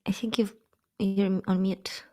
I think you're on mute.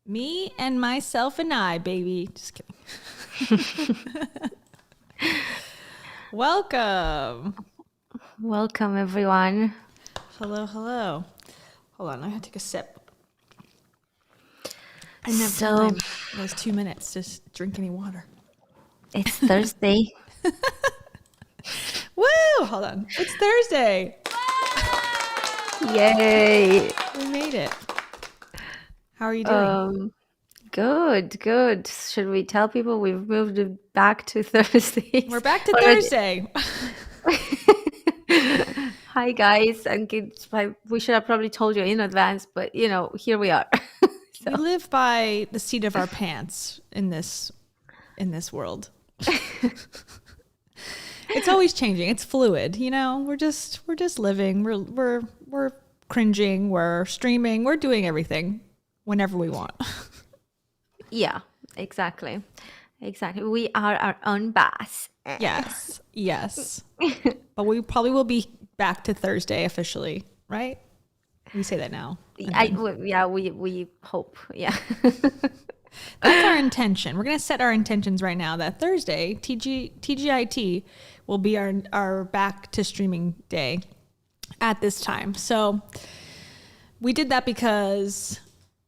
Me and myself and I, baby. Just kidding. Welcome. Welcome, everyone. Hello, hello. Hold on, I gotta take a sip. I didn't have time. Those 2 minutes to drink any water. It's Thursday. Woo! Hold on. It's Thursday. Yay! We made it. How are you doing? Good. Should we tell people we've moved it back to Thursday? We're back to Thursday. Hi, guys. And we should have probably told you in advance, but here we are. So. We live by the seat of our pants in this world. It's always changing. It's fluid, We're just living. We're cringing. We're streaming. We're doing everything whenever we want. Yeah, exactly. We are our own boss. Yes. But we probably will be back to Thursday officially, right? We say that now. We hope. Yeah. That's our intention. We're going to set our intentions right now that Thursday, TGIT, will be our back to streaming day at this time. So we did that because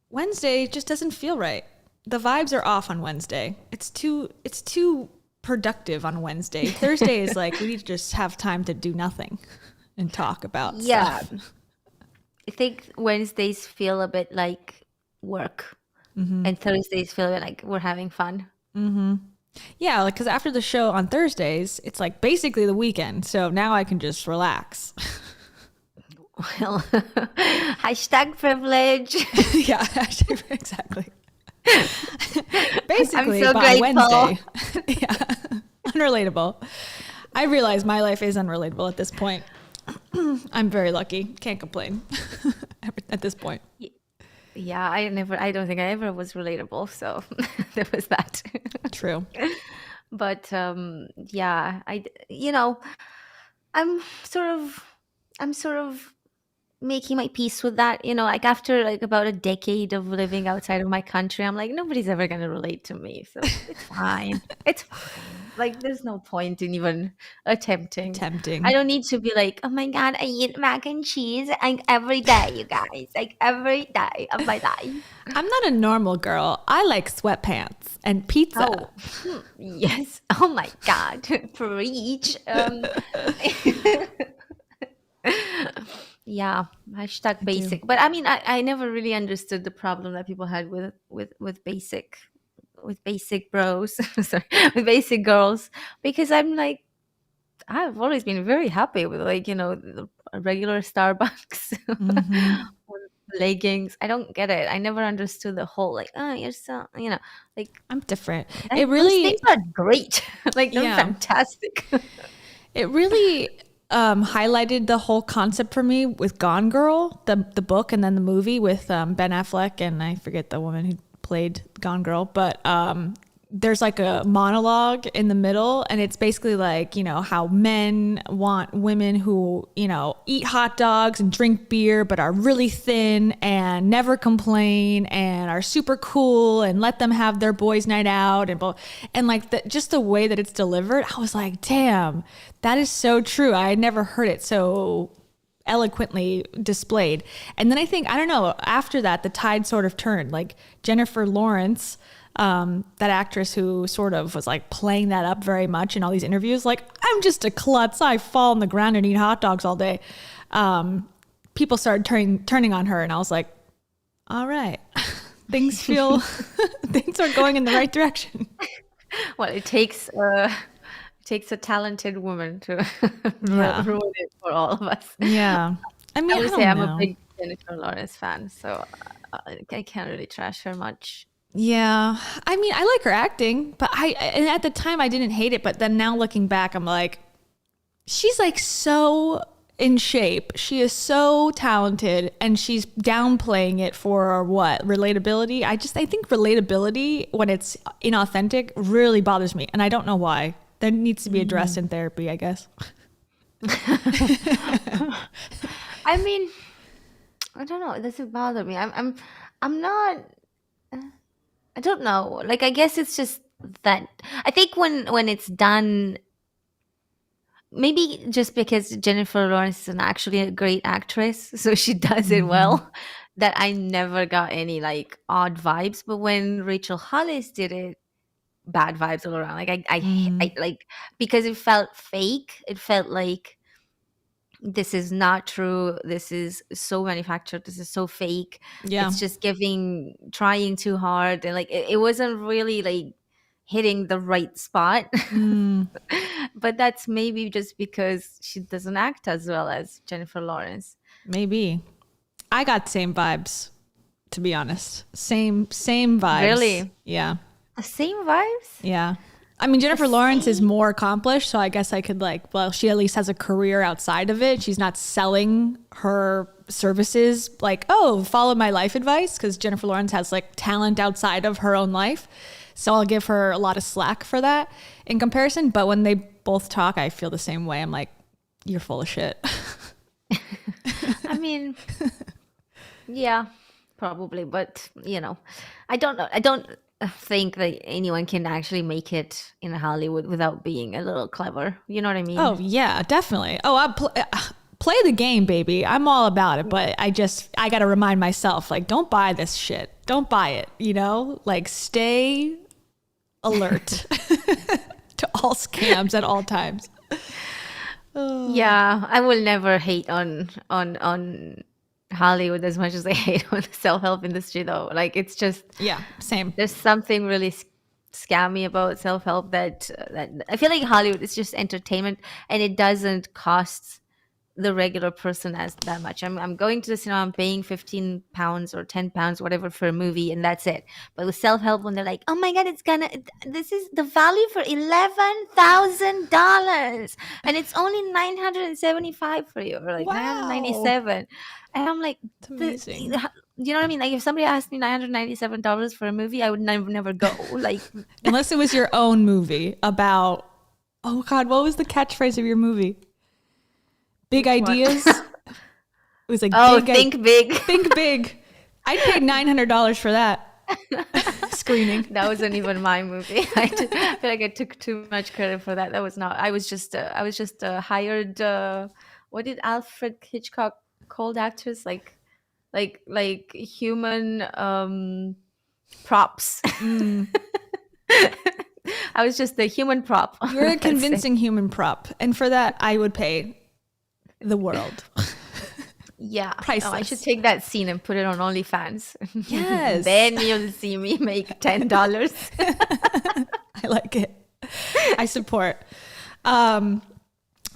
Wednesday just doesn't feel right. The vibes are off on Wednesday. It's too productive on Wednesday. Thursday is like we need to just have time to do nothing and talk about stuff. I think Wednesdays feel a bit like work. Mm-hmm. And Thursdays feel like we're having fun. Mm-hmm. Yeah, because after the show on Thursdays, it's like basically the weekend. So now I can just relax. Well, hashtag privilege. Yeah, exactly. Basically, I'm so by grateful. Wednesday. Yeah, unrelatable. I realize my life is unrelatable at this point. I'm very lucky. Can't complain at this point. Yeah, I don't think I ever was relatable, so there was that. True. But yeah, I'm sort of making my peace with that, like after about a decade of living outside of my country, I'm like, nobody's ever gonna relate to me, so it's fine. It's fine. Like, there's no point in even attempting. I don't need to be like, oh my god, I eat mac and cheese like every day, you guys, like every day of my life. I'm not a normal girl. I like sweatpants and pizza. Oh, yes. Oh my god. Preach. Yeah, hashtag basic. But I mean, I never really understood the problem that people had with basic bros, sorry, with basic girls, because I'm like, I've always been very happy with like, the regular Starbucks Mm-hmm. leggings. I don't get it. I never understood the whole like, oh, you're so, like I'm different. that, It those things really, are great. Like they're yeah, fantastic. it really highlighted the whole concept for me with Gone Girl, the book, and then the movie with Ben Affleck, and I forget the woman who played Gone Girl, but there's like a monologue in the middle, and it's basically like, how men want women who, eat hot dogs and drink beer but are really thin and never complain and are super cool, and let them have their boys night out, and like just the way that it's delivered, I was like, damn, that is so true. I had never heard it so eloquently displayed. And then I think, I don't know, after that the tide sort of turned. Like Jennifer Lawrence, that actress who sort of was like playing that up very much in all these interviews, like, I'm just a klutz, I fall on the ground and eat hot dogs all day. People started turning on her, and I was like, all right, things are going in the right direction. Well, it takes a talented woman to Yeah. ruin it for all of us. Yeah. I mean, I I would say don't I'm a know. big Jennifer Lawrence fan, so I can't really trash her much. Yeah. I mean, I like her acting, but and at the time I didn't hate it, but then now looking back, I'm like, she's like so in shape. She is so talented, and she's downplaying it for what? Relatability? I think relatability when it's inauthentic really bothers me, and I don't know why. That needs to be addressed Mm. in therapy, I guess. I mean, I don't know. It doesn't bother me. I'm not. I don't know. Like, I guess it's just that I think when it's done, maybe just because Jennifer Lawrence is actually a great actress, so she does it Hmm. well, that I never got any like odd vibes. But when Rachel Hollis did it, bad vibes all around. Like I Mm. like, because it felt fake. It felt like this is not true. This is so manufactured. This is so fake. Yeah. It's just trying too hard, and like it wasn't really like hitting the right spot. Mm. But that's maybe just because she doesn't act as well as Jennifer Lawrence. Maybe. I got same vibes, to be honest. Same vibes. Really, Yeah. the same vibes. Yeah. I mean, The Jennifer Lawrence is same. more accomplished, so I guess I could like, well, she at least has a career outside of it. She's not selling her services like, oh, follow my life advice, because Jennifer Lawrence has like talent outside of her own life. So I'll give her a lot of slack for that in comparison. But when they both talk, I feel the same way. I'm like, you're full of shit. I mean, yeah, probably, but I don't know. I don't think that anyone can actually make it in Hollywood without being a little clever. You know what I Oh, mean? yeah, definitely. Oh, play the game, baby. I'm all about it. But I got to remind myself, like, don't buy this shit. Don't buy it, Like, stay alert to all scams at all times. Oh. Yeah, I will never hate on Hollywood as much as I hate on the self-help industry, though. Like, it's just Yeah, same. there's something really scammy about self-help that I feel like Hollywood is just entertainment, and it doesn't cost the regular person as that much. I'm going to the cinema, I'm paying £15 or £10, whatever, for a movie, and that's it. But with self-help, when they're like, oh my god, this is the value for $11,000 and it's only 975 for you, or like Wow. 997. And I'm like, It's the amazing. you know what I mean? Like, if somebody asked me $997 for a movie, I would never go. Like, Unless it was your own movie about, oh God, what was the catchphrase of your movie? Big which one? ideas. It was like Oh, think big. think big. I'd pay $900 for that screening. That wasn't even my movie. I feel like I took too much credit for that. That was not. I was just a hired. What did Alfred Hitchcock called actors? Like human props. Mm. I was just a human prop. You're a That's it. convincing human prop. And for that, I would pay the world. Yeah. Oh, I should Priceless. take that scene and put it on OnlyFans. Yes. Then you'll see me make $10. I like it. I support. Um,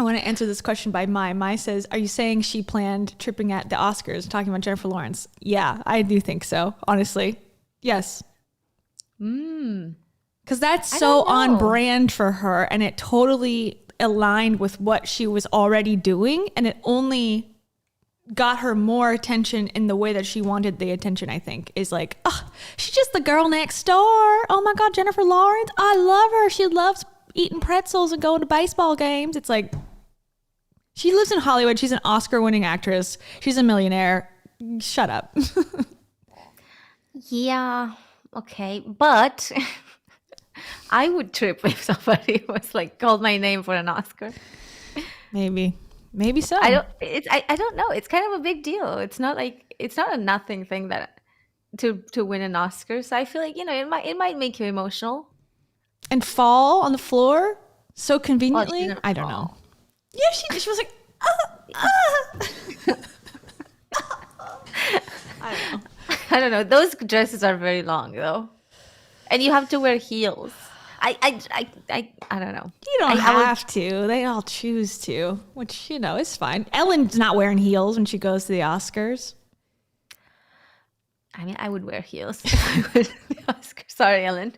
I want to answer this question by Mai. Mai says, are you saying she planned tripping at the Oscars, talking about Jennifer Lawrence? Yeah, I do think so, honestly. Yes. Because that's so on brand for her, and it totally aligned with what she was already doing, and it only got her more attention in the way that she wanted the attention, I think, is like, oh, she's just the girl next door. Oh my God, Jennifer Lawrence. I love her. She loves eating pretzels and going to baseball games. It's like, she lives in Hollywood. She's an Oscar-winning actress. She's a millionaire. Shut up. Yeah, okay. But I would trip if somebody was like called my name for an Oscar. Maybe so. I don't know. It's kind of a big deal. It's not a nothing thing that to win an Oscar. So I feel like, it might make you emotional. And fall on the floor so conveniently. Well, I don't know. Yeah, she was like, I don't know. Those dresses are very long though, and you have to wear heels. I don't know. You don't have to. They all choose to, which is fine. Ellen's not wearing heels when she goes to the Oscars. I mean, I would wear heels if I went to the Oscars. Sorry, Ellen.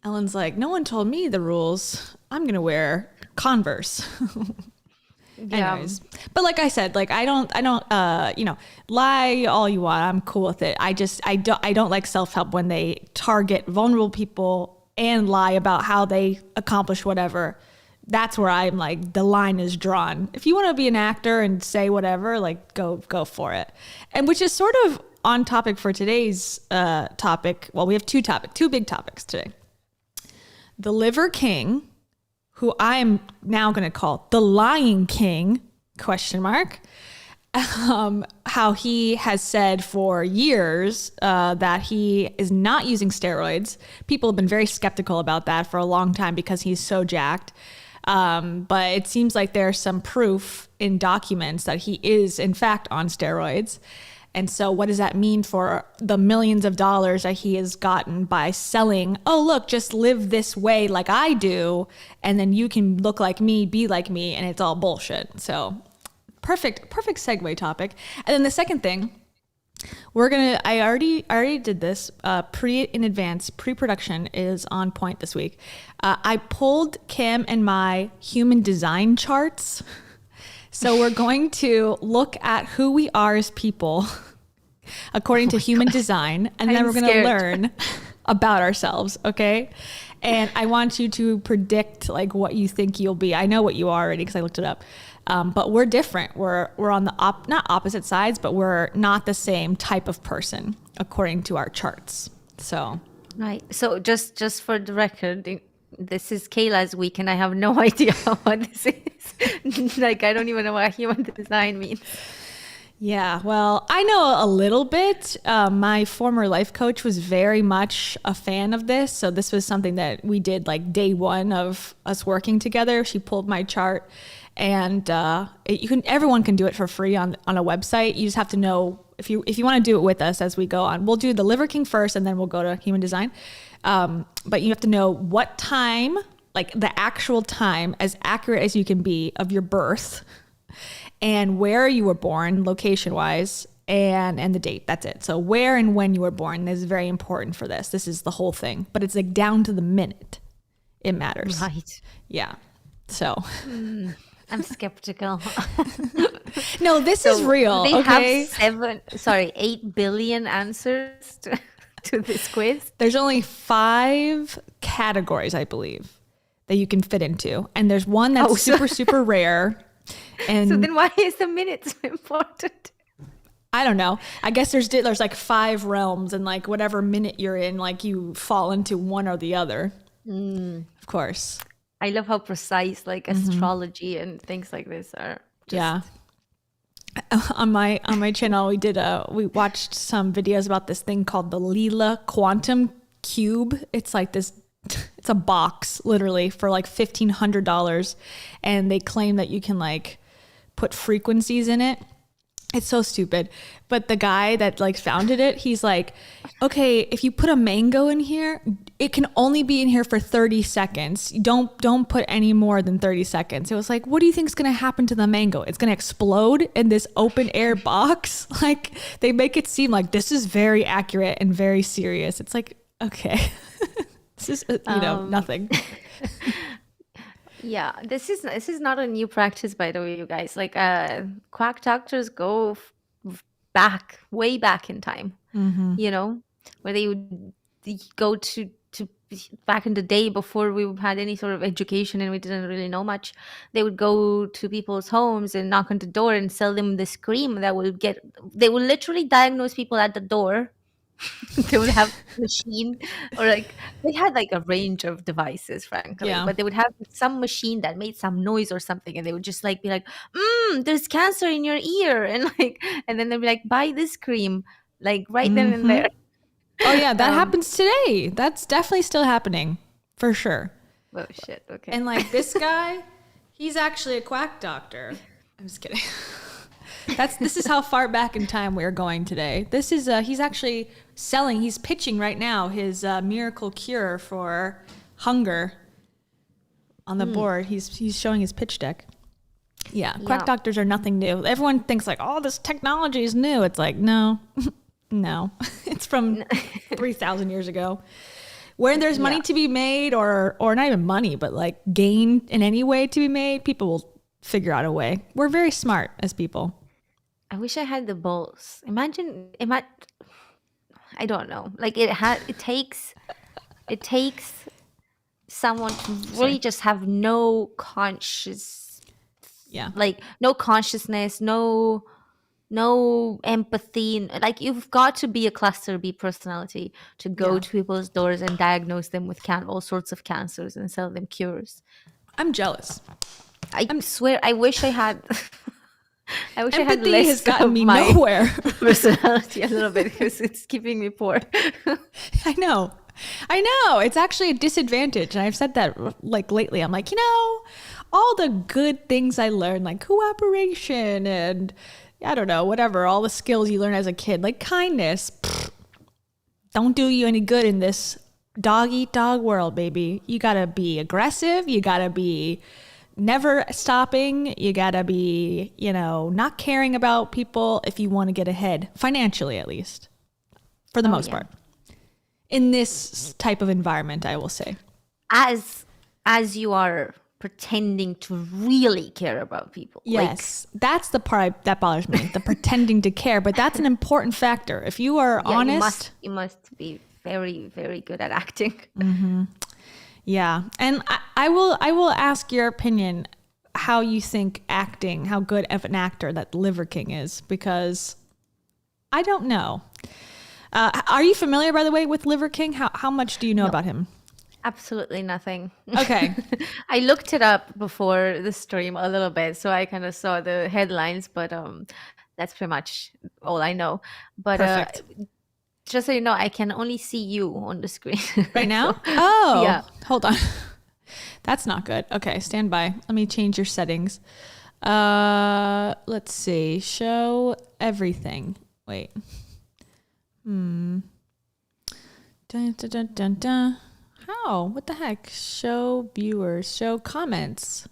Ellen's like, no one told me the rules. I'm gonna wear Converse. Yeah. Anyways, but like I said, like I don't, lie all you want. I'm cool with it. I don't like self-help when they target vulnerable people and lie about how they accomplish whatever. That's where I'm like, the line is drawn. If you want to be an actor and say whatever, like go for it. And which is sort of on topic for today's topic. Well, we have two big topics today. The Liver King, who I am now going to call the Lying King, ? How he has said for years that he is not using steroids. People have been very skeptical about that for a long time because he's so jacked. But it seems like there's some proof in documents that he is, in fact, on steroids. And so what does that mean for the millions of dollars that he has gotten by selling, oh, look, just live this way like I do, and then you can look like me, be like me, and it's all bullshit. So perfect segue topic. And then the second thing, I already did this pre-production is on point this week. I pulled Cam and my human design charts. So we're going to look at who we are as people according to human design, and then we're going to learn about ourselves, okay? And I want you to predict like what you think you'll be. I know what you are already because I looked it up. But we're different. We're on the not opposite sides, but we're not the same type of person according to our charts. So right. So just for the record, this is Kayla's week, and I have no idea what this is. Like, I don't even know what human design means. Yeah, well, I know a little bit. My former life coach was very much a fan of this. So this was something that we did like day one of us working together. She pulled my chart, and everyone can do it for free on a website. You just have to know if you want to do it with us as we go on. We'll do the Liver King first, and then we'll go to human design. But you have to know what time, like the actual time, as accurate as you can be of your birth, and where you were born, location-wise, and the date. That's it. So where and when you were born is very important for this. This is the whole thing. But it's like down to the minute. It matters. Right. Yeah. So. I'm skeptical. No, this is real. They okay? have 8 billion answers to this quiz. There's only 5 categories, I believe, that you can fit into. And there's one that's super rare. And so then why is the minute so important? I don't know. I guess there's like 5 realms, and like whatever minute you're in, like you fall into one or the other. Of course. I love how precise like astrology and things like this are. Yeah. On my channel, we watched some videos about this thing called the Leela Quantum Cube. It's like this. It's a box literally for like $1,500, and they claim that you can like put frequencies in it, It's so stupid. But the guy that like founded it, he's like, okay, if you put a mango in here, it can only be in here for 30 seconds. Don't put any more than 30 seconds. It was like, what do you think is going to happen to the mango? It's going to explode in this open air box. Like they make it seem like this is very accurate and very serious. It's like, okay, this is, nothing. Yeah, this is not a new practice, by the way, you guys. Like, quack doctors go back, way back in time. You know, where they would go to back in the day before we had any sort of education and we didn't really know much. They would go to people's homes and knock on the door and sell them this cream that will get. They will literally diagnose people at the door. They would have a machine, or like they had like a range of devices, frankly, Yeah. but they would have some machine that made some noise or something, and they would just like be like, there's cancer in your ear, and like, and then they'd be like, buy this cream, like right then and there. Oh yeah, that happens today. That's definitely still happening for sure. Oh shit, okay. And like this guy, he's actually a quack doctor. I'm just kidding. This is how far back in time we're going today. This is he's actually he's pitching right now his miracle cure for hunger on the board. He's showing his pitch deck. Yeah, quack doctors are nothing new. Everyone thinks like, oh, this technology is new. It's like, no, no, it's from 3,000 years ago. Where there's money to be made, or not even money, but like gain in any way to be made, people will figure out a way. We're very smart as people. I wish I had the balls. Imagine, I don't know. Like it takes someone to really just have no no consciousness, no empathy. Like you've got to be a cluster B personality to go to people's doors and diagnose them with all sorts of cancers and sell them cures. I'm jealous. I swear, I wish I had. I wish I had Empathy less has gotten of me my nowhere. personality a little bit because it's keeping me poor. I know. It's actually a disadvantage. And I've said that like lately. I'm like, all the good things I learned, like cooperation and I don't know, whatever, all the skills you learn as a kid, like kindness, don't do you any good in this dog eat dog world, baby. You gotta be aggressive. You gotta be never stopping. You gotta be, not caring about people if you want to get ahead, financially at least, for the most part. In this type of environment, I will say. As you are pretending to really care about people. Yes, that's the part that bothers me, the pretending to care. But that's an important factor. If you are honest. You must be very, very good at acting. Mm-hmm. Yeah. And I will ask your opinion, how you think acting, how good of an actor that Liver King is, because I don't know. Are you familiar, by the way, with Liver King? How much do you know about him? Absolutely nothing. Okay. I looked it up before the stream a little bit, so I kind of saw the headlines, but that's pretty much all I know. But Perfect. Just so you know, I can only see you on the screen. Right now? So, oh, yeah. Hold on. That's not good. Okay, stand by. Let me change your settings. Let's see. Show everything. Wait. Dun, dun, dun, dun, dun. How? What the heck? Show viewers. Show comments.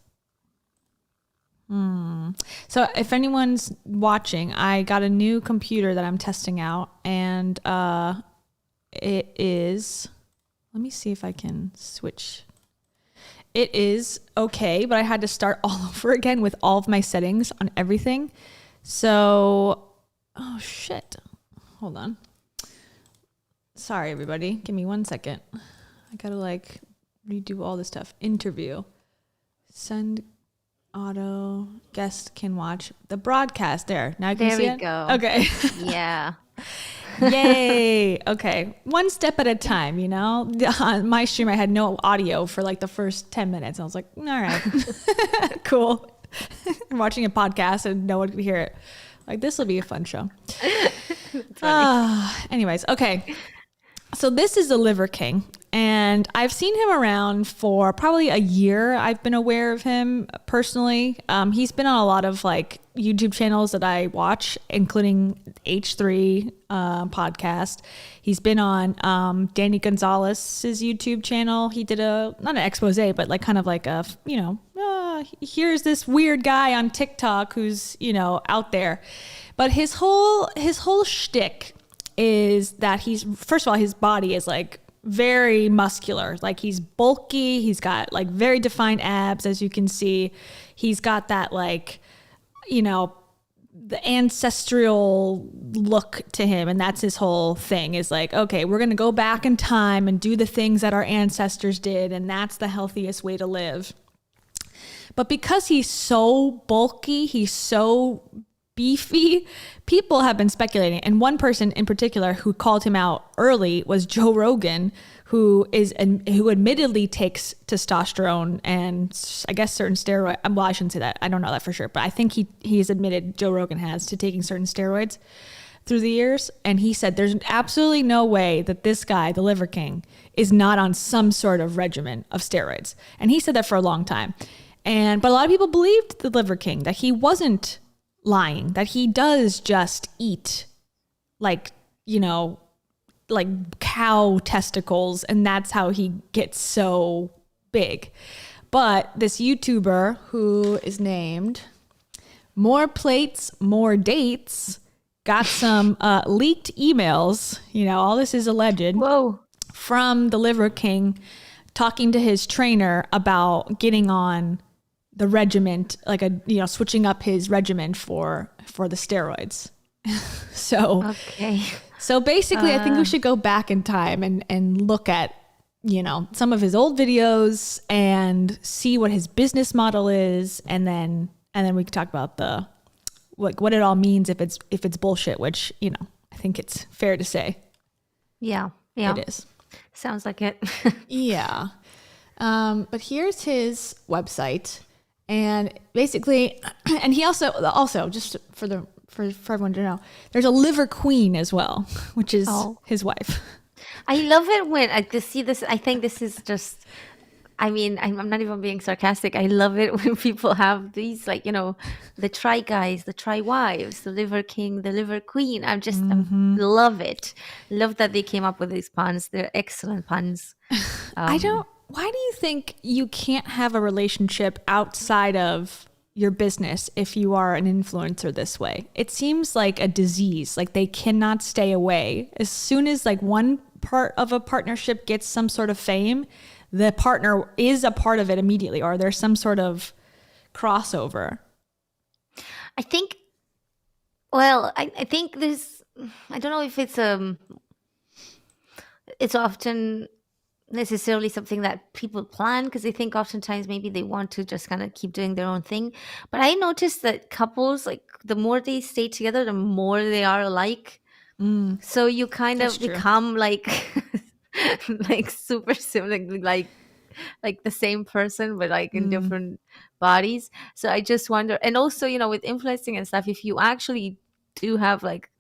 So if anyone's watching, I got a new computer that I'm testing out, and it is, let me see if I can switch. It is okay, but I had to start all over again with all of my settings on everything. So, oh shit. Hold on. Sorry, everybody. Give me 1 second. I gotta like redo all this stuff. Interview. Send auto. Guest can watch the broadcast. There. Now you can see it? There we go. Okay. Yeah. Yay. Okay. One step at a time, On my stream, I had no audio for like the first 10 minutes. I was like, all right. Cool. I'm watching a podcast and no one could hear it. Like, this will be a fun show. Anyways, okay. So this is the Liver King. And I've seen him around for probably a year. I've been aware of him personally. He's been on a lot of like YouTube channels that I watch, including H3 podcast. He's been on Danny Gonzalez's YouTube channel. He did not an expose, but like kind of like a, here's this weird guy on TikTok who's, out there. But his whole shtick is that first of all, his body is like very muscular. Like he's bulky. He's got like very defined abs, as you can see. He's got that like, the ancestral look to him. And that's his whole thing is like, okay, we're going to go back in time and do the things that our ancestors did. And that's the healthiest way to live. But because he's so bulky, he's so beefy, people have been speculating. And one person in particular who called him out early was Joe Rogan, who admittedly takes testosterone and I guess certain steroids. Well, I shouldn't say that. I don't know that for sure, but I think he's admitted, Joe Rogan has, to taking certain steroids through the years. And he said there's absolutely no way that this guy, the Liver King, is not on some sort of regimen of steroids. And he said that for a long time. But a lot of people believed the Liver King, that he wasn't lying, that he does just eat like cow testicles, and that's how he gets so big. But this YouTuber who is named More Plates, More Dates got some leaked emails, all this is alleged. Whoa. From the Liver King talking to his trainer about getting on the regiment, like switching up his regimen for the steroids. Okay. So basically, I think we should go back in time and look at, some of his old videos and see what his business model is, and then we can talk about what it all means if it's bullshit, which I think it's fair to say. Yeah, it is. Sounds like it. Yeah. But here's his website. And basically, and he also just for everyone to know, there's a liver queen as well, which is his wife. I love it when I see this. I think this is just, I'm not even being sarcastic. I love it when people have these, like, the try guys, the try wives, the Liver King, the Liver Queen. I love it. Love that they came up with these puns. They're excellent puns. Why do you think you can't have a relationship outside of your business if you are an influencer this way? It seems like a disease. Like they cannot stay away. As soon as like one part of a partnership gets some sort of fame, the partner is a part of it immediately, or there's some sort of crossover. I think, I think this, I don't know if it's often necessarily something that people plan, because I think oftentimes maybe they want to just kind of keep doing their own thing. But I noticed that couples, like, the more they stay together, the more they are alike. So you kind of become like like super similar, like the same person, but like in different bodies. So I just wonder, and also, with influencing and stuff, if you actually do have like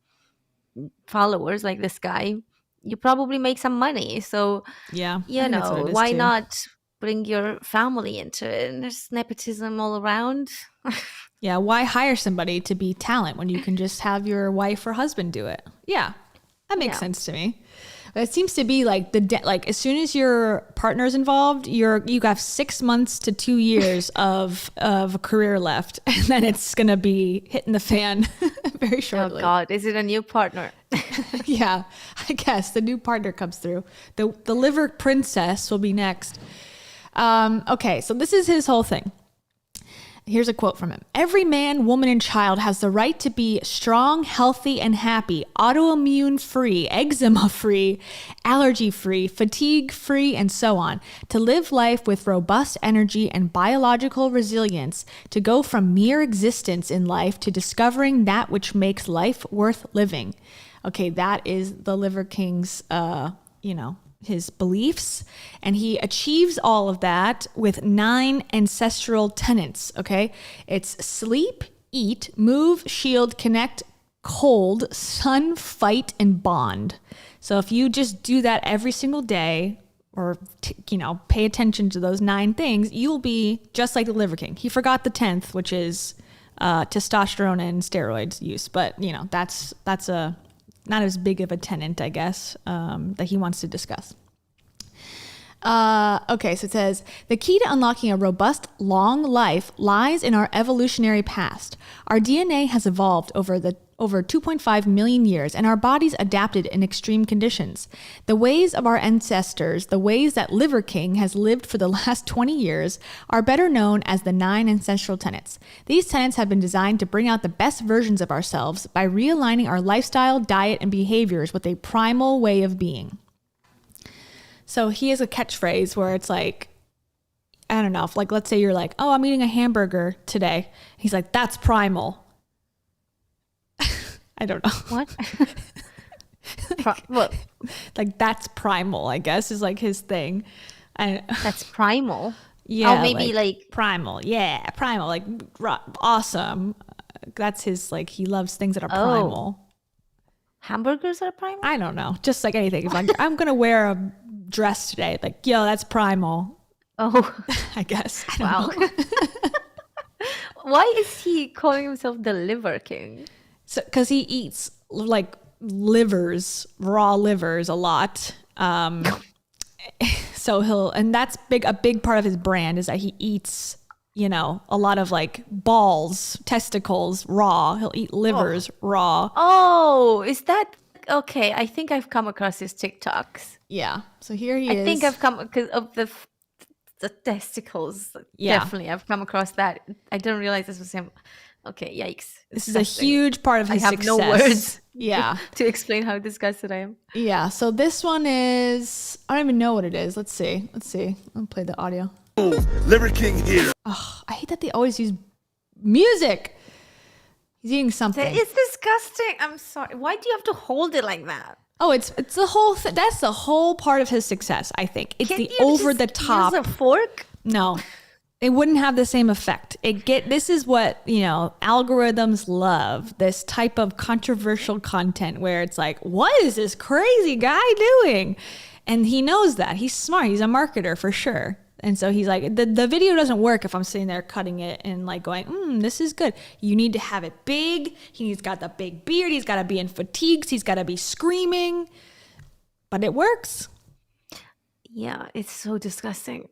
followers like this guy, you probably make some money. So yeah, why not bring your family into it? And there's nepotism all around. Yeah, why hire somebody to be talent when you can just have your wife or husband do it? Yeah, that makes sense to me. But it seems to be like as soon as your partner's involved, you have 6 months to 2 years of a career left, and then it's gonna be hitting the fan very shortly. Oh God, is it a new partner? Yeah, I guess the new partner comes through. The liver princess will be next. Okay, so this is his whole thing. Here's a quote from him. Every man, woman, and child has the right to be strong, healthy, and happy, autoimmune-free, eczema-free, allergy-free, fatigue-free, and so on. To live life with robust energy and biological resilience, to go from mere existence in life to discovering that which makes life worth living. Okay, that is the Liver King's, his beliefs, and he achieves all of that with 9 ancestral tenets. Okay, it's sleep, eat, move, shield, connect, cold, sun, fight, and bond. So if you just do that every single day, or pay attention to those 9 things, you'll be just like the Liver King. He forgot the 10th, which is testosterone and steroids use, but that's a not as big of a tenet, I guess, that he wants to discuss. Okay, so it says, the key to unlocking a robust, long life lies in our evolutionary past. Our DNA has evolved over 2.5 million years, and our bodies adapted in extreme conditions. The ways of our ancestors, the ways that Liver King has lived for the last 20 years, are better known as the 9 ancestral tenets. These tenets have been designed to bring out the best versions of ourselves by realigning our lifestyle, diet, and behaviors with a primal way of being. So he has a catchphrase where it's like, I don't know, if let's say you're like, oh, I'm eating a hamburger today. He's like, that's primal. I don't know. What? What? Like, that's primal, I guess, is like his thing. That's primal? Yeah. Oh, maybe like primal. Yeah, primal. Like, awesome. That's his, like, he loves things that are primal. Hamburgers are primal? I don't know. Just like anything. If I'm going to wear a dress today, like, yo, that's primal. Oh. I guess. Wow. Why is he calling himself the Liver King? So, because he eats like raw livers a lot. So and that's a big part of his brand is that he eats, a lot of like balls, testicles raw. He'll eat livers raw. Oh, is that okay? I think I've come across his TikToks. Yeah. So here he is. I think I've come because of the testicles. Yeah. Definitely. I've come across that. I didn't realize this was him. Okay, yikes. This is a huge part of his success. I have no words to explain how disgusted I am. Yeah, so this one is, I don't even know what it is. Let's see. I'll play the audio. Liver King here. Oh, I hate that they always use music. He's eating something. It's disgusting. I'm sorry. Why do you have to hold it like that? Oh, it's the whole thing. That's the whole part of his success, I think. It's the over the top. Use a fork? No. It wouldn't have the same effect. This is what, algorithms love, this type of controversial content where it's like, what is this crazy guy doing? And he knows that. He's smart. He's a marketer for sure. And so he's like, the video doesn't work if I'm sitting there cutting it and like going, this is good. You need to have it big. He's got the big beard. He's got to be in fatigues. He's got to be screaming. But it works. Yeah, it's so disgusting.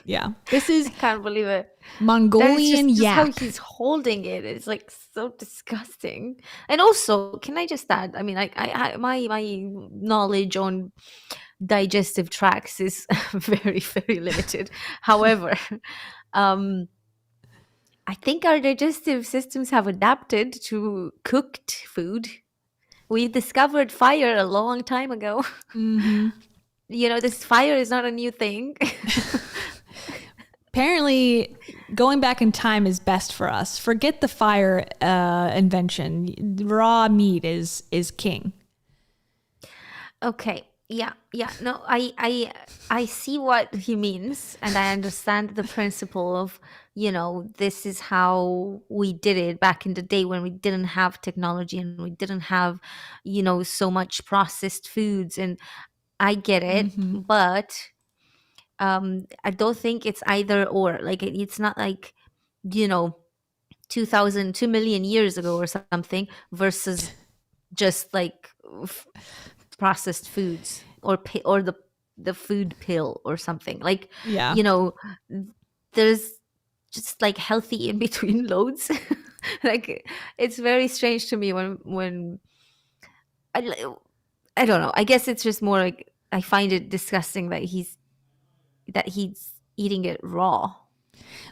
Yeah, this is I can't believe it. Mongolian yak. Just how he's holding it. It's like so disgusting. And also, can I just add? I mean, my knowledge on digestive tracts is very, very limited. However, I think our digestive systems have adapted to cooked food. We discovered fire a long time ago. Mm-hmm. This fire is not a new thing. Apparently, going back in time is best for us. Forget the fire invention. Raw meat is king. Okay. Yeah. No, I see what he means, and I understand the principle of, this is how we did it back in the day when we didn't have technology and we didn't have, so much processed foods, and I get it, Mm-hmm. but I don't think it's either or. Like it's not like 2 million years ago or something versus just like processed foods or the food pill or something. Like there's just like healthy in between loads. Like it's very strange to me when I don't know. I guess it's just more like I find it disgusting that he's eating it raw.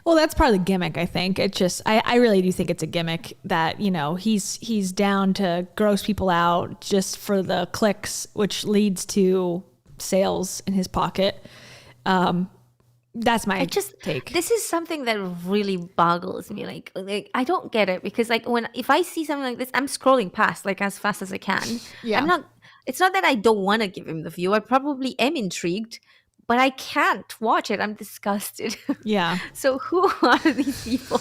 Well, that's part of the gimmick, I think. It just, I really do think it's a gimmick that, he's down to gross people out just for the clicks, which leads to sales in his pocket. That's my take. This is something that really boggles me. Like I don't get it because like if I see something like this, I'm scrolling past like as fast as I can. Yeah. It's not that I don't want to give him the view. I probably am intrigued, but I can't watch it. I'm disgusted. Yeah. So who are these people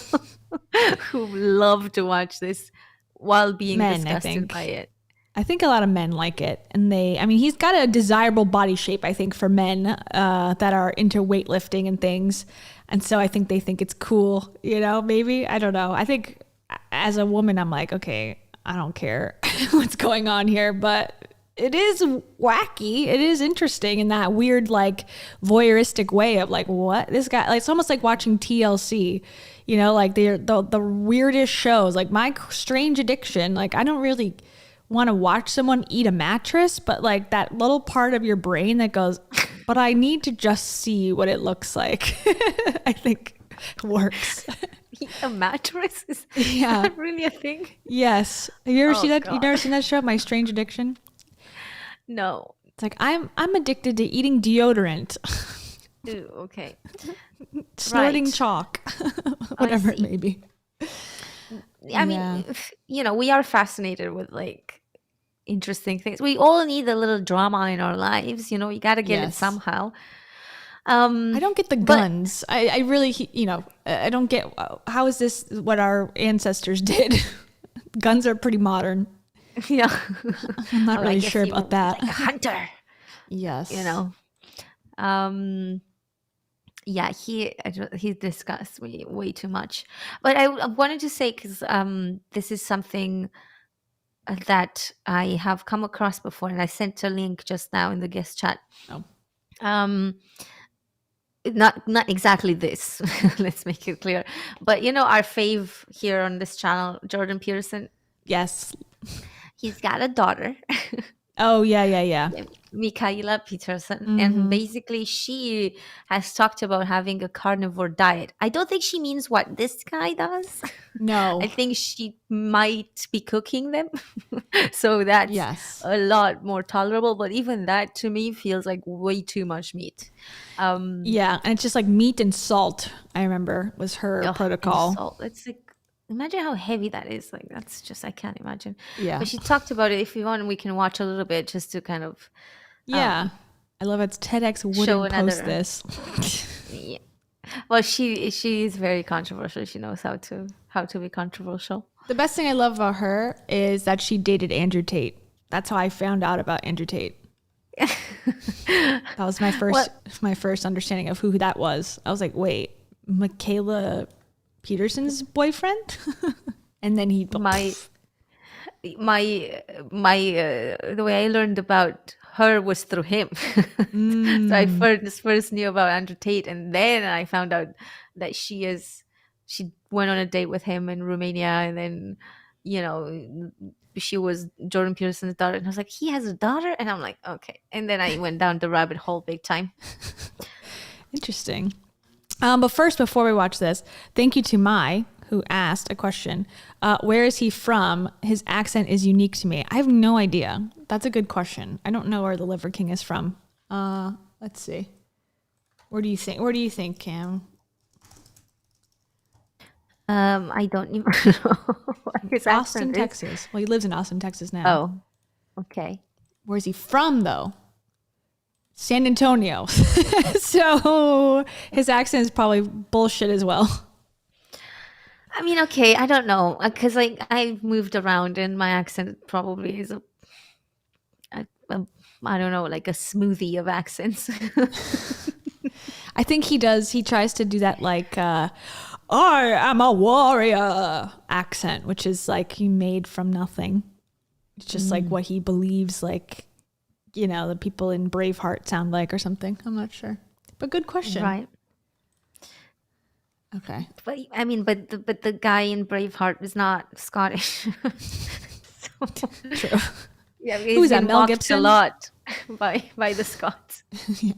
who love to watch this while being disgusted by it? I think a lot of men like it. And he's got a desirable body shape, I think, for men that are into weightlifting and things. And so I think they think it's cool, maybe. I don't know. I think as a woman, I'm like, okay, I don't care what's going on here, but it is wacky. It is interesting in that weird, like, voyeuristic way of like, what this guy, like, it's almost like watching TLC, like the weirdest shows, like My Strange Addiction. Like, I don't really want to watch someone eat a mattress, but like that little part of your brain that goes, but I need to just see what it looks like. I think works. A mattress is that really a thing? Yes. Have you ever seen that? You never seen that show, My Strange Addiction? No. It's like I'm addicted to eating deodorant. Ooh, okay. Snorting chalk. Whatever it may be. I mean, we are fascinated with like interesting things. We all need a little drama in our lives. You got to get it somehow. I don't get the guns. I really, I don't get, how is this what our ancestors did? Guns are pretty modern. Yeah. I'm not really sure about that. Like a hunter. Yes. Yeah, he discussed me way too much. But I wanted to say, because this is something that I have come across before, and I sent a link just now in the guest chat. Oh. Not exactly this. Let's make it clear. But our fave here on this channel, Jordan Peterson. Yes. He's got a daughter. Oh, yeah. Michaela Peterson. And basically she has talked about having a carnivore diet. I don't think she means what this guy does. No. I think she might be cooking them. So that's a lot more tolerable. But even that to me feels like way too much meat. Yeah. And it's just like meat and salt, I remember, was her protocol. Salt. It's like, imagine how heavy that is. Like, that's just, I can't imagine. Yeah. But she talked about it. If you want, we can watch a little bit just to kind of. I love it. TEDx wouldn't post this. Yeah. Well, she is very controversial. She knows how to be controversial. The best thing I love about her is that she dated Andrew Tate. That's how I found out about Andrew Tate. That was my first understanding of who that was. I was like, wait, Michaela Peterson's boyfriend? And then he the way I learned about her was through him. So I first knew about Andrew Tate, and then I found out that she went on a date with him in Romania, and then she was Jordan Peterson's daughter, and I was like, he has a daughter? And I'm like, okay. And then I went down the rabbit hole big time. Interesting. But first, before we watch this, thank you to Mai, who asked a question. Where is he from? His accent is unique to me. I have no idea. That's a good question. I don't know where the Liver King is from. Let's see. Where do you think, Cam? I don't even know what his Austin, accent Texas. is. Well, he lives in Austin, Texas now. Oh, okay. Where's he from, though? San Antonio. So his accent is probably bullshit as well. I mean, okay, I don't know, because like I've moved around, and my accent probably is I don't know, like a smoothie of accents. I think he does. He tries to do that like I am a warrior accent, which is like he made from nothing. It's just like what he believes, like, the people in Braveheart sound like or something. I'm not sure. But good question. Right. Okay. But I mean, but the guy in Braveheart is not Scottish. True. Yeah, who's that? Mel Gibson? A lot by the Scots. Yeah.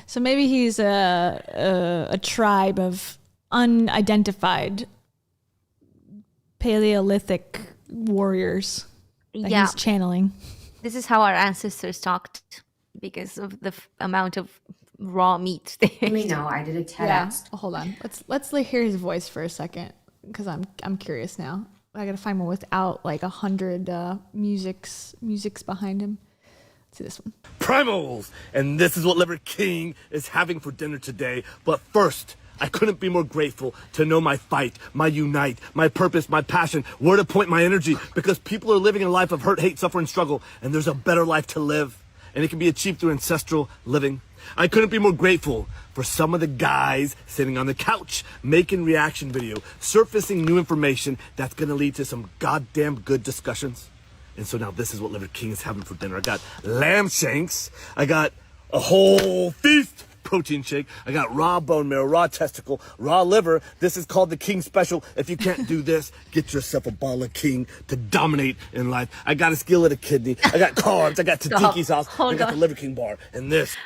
So maybe he's a tribe of unidentified Paleolithic warriors that he's channeling. This is how our ancestors talked because of the amount of raw meat they ate. Let me know. I did a TEDx. Yeah. Hold on. Let's hear his voice for a second, because I'm curious now. I gotta find one without like 100 musics behind him. Let's see this one. Primals! And this is what Liver King is having for dinner today. But first, I couldn't be more grateful to know my fight, my unite, my purpose, my passion, where to point my energy, because people are living a life of hurt, hate, suffering, struggle, and there's a better life to live, and it can be achieved through ancestral living. I couldn't be more grateful for some of the guys sitting on the couch, making reaction video, surfacing new information that's gonna lead to some goddamn good discussions. And so now this is what Liver King is having for dinner. I got lamb shanks. I got a whole feast protein shake. I got raw bone marrow, raw testicle, raw liver. This is called the King Special. If you can't do this, get yourself a ball of King to dominate in life. I got a skillet of kidney. I got carbs. I got tzatziki sauce. I got the Liver King bar. And this.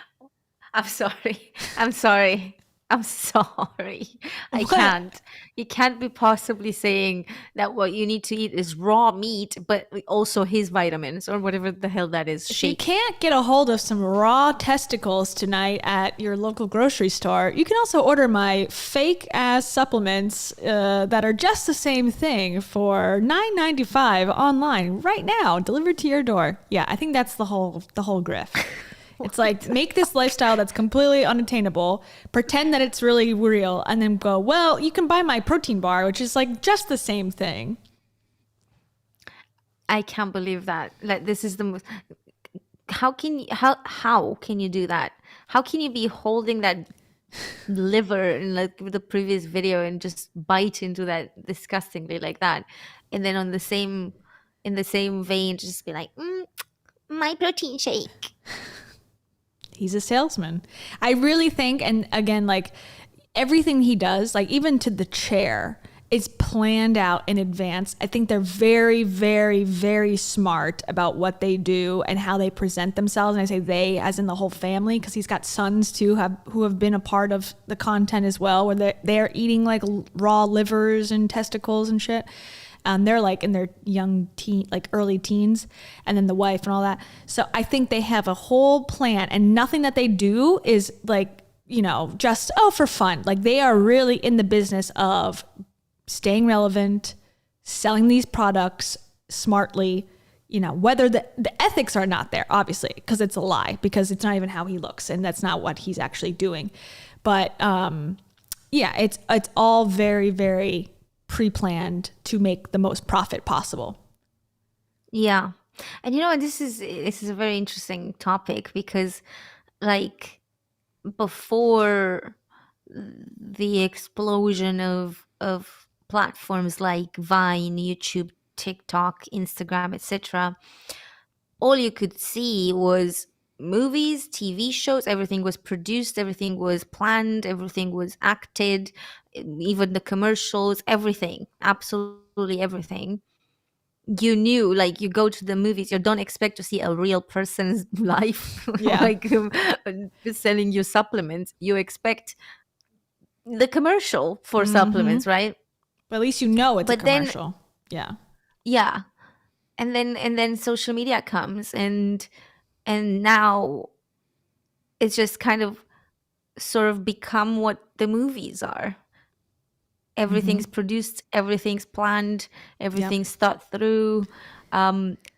I'm sorry. I'm sorry. I'm sorry. I What? can't. You can't be possibly saying that what you need to eat is raw meat, but also his vitamins or whatever the hell that is. If you Shake. can't get a hold of some raw testicles tonight at your local grocery store, you can also order my fake ass supplements that are just the same thing for $9.95 online right now, delivered to your door. Yeah, I think that's the whole grift. It's like, make this lifestyle that's completely unattainable, pretend that it's really real, and then go, well, you can buy my protein bar, which is like just the same thing. I can't believe that. Like, this is the most. How can you do that? How can you be holding that liver in like the previous video and just bite into that disgustingly like that, and then in the same vein just be like, my protein shake. He's a salesman. I really think, and again, like everything he does, like even to the chair, is planned out in advance. I think they're very, very, very smart about what they do and how they present themselves. And I say they as in the whole family, because he's got sons too who have been a part of the content as well, where they're eating like raw livers and testicles and shit. They're like in their young teen, like early teens, and then the wife and all that. So I think they have a whole plan, and nothing that they do is like, just, for fun. Like they are really in the business of staying relevant, selling these products smartly, whether the ethics are not there, obviously, because it's a lie, because it's not even how he looks, and that's not what he's actually doing. But it's all very, very pre-planned to make the most profit possible. Yeah. And this is a very interesting topic, because like before the explosion of platforms like Vine, YouTube, TikTok, Instagram, etc., all you could see was movies, TV shows. Everything was produced, everything was planned, everything was acted, even the commercials, everything, absolutely everything. You knew, like, you go to the movies, you don't expect to see a real person's life, Yeah. like selling you supplements. You expect the commercial for supplements, right? But at least it's a But then- commercial. Yeah. And then social media comes, and now it's just kind of sort of become what the movies are. Everything's produced, everything's planned, everything's thought through,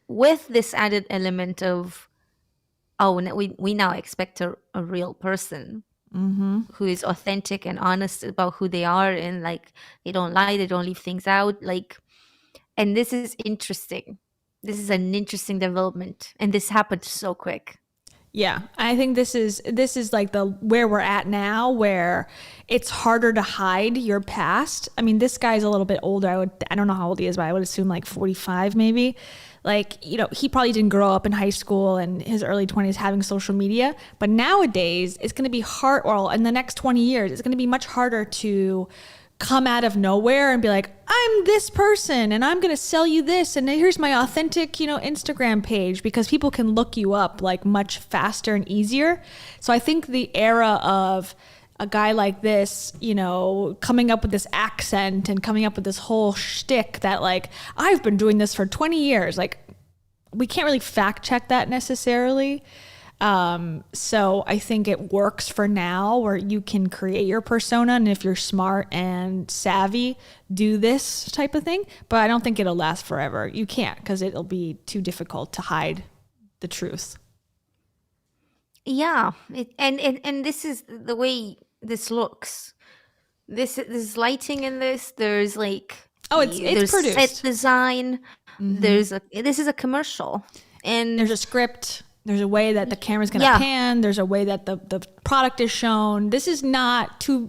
with this added element of, we now expect a real person who is authentic and honest about who they are, and like they don't lie, they don't leave things out, like. And this is interesting. This is an interesting development, and this happened so quick. Yeah, I think this is like where we're at now, where it's harder to hide your past. I mean, this guy's a little bit older. I don't know how old he is, but I would assume like 45 maybe. Like, he probably didn't grow up in high school and his early 20s having social media. But nowadays, it's going to be hard, or in the next 20 years, it's going to be much harder to come out of nowhere and be like, I'm this person and I'm going to sell you this, and here's my authentic, Instagram page, because people can look you up like much faster and easier. So I think the era of a guy like this, coming up with this accent and coming up with this whole shtick that like, I've been doing this for 20 years, like we can't really fact check that necessarily. So I think it works for now, where you can create your persona, and if you're smart and savvy, do this type of thing. But I don't think it'll last forever. You can't, because it'll be too difficult to hide the truth. Yeah, and this is the way this looks. There's lighting in this. There's like Oh, it's there's produced. set design. This is a commercial, and There's a script. There's a way that the camera's going to pan. There's a way that the product is shown. This is not a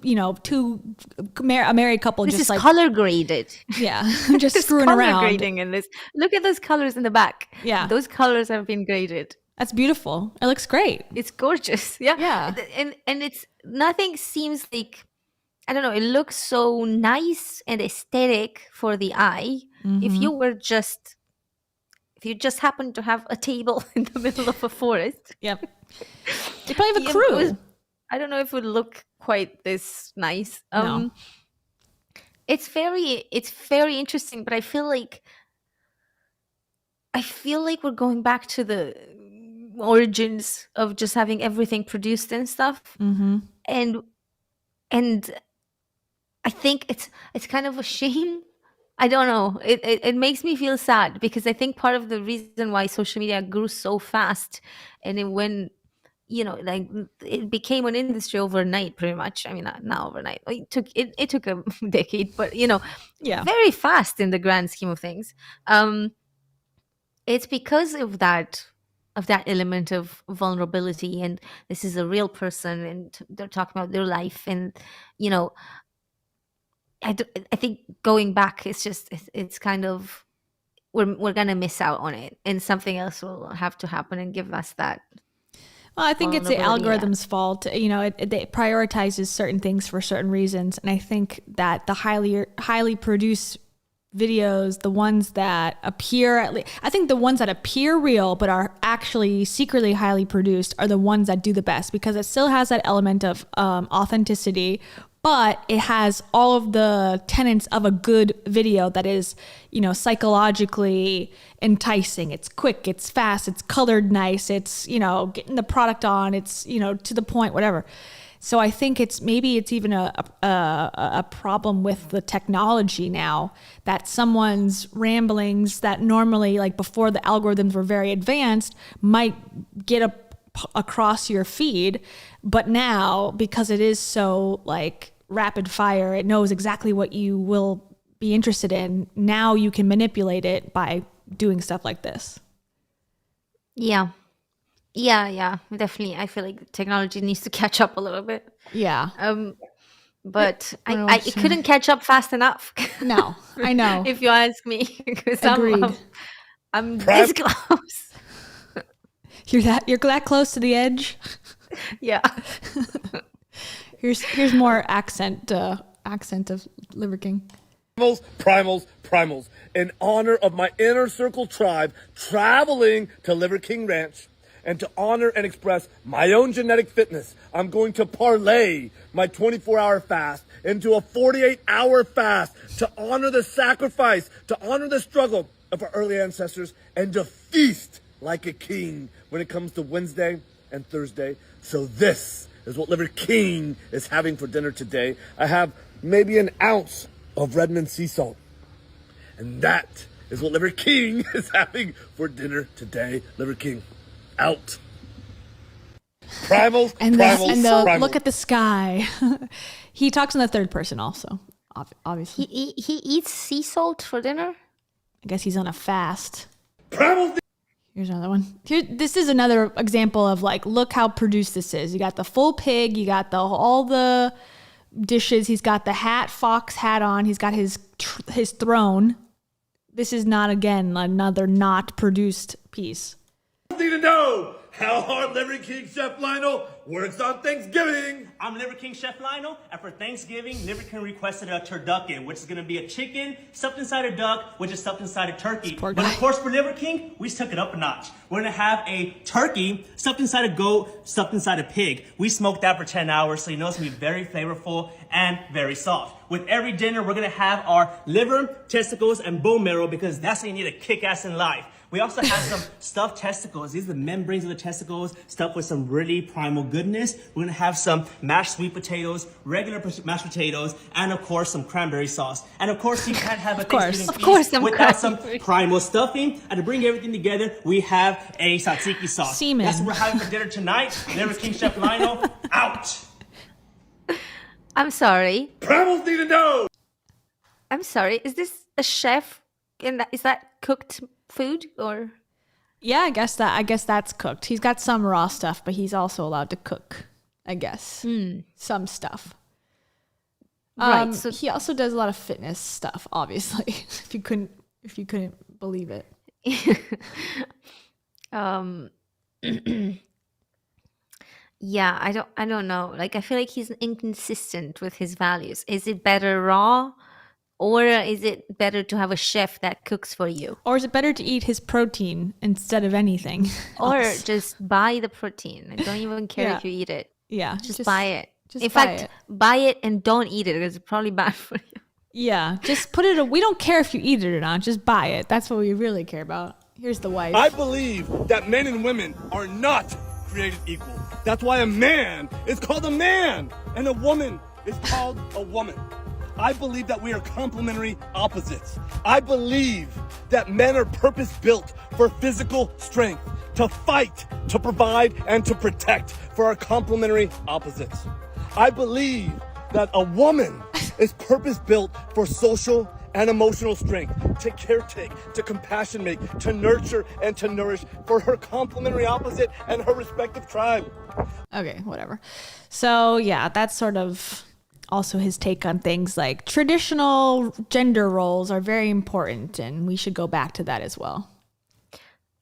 married couple this just is like color graded. yeah, just There's screwing color around. grading in this. Look at those colors in the back. Yeah. Those colors have been graded. That's beautiful. It looks great. It's gorgeous. Yeah. Yeah. And it's nothing seems like, I don't know, it looks so nice and aesthetic for the eye. If you just happen to have a table in the middle of a forest, Yep. They probably have a yeah, crew. I don't know if it would look quite this nice. No. It's very interesting, but I feel like we're going back to the origins of just having everything produced and stuff. Mm-hmm. And I think it's kind of a shame. I don't know. It makes me feel sad because I think part of the reason why social media grew so fast and it went, like it became an industry overnight, pretty much. I mean, not overnight. It took a decade, but Yeah. very fast in the grand scheme of things. It's because of that element of vulnerability, and this is a real person, and they're talking about their life, and I think going back, it's kind of we're gonna miss out on it, and something else will have to happen and give us that. Well, I think it's the vulnerability, algorithm's fault. It prioritizes certain things for certain reasons, and I think that the highly produced videos, the ones that appear I think the ones that appear real but are actually secretly highly produced are the ones that do the best, because it still has that element of authenticity, but it has all of the tenets of a good video that is, psychologically enticing. It's quick, it's fast, it's colored nice, it's, getting the product on, it's, to the point, whatever. So I think it's even a problem with the technology now, that someone's ramblings that normally, like before the algorithms were very advanced, might get across your feed, but now, because it is so like rapid fire, it knows exactly what you will be interested in. Now you can manipulate it by doing stuff like this. Yeah, definitely. I feel like technology needs to catch up a little bit. Yeah. But I couldn't catch up fast enough. No, I know. If you ask me, because Agreed. I'm this close. You're that close to the edge. Yeah. Here's more accent of Liver King. Primals. In honor of my inner circle tribe traveling to Liver King Ranch, and to honor and express my own genetic fitness, I'm going to parlay my 24-hour fast into a 48-hour fast to honor the sacrifice, to honor the struggle of our early ancestors, and to feast like a king when it comes to Wednesday and Thursday. So this is what Liver King is having for dinner today. I have maybe an ounce of Redmond sea salt. And that is what Liver King is having for dinner today. Liver King, out. Primals. Look at the sky. He talks in the third person also, obviously. He eats sea salt for dinner? I guess he's on a fast. Primals. Here's another one. This is another example of like, look how produced this is. You got the full pig. You got all the dishes. He's got the fox hat on. He's got his throne. This is not, again, another not produced piece. Need to know how hard Liver King Chef Lionel works on Thanksgiving. I'm Liver King Chef Lionel, and for Thanksgiving, Liver King requested a turducken, which is going to be a chicken stuffed inside a duck, which is stuffed inside a turkey. But of course, for Liver King, we took it up a notch. We're going to have a turkey stuffed inside a goat, stuffed inside a pig. We smoked that for 10 hours, so you know it's going to be very flavorful and very soft. With every dinner, we're going to have our liver, testicles, and bone marrow, because that's when you need to kick ass in life. We also have some stuffed testicles. These are the membranes of the testicles stuffed with some really primal goodness. We're going to have some mashed sweet potatoes, regular mashed potatoes, and of course some cranberry sauce. And of course you can't have a Thanksgiving feast without some primal stuffing. And to bring everything together, we have a tzatziki sauce. Semen. That's what we're having for dinner tonight. Liver King Chef Lionel, out. I'm sorry. Primals need to know. I'm sorry. Is this a chef? Is that cooked food or? Yeah, I guess that's cooked. He's got some raw stuff, but he's also allowed to cook, I guess. Some stuff. Right. So he also does a lot of fitness stuff, obviously. if you couldn't believe it. Yeah, I don't know. Like I feel like he's inconsistent with his values. Is it better raw or is it better to have a chef that cooks for you? Or is it better to eat his protein instead of anything? Or else? just buy the protein. I don't even care Yeah. if you eat it. Yeah, Just buy it. Just In buy fact, it. buy it and don't eat it because it's probably bad for you. Yeah, just put it. We don't care if you eat it or not. Just buy it. That's what we really care about. Here's the wife. I believe that men and women are not created equal. That's why a man is called a man and a woman is called a woman. I believe that we are complementary opposites. I believe that men are purpose-built for physical strength, to fight, to provide, and to protect for our complementary opposites. I believe that a woman is purpose-built for social and emotional strength, to caretake, to compassion make, to nurture, and to nourish for her complementary opposite and her respective tribe. Okay, whatever. So yeah, that's sort of also his take on things like traditional gender roles are very important, and we should go back to that as well.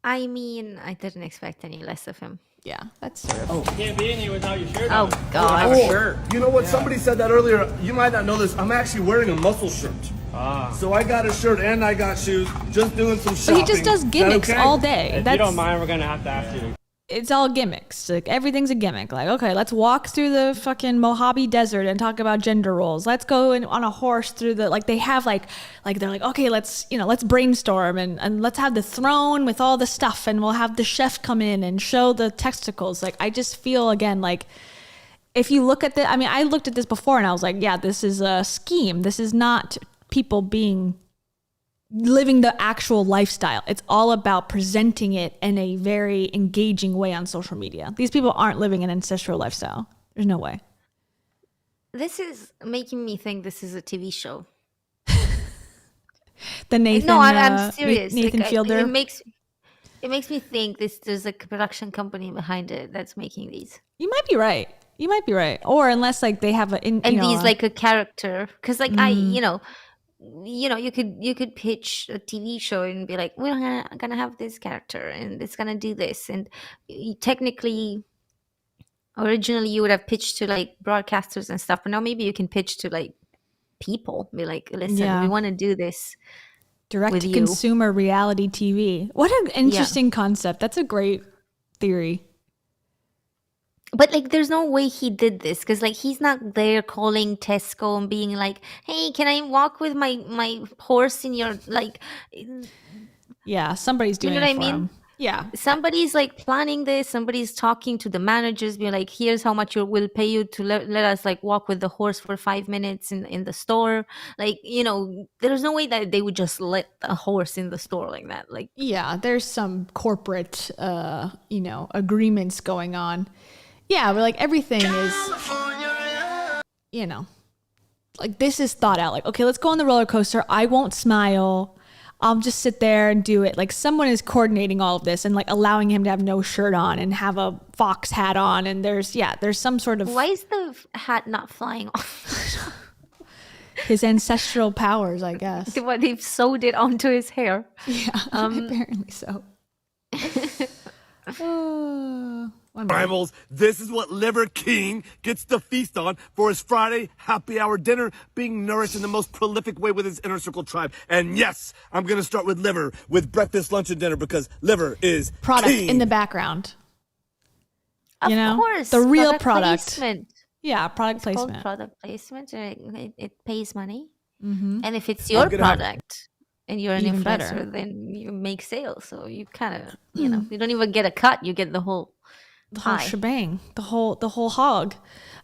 I mean, I didn't expect any less of him. Yeah, that's sort of. Can't be in here without your shirt Oh, on. God. Oh, sure. You know what? Somebody said that earlier. You might not know this. I'm actually wearing a muscle shirt. So I got a shirt and I got shoes. Just doing some But shopping. he just does Is that gimmicks okay? all day. If you don't mind, we're gonna have to ask you. It's all gimmicks. Like everything's a gimmick. Like, okay, let's walk through the fucking Mojave Desert and talk about gender roles. Let's go on a horse through the, like they have like they're like, okay, let's brainstorm and let's have the throne with all the stuff and we'll have the chef come in and show the testicles. Like I just feel again like if you look at I looked at this before and I was like, yeah, this is a scheme. This is not people living the actual lifestyle. It's all about presenting it in a very engaging way on social media. These people aren't living an ancestral lifestyle. There's no way. This is making me think this is a TV show. The Nathan. No, I'm serious. Nathan Like, Fielder. It makes me think there's a production company behind it that's making these. You might be right. Or unless like they have These like a character, because like you could pitch a TV show and be like, we're gonna have this character and it's gonna do this, and technically, originally you would have pitched to like broadcasters and stuff, but now maybe you can pitch to like people, be like, listen, Yeah. we want to do this. direct with to you. consumer reality TV. What an interesting concept. That's a great theory. But like, there's no way he did this because like he's not there calling Tesco and being like, "Hey, can I walk with my horse in your like?" Yeah, somebody's doing know what it I for mean? him. Yeah. Somebody's like planning this. Somebody's talking to the managers, being like, "Here's how much we'll pay you to let us like walk with the horse for 5 minutes in the store." Like, there's no way that they would just let a horse in the store like that. Like, Yeah, there's some corporate agreements going on. Yeah, but like everything is like this is thought out. Like, okay, let's go on the roller coaster. I won't smile. I'll just sit there and do it. Like someone is coordinating all of this and like allowing him to have no shirt on and have a fox hat on. And there's some sort of why is the hat not flying off? his ancestral powers, I guess. What, they've sewed it onto his hair. Yeah, apparently so. One more. Primals, this is what Liver King gets to feast on for his Friday happy hour dinner, being nourished in the most prolific way with his inner circle tribe. And yes, I'm going to start with Liver with breakfast, lunch, and dinner because Liver is Product king. in the background. Of course, the real product. placement. Yeah, product It's called placement. product placement. It pays money, and if it's your gonna have- product and you're an Even influencer, better. then you make sales. So you kind of, you don't even get a cut; you get the whole The whole pie. shebang, the whole hog.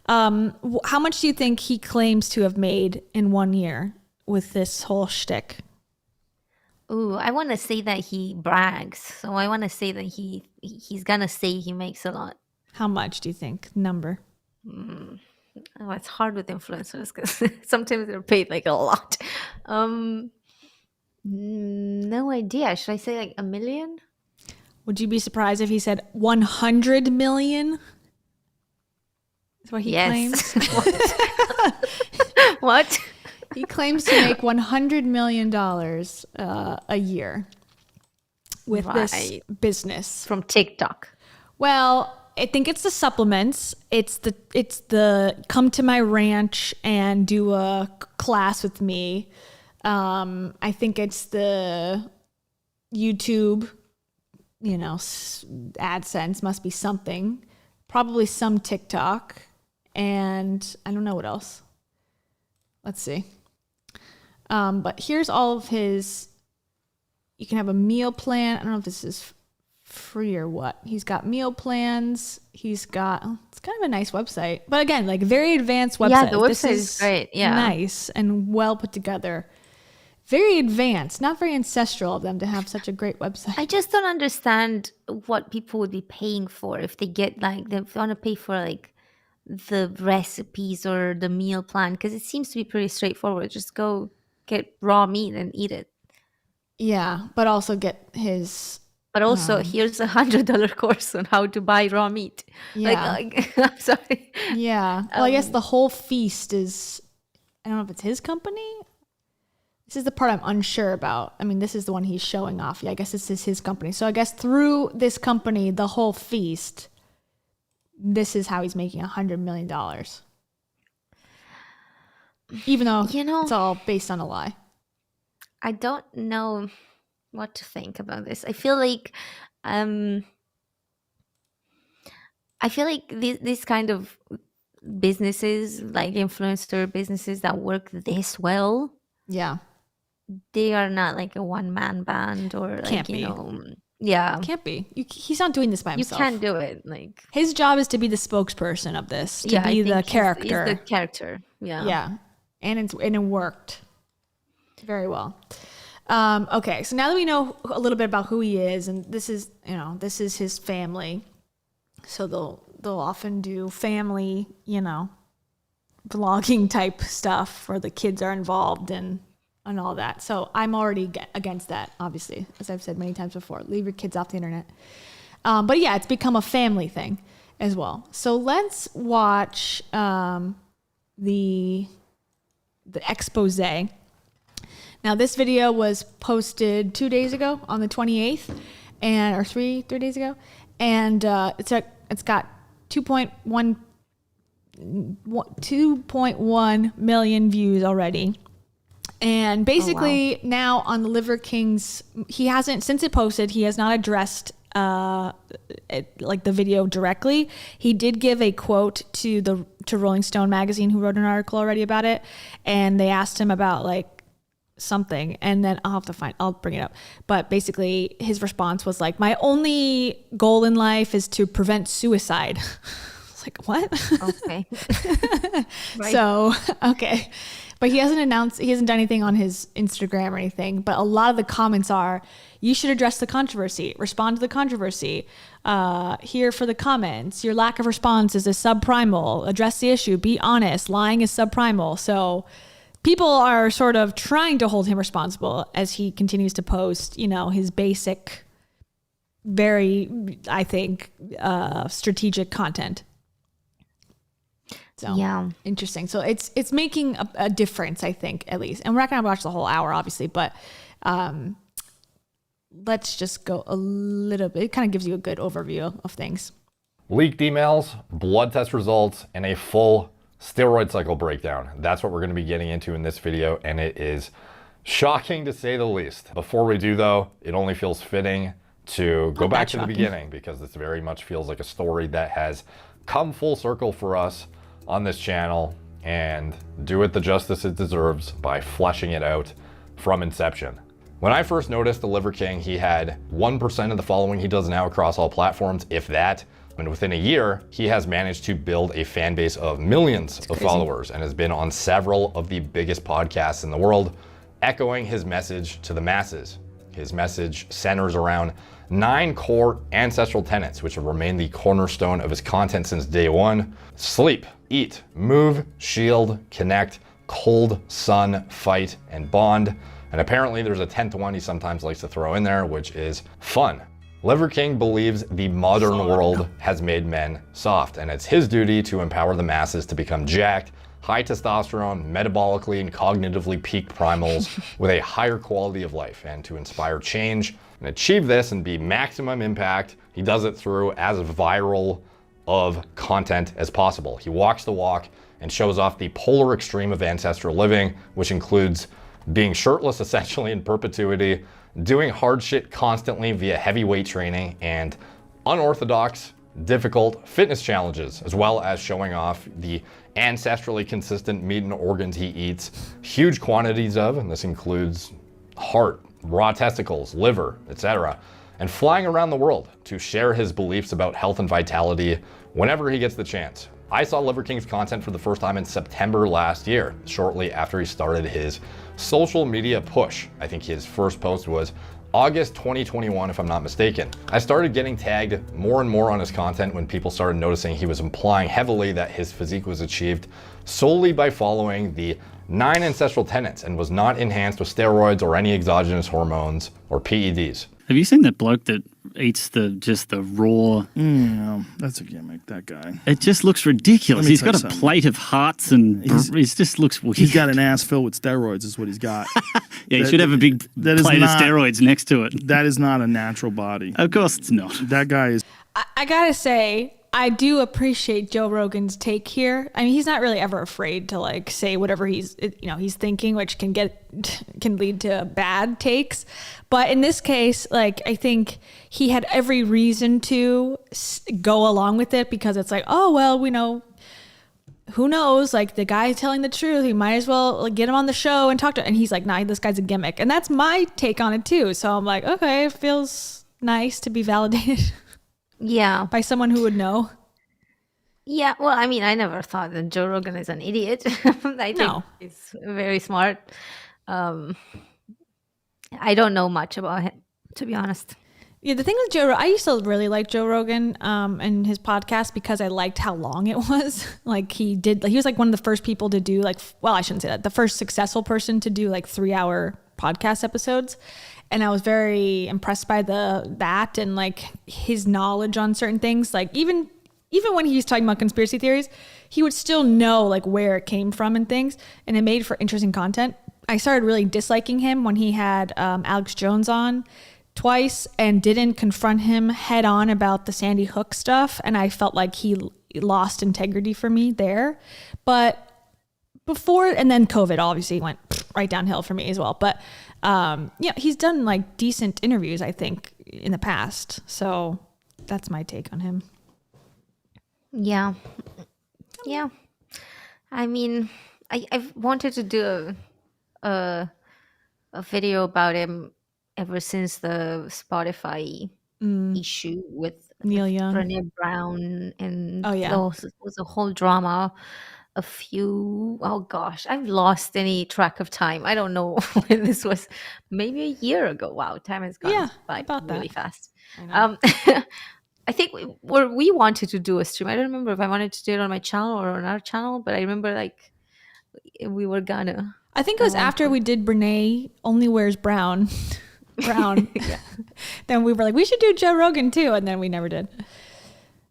How much do you think he claims to have made in 1 year with this whole shtick? Ooh, I want to say that he brags. So I want to say that he's gonna say he makes a lot. How much do you think? Number? Oh, it's hard with influencers because sometimes they're paid like a lot. Um, no idea. Should I say like a million? Would you be surprised if he said 100 million? That's what he claims. What? He claims to make $100 million a year with this Right. business. From TikTok. Well, I think it's the supplements. It's the come to my ranch and do a class with me. I think it's the YouTube, AdSense must be something. Probably some TikTok, and I don't know what else. Let's see. But here's all of his. You can have a meal plan. I don't know if this is free or what. He's got meal plans. He's got. It's kind of a nice website, but again, like very advanced website. Yeah, the website is great. Yeah, nice and well put together. Very advanced, not very ancestral of them to have such a great website. I just don't understand what people would be paying for if they get like they want to pay for like the recipes or the meal plan, because it seems to be pretty straightforward. Just go get raw meat and eat it. Yeah, but also get his. But also, here's $100 course on how to buy raw meat. Yeah. Like I'm sorry. Yeah. Well, I guess the whole feast is. I don't know if it's his company. This is the part I'm unsure about. I mean, this is the one he's showing off. Yeah, I guess this is his company. So I guess through this company, the whole feast, this is how he's making $100 million. Even though it's all based on a lie. I don't know what to think about this. I feel like these kind of businesses, like influencer businesses that work this well, yeah, they are not like a one-man band or like, Can't be. Yeah. Can't be. He's not doing this by You himself. can't do it. Like, his job is to be the spokesperson of this, to I be think the he's character. the character. Yeah. Yeah. And it worked very well. Okay, so now that we know a little bit about who he is, and this is his family, so they'll often do family, vlogging type stuff where the kids are involved and all that. So I'm already against that, obviously, as I've said many times before. Leave your kids off the internet. But yeah, it's become a family thing as well. So let's watch the expose. Now this video was posted 2 days ago on the 28th, or three days ago, and it's got 2.1 million views already. And basically now on the Liver Kings, he hasn't, since it posted, he has not addressed the video directly. He did give a quote to Rolling Stone magazine, who wrote an article already about it, and they asked him about like something, and then I'll bring it up. But basically his response was like, my only goal in life is to prevent suicide. It's like, what? Okay. Right. So, okay. But he hasn't done anything on his Instagram or anything. But a lot of the comments are, you should address the controversy, respond to the controversy, here for the comments. Your lack of response is a subprimal. Address the issue. Be honest. Lying is subprimal. So people are sort of trying to hold him responsible as he continues to post, his basic, very, I think, strategic content. So Yeah. interesting. So it's making a difference, I think, at least. And we're not going to watch the whole hour, obviously, but let's just go a little bit. It kind of gives you a good overview of things. Leaked emails, blood test results, and a full steroid cycle breakdown. That's what we're going to be getting into in this video, and it is shocking to say the least. Before we do, though, it only feels fitting to go back to the beginning, because this very much feels like a story that has come full circle for us on this channel, and do it the justice it deserves by fleshing it out from inception. When I first noticed the Liver King, he had 1% of the following he does now across all platforms, if that. And within a year, he has managed to build a fan base of millions of followers and has been on several of the biggest podcasts in the world, echoing his message to the masses. His message centers around 9 core ancestral tenets, which have remained the cornerstone of his content since day one: sleep, eat, move, shield, connect, cold, sun, fight, and bond. And apparently there's a 10th one he sometimes likes to throw in there, which is fun. Liver King believes the modern world has made men soft, and it's his duty to empower the masses to become jacked, high testosterone, metabolically and cognitively peaked primals with a higher quality of life, and to inspire change and achieve this and be maximum impact. He does it through as viral of content as possible. He walks the walk and shows off the polar extreme of ancestral living, which includes being shirtless essentially in perpetuity, doing hard shit constantly via heavyweight training, and unorthodox, difficult fitness challenges, as well as showing off the ancestrally consistent meat and organs he eats huge quantities of, and this includes heart, raw testicles, liver, etc., and flying around the world to share his beliefs about health and vitality whenever he gets the chance. I saw Liver King's content for the first time in September last year, shortly after he started his social media push. I think his first post was August 2021, if I'm not mistaken. I started getting tagged more and more on his content when people started noticing he was implying heavily that his physique was achieved solely by following the 9 ancestral tenets and was not enhanced with steroids or any exogenous hormones or PEDs. Have you seen that bloke that eats just the raw? No, that's a gimmick, that guy. It just looks ridiculous. He's got a plate of hearts and it just looks weird. He's got an ass filled with steroids is what he's got. Yeah, he should have a big plate of steroids next to it. That is not a natural body. Of course it's not. That guy is... I gotta say, I do appreciate Joe Rogan's take here. I mean, he's not really ever afraid to like say whatever he's thinking, which can lead to bad takes. But in this case, like, I think he had every reason to go along with it because it's like, oh, well, we know, who knows? Like, the guy's telling the truth. He might as well like, get him on the show and talk to him. And he's like, nah, this guy's a gimmick. And that's my take on it too. So I'm like, okay, it feels nice to be validated. Yeah. By someone who would know. Yeah. Well, I mean, I never thought that Joe Rogan is an idiot. I think he's very smart. I don't know much about him, to be honest. Yeah, the thing with Joe, I used to really like Joe Rogan and his podcast because I liked how long it was. Like he was like one of the first people to do like, well, I shouldn't say that, the first successful person to do like 3-hour podcast episodes. And I was very impressed by that and like his knowledge on certain things. Like even when he was talking about conspiracy theories, he would still know like where it came from and things. And it made for interesting content. I started really disliking him when he had Alex Jones on twice and didn't confront him head on about the Sandy Hook stuff. And I felt like he lost integrity for me there. But before, and then COVID obviously went right downhill for me as well. But yeah, he's done like decent interviews, I think, in the past. So that's my take on him. Yeah. Yeah. I mean, I've wanted to do a video about him ever since the Spotify issue with Neil Young, Brené Brown, and it was a whole drama. Oh gosh, I've lost any track of time. I don't know when this was. Maybe a year ago. Wow, time has gone by about really that. fast. I think we wanted to do a stream. I don't remember if I wanted to do it on my channel or on our channel, but I remember like we were gonna. I think it was after we did Brené Only Wears Brown. Then we were like, we should do Joe Rogan too, and then we never did.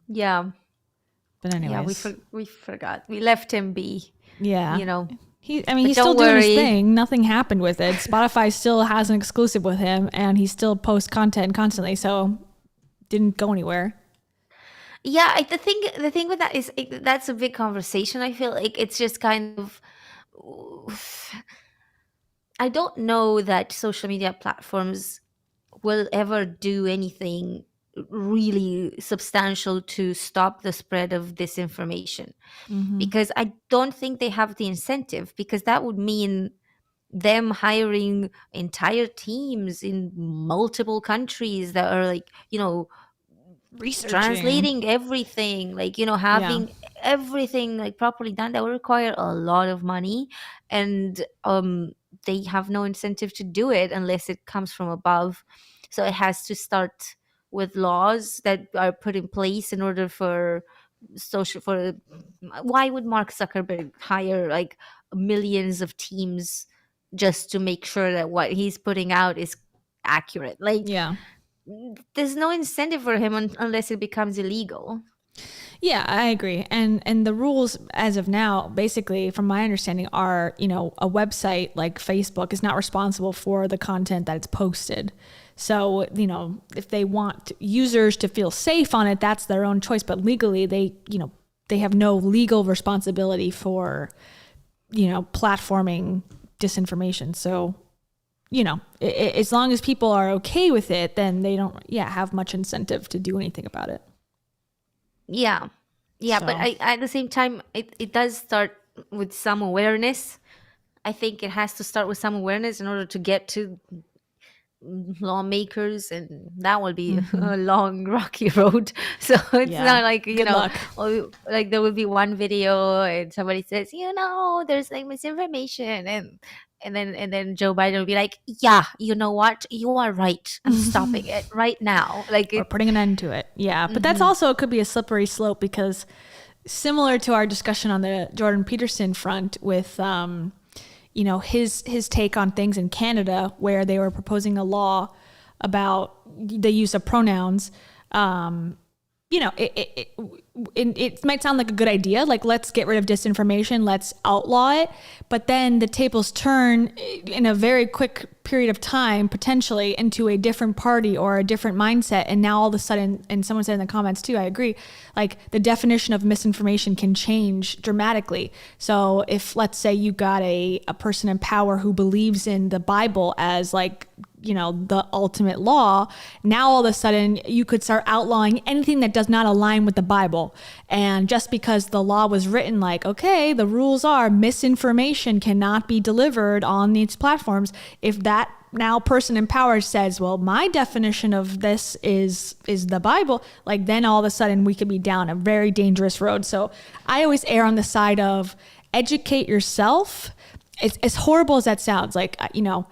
Yeah. But anyways, yeah, we forgot. We left him be. Yeah, you know. He's still doing his thing. Nothing happened with it. Spotify still has an exclusive with him, and he still posts content constantly. So didn't go anywhere. Yeah, the thing with that is that's a big conversation. I feel like it's just kind of. I don't know that social media platforms will ever do anything really substantial to stop the spread of disinformation, because I don't think they have the incentive, because that would mean them hiring entire teams in multiple countries that are like, translating everything, like, having everything like properly done. That would require a lot of money, and they have no incentive to do it unless it comes from above. So it has to start with laws that are put in place in order for social for why would Mark Zuckerberg hire like millions of teams just to make sure that what he's putting out is accurate? Like, Yeah. there's no incentive for him unless it becomes illegal. Yeah, I agree. And the rules as of now, basically, from my understanding, are, you know, a website like Facebook is not responsible for the content that it's posted. So, you know, if they want users to feel safe on it, that's their own choice. But legally, they have no legal responsibility for, you know, platforming disinformation. So, you know, as long as people are okay with it, then they don't, have much incentive to do anything about it. Yeah. Yeah, So- but at the same time, it does start with some awareness. I think it has to start with some awareness in order to get to lawmakers, and that will be a long, rocky road. So it's Yeah. not like, you Good know, luck. like there will be one video and somebody says, you know, there's like misinformation, and then Joe Biden will be like, yeah, you know what? You are right. I'm stopping it right now. Like, Or putting an end to it. Yeah. But that's also, it could be a slippery slope, because similar to our discussion on the Jordan Peterson front with, you know, his take on things in Canada, where they were proposing a law about the use of pronouns. You know, it might sound like a good idea. Like, let's get rid of disinformation. Let's outlaw it. But then the tables turn in a very quick period of time, potentially, into a different party or a different mindset. And now all of a sudden, and someone said in the comments too, I agree, like the definition of misinformation can change dramatically. So if, let's say, you got a person in power who believes in the Bible as like, you know, the ultimate law, now all of a sudden you could start outlawing anything that does not align with the Bible. And just because the law was written like, okay, the rules are misinformation cannot be delivered on these platforms, if that now person in power says, well, my definition of this is the Bible, like, then all of a sudden we could be down a very dangerous road. So I always err on the side of educate yourself. It's as horrible as that sounds, like, you know,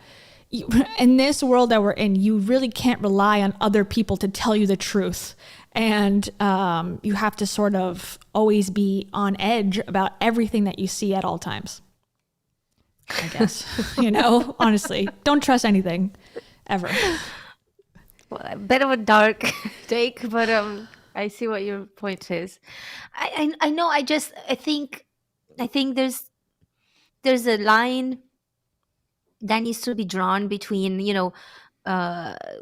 in this world that we're in, you really can't rely on other people to tell you the truth. And you have to sort of always be on edge about everything that you see at all times, I guess. You know, honestly, don't trust anything ever. well, a bit of a dark take, but I see what your point is. I know. I think there's a line that needs to be drawn between, you know,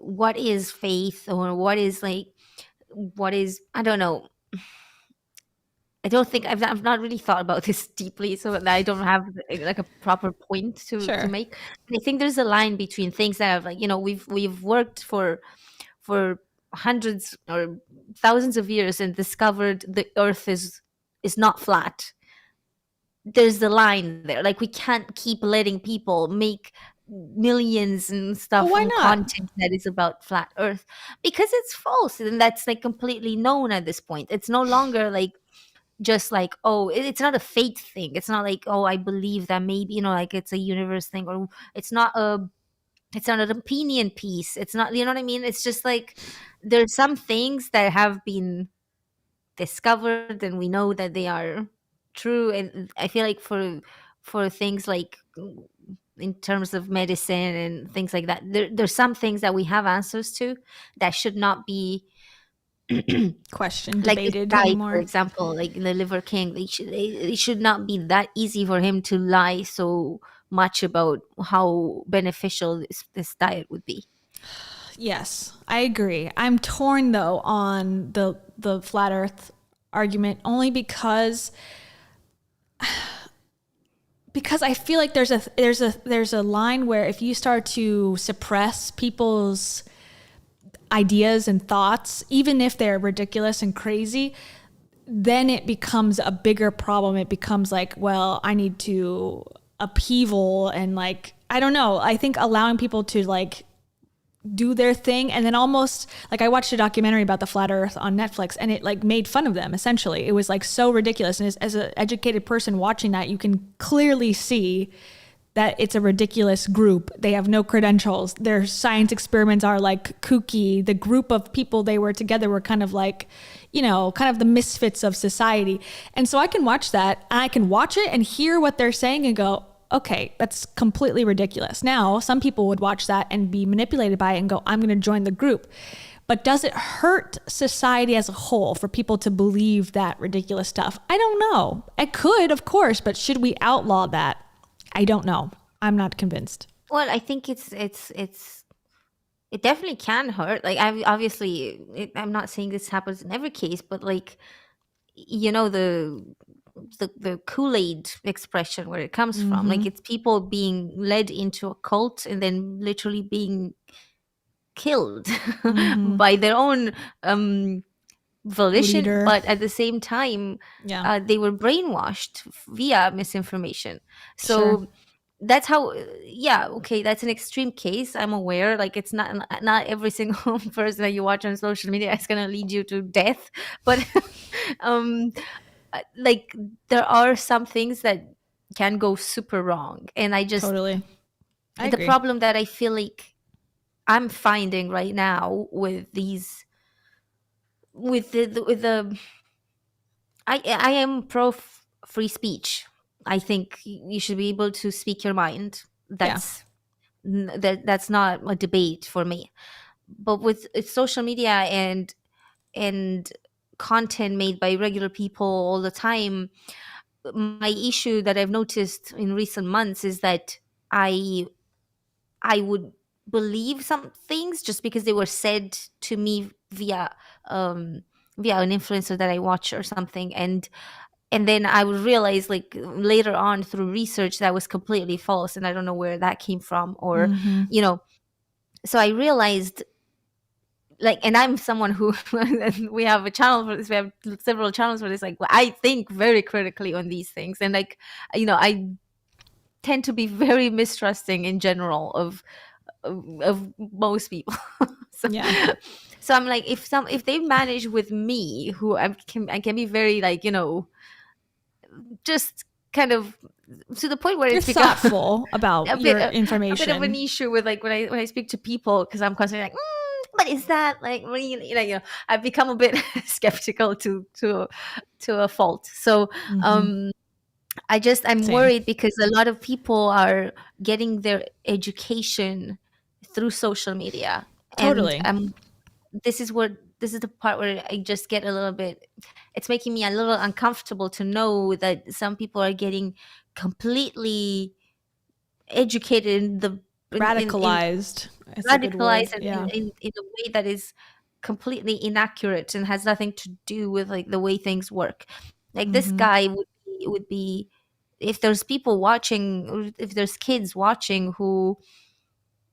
what is faith, or what is I don't know. I don't think I've not really thought about this deeply, so that I don't have like a proper point to Sure. make. But I think there's a line between things that have, like, you know, we've worked for hundreds or thousands of years and discovered the Earth is not flat. There's the line there. Like, we can't keep letting people make millions and stuff Well, why on not? content that is about flat Earth, because it's false, and that's like completely known at this point. It's no longer like just like, oh, it's not a faith thing. It's not like, oh, I believe that maybe, you know, like it's a universe thing, or it's not an opinion piece. It's not, you know what I mean? It's just like there's some things that have been discovered and we know that they are true. And I feel like for things like in terms of medicine and things like that, there's some things that we have answers to that should not be Question like this debated guy, for anymore. example, like the Liver King. It should not be that easy for him to lie so much about how beneficial this diet would be. Yes, I agree. I'm torn though on the flat Earth argument, only because I feel like there's a line where if you start to suppress people's ideas and thoughts, even if they're ridiculous and crazy, then it becomes a bigger problem. It becomes like, well, I need to upheaval, and like, I don't know. I think allowing people to like do their thing, and then almost like, I watched a documentary about the flat Earth on Netflix, and it like made fun of them. Essentially, it was like so ridiculous. And as an educated person watching that, you can clearly see that it's a ridiculous group. They have no credentials. Their science experiments are like kooky. The group of people they were together were kind of like, you know, kind of the misfits of society. And so I can watch that, and I can watch it and hear what they're saying and go, okay, that's completely ridiculous. Now, some people would watch that and be manipulated by it and go, I'm going to join the group. But does it hurt society as a whole for people to believe that ridiculous stuff? I don't know. It could, of course, but should we outlaw that? I don't know. I'm not convinced. Well, I think it definitely can hurt. Like, I'm not saying this happens in every case, but like, you know, the Kool-Aid expression, where it comes from, like, it's people being led into a cult and then literally being killed by their own volition, Leader. but at the same time, they were brainwashed via misinformation. So Sure. that's how, okay, that's an extreme case. I'm aware, like, it's not every single person that you watch on social media is going to lead you to death, but like, there are some things that can go super wrong, and I just Totally. I the agree. problem that I feel like I'm finding right now with these, with the I am pro free speech. I think you should be able to speak your mind. That's that's not a debate for me. But with social media and content made by regular people all the time, my issue that I've noticed in recent months is that I would believe some things just because they were said to me via an influencer that I watch or something, and then I would realize, like, later on through research, that was completely false, and I don't know where that came from, or you know. So I realized, like, and I'm someone who we have a channel for this, we have several channels for this, like, I think very critically on these things, and, like, you know, I tend to be very mistrusting in general of most people. So, so I'm like, if they manage with me, who I can be very, like, you know, just kind of to the point where You're it's become thoughtful about your information. a bit of an issue with, like, when I speak to people, because I'm constantly like, what is that, like, really, you know, I've become a bit skeptical to a fault. So I'm Same. worried because a lot of people are getting their education through social media. Totally. And this is the part where I just get a little bit, it's making me a little uncomfortable to know that some people are getting completely educated in the radicalized. Radicalized in a way that is completely inaccurate and has nothing to do with, like, the way things work. Like, this guy would be, if there's people watching, or if there's kids watching who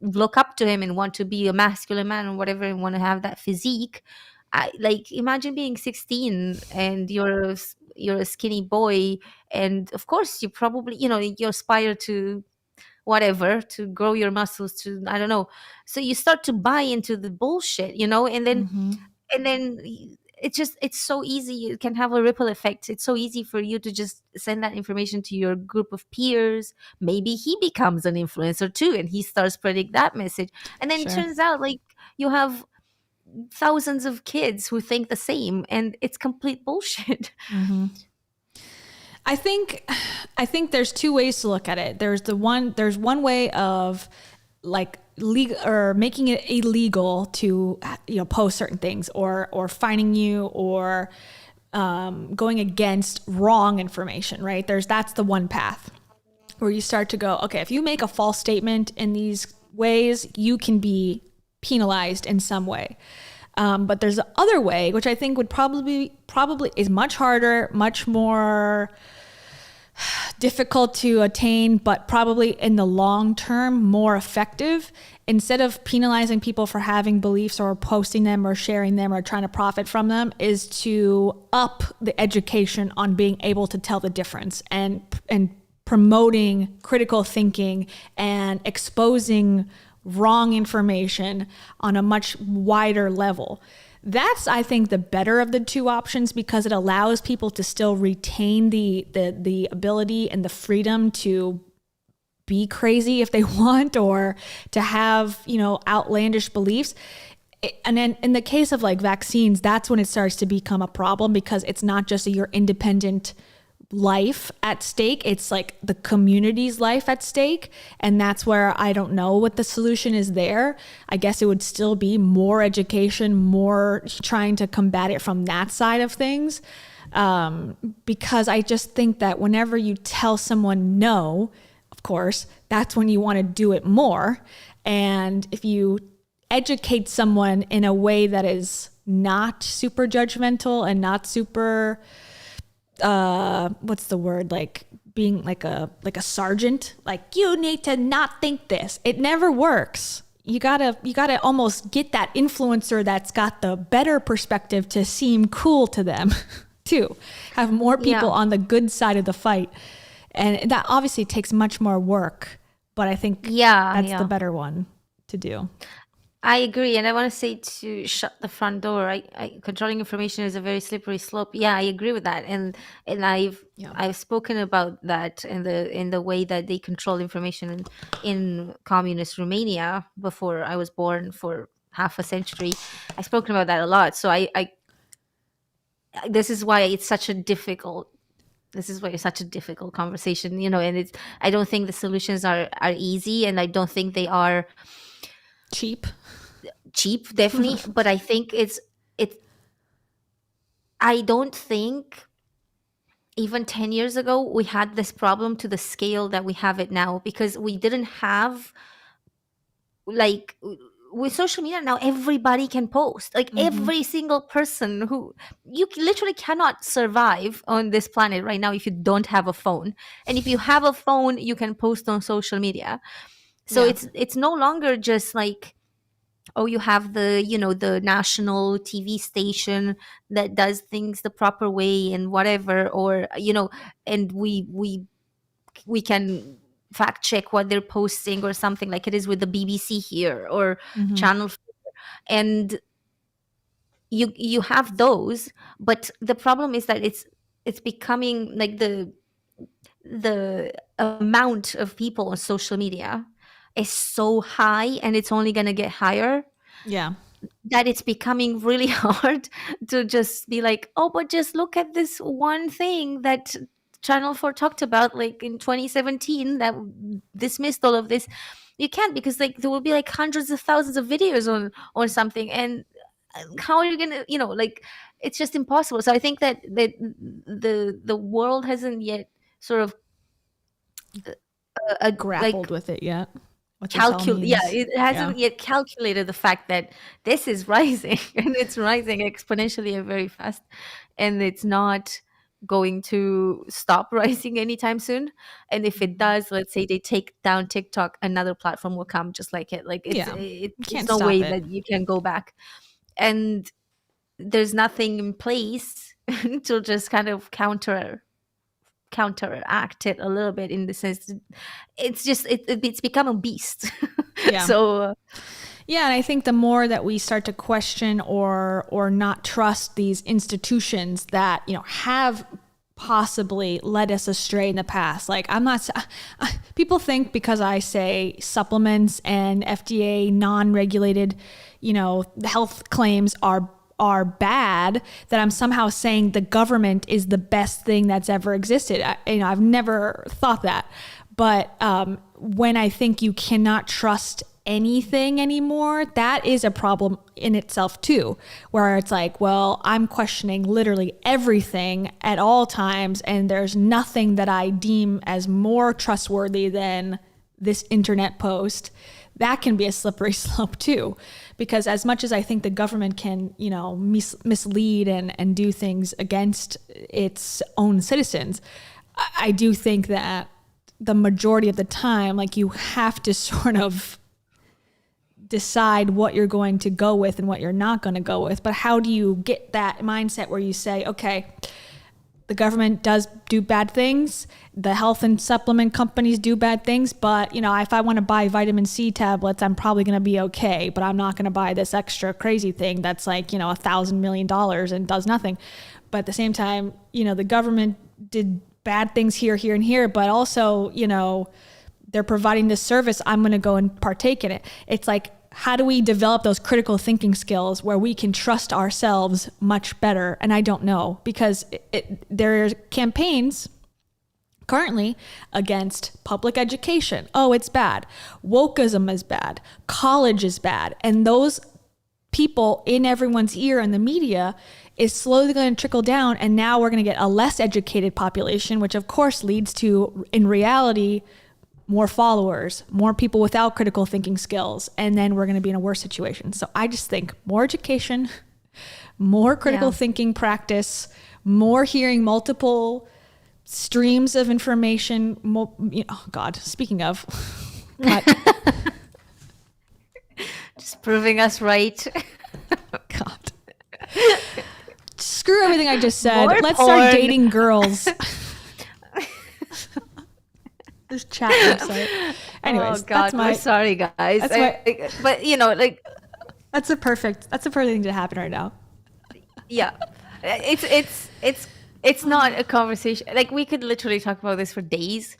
look up to him and want to be a masculine man or whatever, and want to have that physique, like, imagine being 16 and you're a skinny boy, and of course you probably, you know, you aspire to whatever, to grow your muscles, to, I don't know, so you start to buy into the bullshit, you know, and then it's so easy. It can have a ripple effect. It's so easy for you to just send that information to your group of peers. Maybe he becomes an influencer too, and he starts spreading that message, and then it turns out, like, you have thousands of kids who think the same, and it's complete bullshit. I think there's two ways to look at it. There's one way of, like, legal, or making it illegal to, you know, post certain things, or fining you, or going against wrong information, right? That's the one path where you start to go, okay, if you make a false statement in these ways, you can be penalized in some way. But there's the other way, which I think would probably is much harder, much more difficult to attain, but probably in the long term more effective. Instead of penalizing people for having beliefs or posting them or sharing them or trying to profit from them, is to up the education on being able to tell the difference, and promoting critical thinking and exposing wrong information on a much wider level. That's, I think, the better of the two options, because it allows people to still retain the ability and the freedom to be crazy if they want, or to have, you know, outlandish beliefs. And then in the case of like vaccines, that's when it starts to become a problem, because it's not just your independent life at stake, it's like the community's life at stake. And that's where I don't know what the solution is there. I guess it would still be more education, more trying to combat it from that side of things. Because I just think that whenever you tell someone no, of course, that's when you want to do it more. And if you educate someone in a way that is not super judgmental and not super, what's the word? Like being like a sergeant, like you need to not think this. It never works. You gotta almost get that influencer that's got the better perspective to seem cool to them too. Have more people on the good side of the fight. And that obviously takes much more work, but I think that's the better one to do. I agree, and I want to say to shut the front door. Controlling information is a very slippery slope. Yeah, I agree with that, and I've spoken about that in the way that they control information in communist Romania before I was born for half a century. I've spoken about that a lot. So I this is why it's such a difficult. This is why it's such a difficult conversation, you know. And I don't think the solutions are easy, and I don't think they are cheap, definitely. But I think I don't think even 10 years ago we had this problem to the scale that we have it now, because we didn't have, like, with social media now everybody can post, like every single person who you literally cannot survive on this planet right now if you don't have a phone, and if you have a phone you can post on social media. So it's no longer just like, oh, you have the, you know, the national TV station that does things the proper way and whatever, or, you know, and we can fact check what they're posting or something, like it is with the BBC here or Channel 4. And you have those, but the problem is that it's becoming like the amount of people on social media is so high, and it's only going to get higher, that it's becoming really hard to just be like, oh, but just look at this one thing that Channel 4 talked about like in 2017 that dismissed all of this. You can't, because like there will be like hundreds of thousands of videos on something, and how are you gonna, you know, like it's just impossible. So I think that the world hasn't yet sort of grappled with it yet. It hasn't yet calculated the fact that this is rising and it's rising exponentially and very fast, and it's not going to stop rising anytime soon. And if it does, let's say they take down TikTok, another platform will come just like it. Like it's no way that you can go back, and there's nothing in place to just kind of counteract it a little bit, in the sense it's just it's become a beast. So and I think the more that we start to question or not trust these institutions that, you know, have possibly led us astray in the past. Like, I'm not, people think because I say supplements and FDA non-regulated, you know, health claims are bad, that I'm somehow saying the government is the best thing that's ever existed. I've never thought that. But when I think you cannot trust anything anymore, that is a problem in itself too, where it's like, well, I'm questioning literally everything at all times, and there's nothing that I deem as more trustworthy than this internet post. That can be a slippery slope too, because as much as I think the government can, you know, mislead and do things against its own citizens, I do think that the majority of the time, like, you have to sort of decide what you're going to go with and what you're not going to go with. But how do you get that mindset where you say, okay, the government does do bad things, the health and supplement companies do bad things, but, you know, if I want to buy vitamin C tablets, I'm probably going to be okay, but I'm not going to buy this extra crazy thing that's like, you know, $1,000 million and does nothing. But at the same time, you know, the government did bad things here, and here, but also, you know, they're providing this service, I'm going to go and partake in it. It's like, how do we develop those critical thinking skills where we can trust ourselves much better? And I don't know, because there are campaigns currently against public education. Oh, it's bad. Wokeism is bad. College is bad. And those people in everyone's ear in the media is slowly going to trickle down. And now we're going to get a less educated population, which of course leads to, in reality, more followers, more people without critical thinking skills. And then we're going to be in a worse situation. So I just think more education, more critical thinking practice, more hearing multiple streams of information. Oh God, speaking of, Just proving us right. God. Screw everything I just said. More Let's porn. start dating girls. This chat website. Anyways, oh God, that's my. we're sorry, guys. But That's a perfect thing to happen right now. yeah, it's not a conversation. Like, we could literally talk about this for days,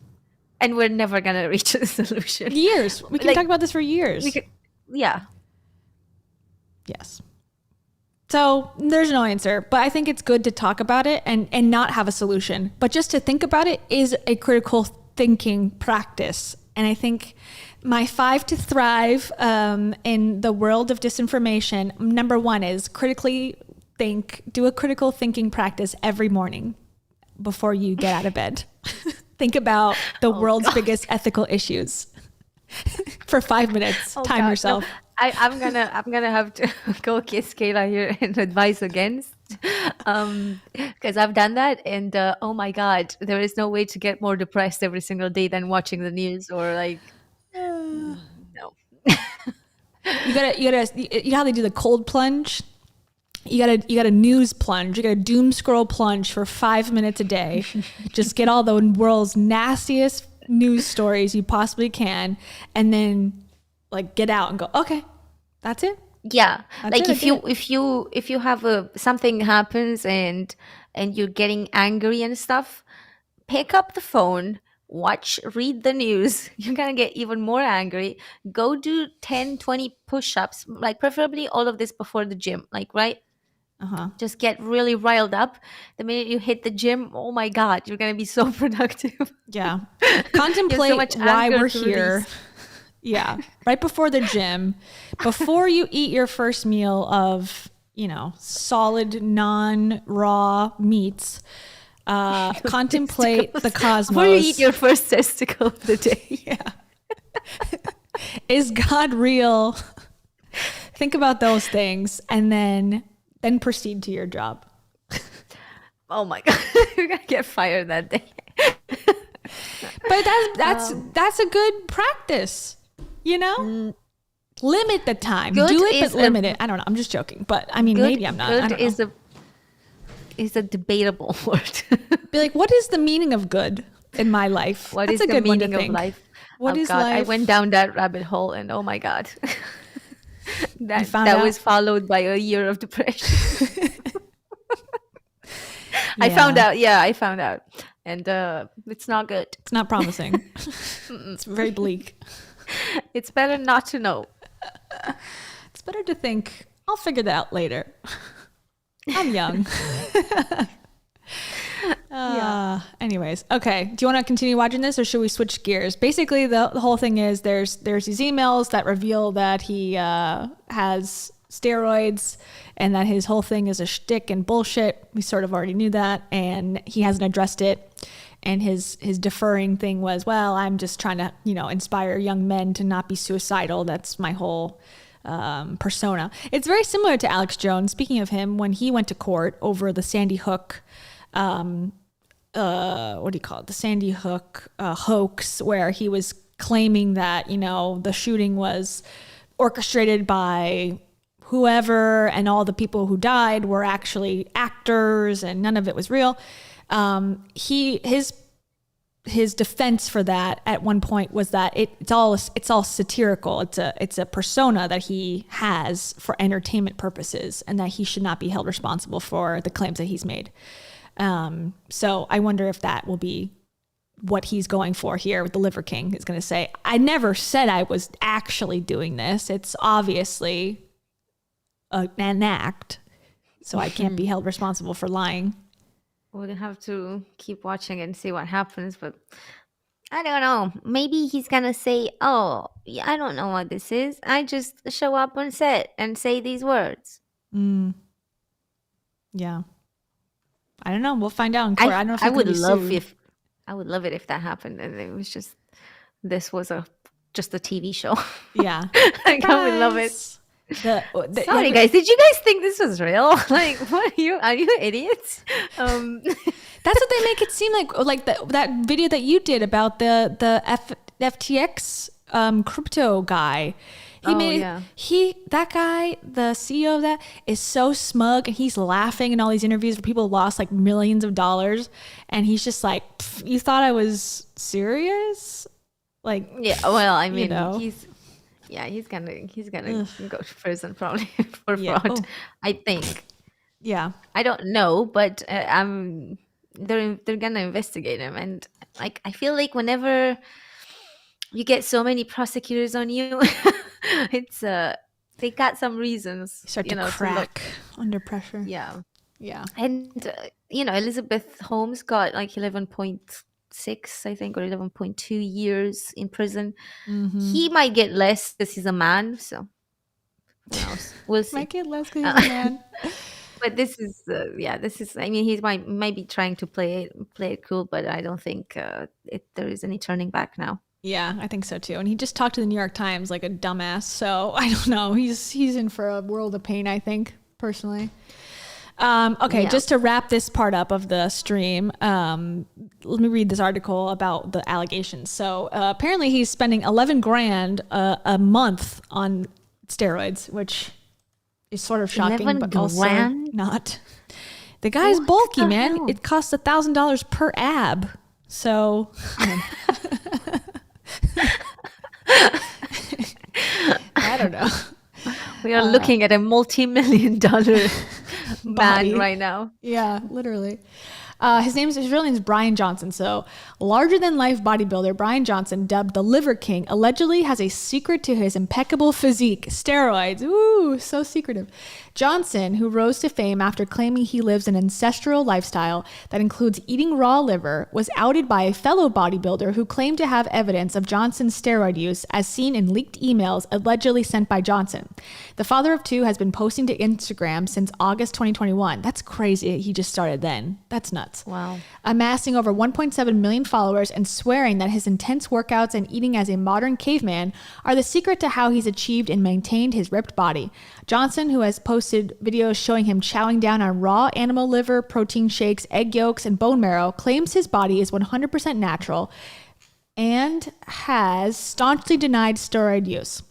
and we're never gonna reach a solution. Years. We can talk about this for years. Yeah. Yes. So there's no answer, but I think it's good to talk about it and not have a solution. But just to think about it is a critical thinking practice. And I think my 5 to thrive in the world of disinformation, number 1 is do a critical thinking practice every morning before you get out of bed. Think about the world's biggest ethical issues for 5 minutes. Time yourself. No, I'm gonna have to go kiss Kayla here and advise against, because I've done that, and oh my God, there is no way to get more depressed every single day than watching the news or like. No. You know how they do the cold plunge? You gotta news plunge. You gotta doom scroll plunge for 5 minutes a day. Just get all the world's nastiest news stories you possibly can, and then like get out and go, okay, that's it. Yeah, That's like it, if you have something happens and you're getting angry and stuff, pick up the phone, read the news. You're gonna get even more angry. Go do 10-20 push-ups, like preferably all of this before the gym, like, right? Just get really riled up. The minute you hit the gym, oh my God, you're gonna be so productive. Yeah. Contemplate much why anger we're to here. release. Yeah. Right before the gym, before you eat your first meal of, solid, non-raw meats, contemplate the cosmos. Before you eat your first testicle of the day. Yeah. Is God real? Think about those things and then proceed to your job. Oh my God, you're gonna get fired that day. But that's a good practice, Limit the time. Good Do it, is but limit it. I don't know. I'm just joking. But I mean, maybe I'm not. I don't know. Is a debatable word. Be like, what is the meaning of good in my life? What That's is a the good one to meaning of think. life? What is God, I life? went down that rabbit hole, and oh my God, that found out? was followed by a year of depression. I found out. Yeah, I found out, and it's not good. It's not promising. It's very bleak. It's better not to know. It's better to think, I'll figure that out later. I'm young. Anyways, okay. Do you want to continue watching this, or should we switch gears? Basically, the whole thing is there's these emails that reveal that he has steroids and that his whole thing is a shtick and bullshit. We sort of already knew that, and he hasn't addressed it. And his deferring thing was, well, I'm just trying to, inspire young men to not be suicidal. That's my whole persona. It's very similar to Alex Jones. Speaking of him, when he went to court over the Sandy Hook, what do you call it? The Sandy Hook hoax, where he was claiming that, the shooting was orchestrated by whoever, and all the people who died were actually actors and none of it was real. His defense for that at one point was that it's all satirical. It's a persona that he has for entertainment purposes, and that he should not be held responsible for the claims that he's made. So I wonder if that will be what he's going for here with the Liver King. Is going to say, I never said I was actually doing this. It's obviously an act. So I can't be held responsible for lying. We'll have to keep watching and see what happens, but I don't know. Maybe he's gonna say, "Oh, yeah, I don't know what this is. I just show up on set and say these words." Yeah. I don't know. We'll find out in court. I don't know if I he's would gonna be love sued. if I would love it if that happened and it was just this was just a TV show. Yeah. Like, I would love it. Surprise. Sorry, guys. Did you guys think this was real? Like, what are you idiots? That's what they make it seem like that video that you did about the FTX crypto guy. That guy, the CEO of that, is so smug, and he's laughing in all these interviews where people lost like millions of dollars, and he's just like, "You thought I was serious?" Like, yeah. Well, I mean, you know. he's gonna go to prison probably for Yeah. fraud. Oh. I think. Yeah. I don't know, but they're gonna investigate him, and like I feel like whenever you get so many prosecutors on you, it's they got some reasons, Start to to crack under pressure. yeah, Yeah. and Elizabeth Holmes got like 11.6, I think, or 11.2 years in prison. He might get less because he's a man, so who knows? We'll see. Might get less because he's a man. But this is, I mean, he might be trying to play it cool, but I don't think there is any turning back now. Yeah, I think so too. And he just talked to the New York Times like a dumbass. So I don't know. He's in for a world of pain, I think, personally. Okay, Yeah. just to wrap this part up of the stream, let me read this article about the allegations. So apparently he's spending 11 grand a month on steroids, which is sort of shocking, 11 but also grand? not. The guy's bulky, the man. hell? It costs $1,000 per ab. So I don't know. We are looking at a multi-million-dollar Body. man right now. Yeah, literally. His real name is Brian Johnson. So, larger than life bodybuilder Brian Johnson, dubbed the Liver King, allegedly has a secret to his impeccable physique: steroids. Ooh, so secretive. Johnson, who rose to fame after claiming he lives an ancestral lifestyle that includes eating raw liver, was outed by a fellow bodybuilder who claimed to have evidence of Johnson's steroid use, as seen in leaked emails allegedly sent by Johnson. The father of two has been posting to Instagram since August 2021. That's crazy. He just started then. That's nuts. Wow. Amassing over 1.7 million followers and swearing that his intense workouts and eating as a modern caveman are the secret to how he's achieved and maintained his ripped body. Johnson, who has posted videos showing him chowing down on raw animal liver, protein shakes, egg yolks, and bone marrow, claims his body is 100% natural and has staunchly denied steroid use.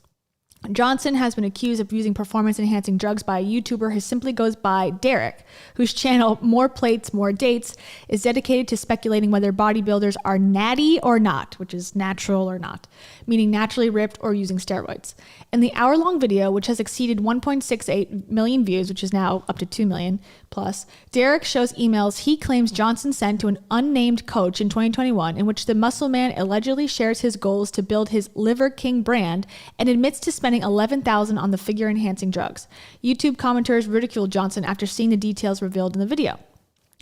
Johnson has been accused of using performance-enhancing drugs by a YouTuber who simply goes by Derek, whose channel, More Plates, More Dates, is dedicated to speculating whether bodybuilders are natty or not, which is natural or not, meaning naturally ripped or using steroids. In the hour-long video, which has exceeded 1.68 million views, which is now up to 2 million plus, Derek shows emails he claims Johnson sent to an unnamed coach in 2021, in which the muscle man allegedly shares his goals to build his Liver King brand and admits to spending $11,000 on the figure-enhancing drugs. YouTube commenters ridiculed Johnson after seeing the details revealed in the video.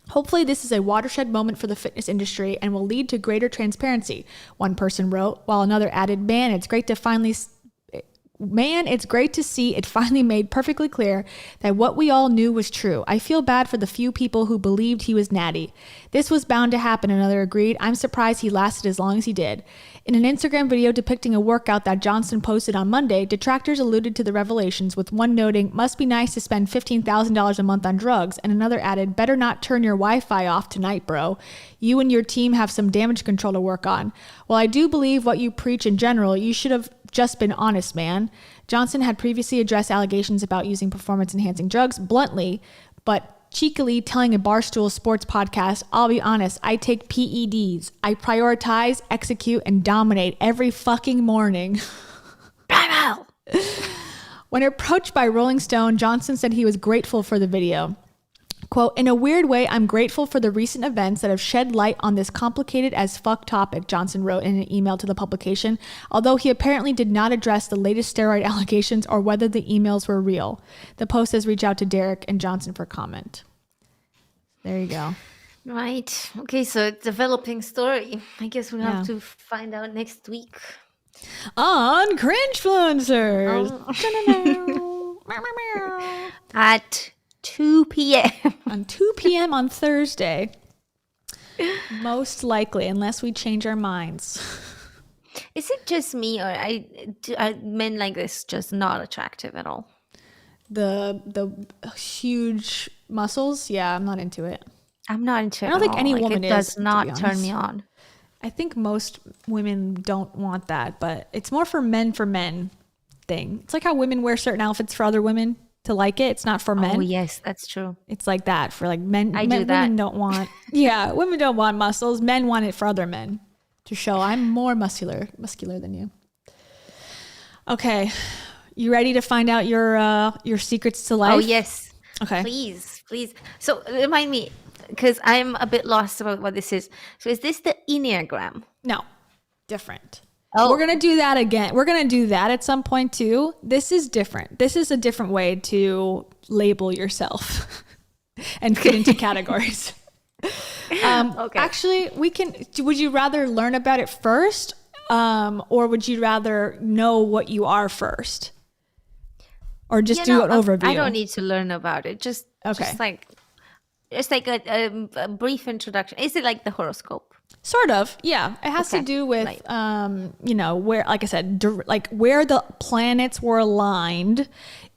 Hopefully this is a watershed moment for the fitness industry and will lead to greater transparency, one person wrote, while another added, Man, it's great to see it finally made perfectly clear that what we all knew was true. I feel bad for the few people who believed he was natty. This was bound to happen, another agreed. I'm surprised he lasted as long as he did. In an Instagram video depicting a workout that Johnson posted on Monday, detractors alluded to the revelations, with one noting, must be nice to spend $15,000 a month on drugs, and another added, better not turn your Wi-Fi off tonight, bro. You and your team have some damage control to work on. While I do believe what you preach in general, you should have just been honest, man. Johnson had previously addressed allegations about using performance-enhancing drugs bluntly, but cheekily telling a Barstool Sports podcast, I'll be honest, I take PEDs. I prioritize, execute, and dominate every fucking morning. Primal! When approached by Rolling Stone, Johnson said he was grateful for the video. Quote, in a weird way, I'm grateful for the recent events that have shed light on this complicated as fuck topic, Johnson wrote in an email to the publication, although he apparently did not address the latest steroid allegations or whether the emails were real. The Post has reached out to Derek and Johnson for comment. There you go. Right. Okay, so it's a developing story. I guess we'll have to find out next week. On Cringe-Fluencers. At 2 p.m. On 2 p.m. on Thursday. Most likely, unless we change our minds. Is it just me, or are men like this just not attractive at all? The huge muscles, yeah, I'm not into it. I'm not into it. I don't think any woman it is. Does not turn me on. I think most women don't want that, but it's more for men thing. It's like how women wear certain outfits for other women to like it. It's not for men. Oh yes, that's true. It's like that for like men. I do that. Women don't want. Yeah, women don't want muscles. Men want it for other men to show I'm more muscular than you. Okay, you ready to find out your secrets to life? Oh yes. Okay. Please. So remind me, because I'm a bit lost about what this is. So is this the Enneagram? No, different. Oh. We're going to do that again. We're going to do that at some point too. This is different. This is a different way to label yourself and fit into categories. Okay. Actually, would you rather learn about it first? Or would you rather know what you are first? Or just do an overview? I don't need to learn about it. Just like a brief introduction. Is it like the horoscope? Sort of, yeah. It has to do with, where, like I said, like where the planets were aligned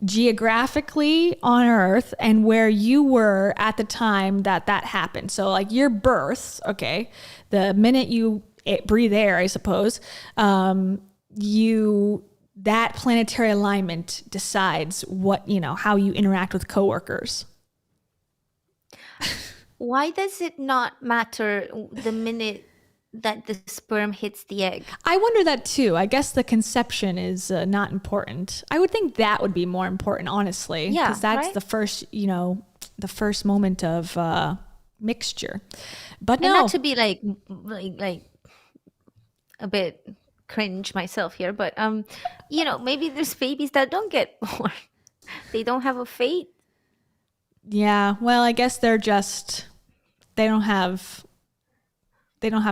geographically on Earth and where you were at the time that happened. So like your birth, okay, the minute you breathe air, I suppose, that planetary alignment decides what, how you interact with coworkers. Why does it not matter the minute that the sperm hits the egg? I wonder that too. I guess the conception is not important. I would think that would be more important, honestly. Yeah, because that's right? the first moment of mixture. But and not to be like a bit cringe myself here, but maybe there's babies that don't get born. They don't have a fate. Yeah, well, I guess they don't have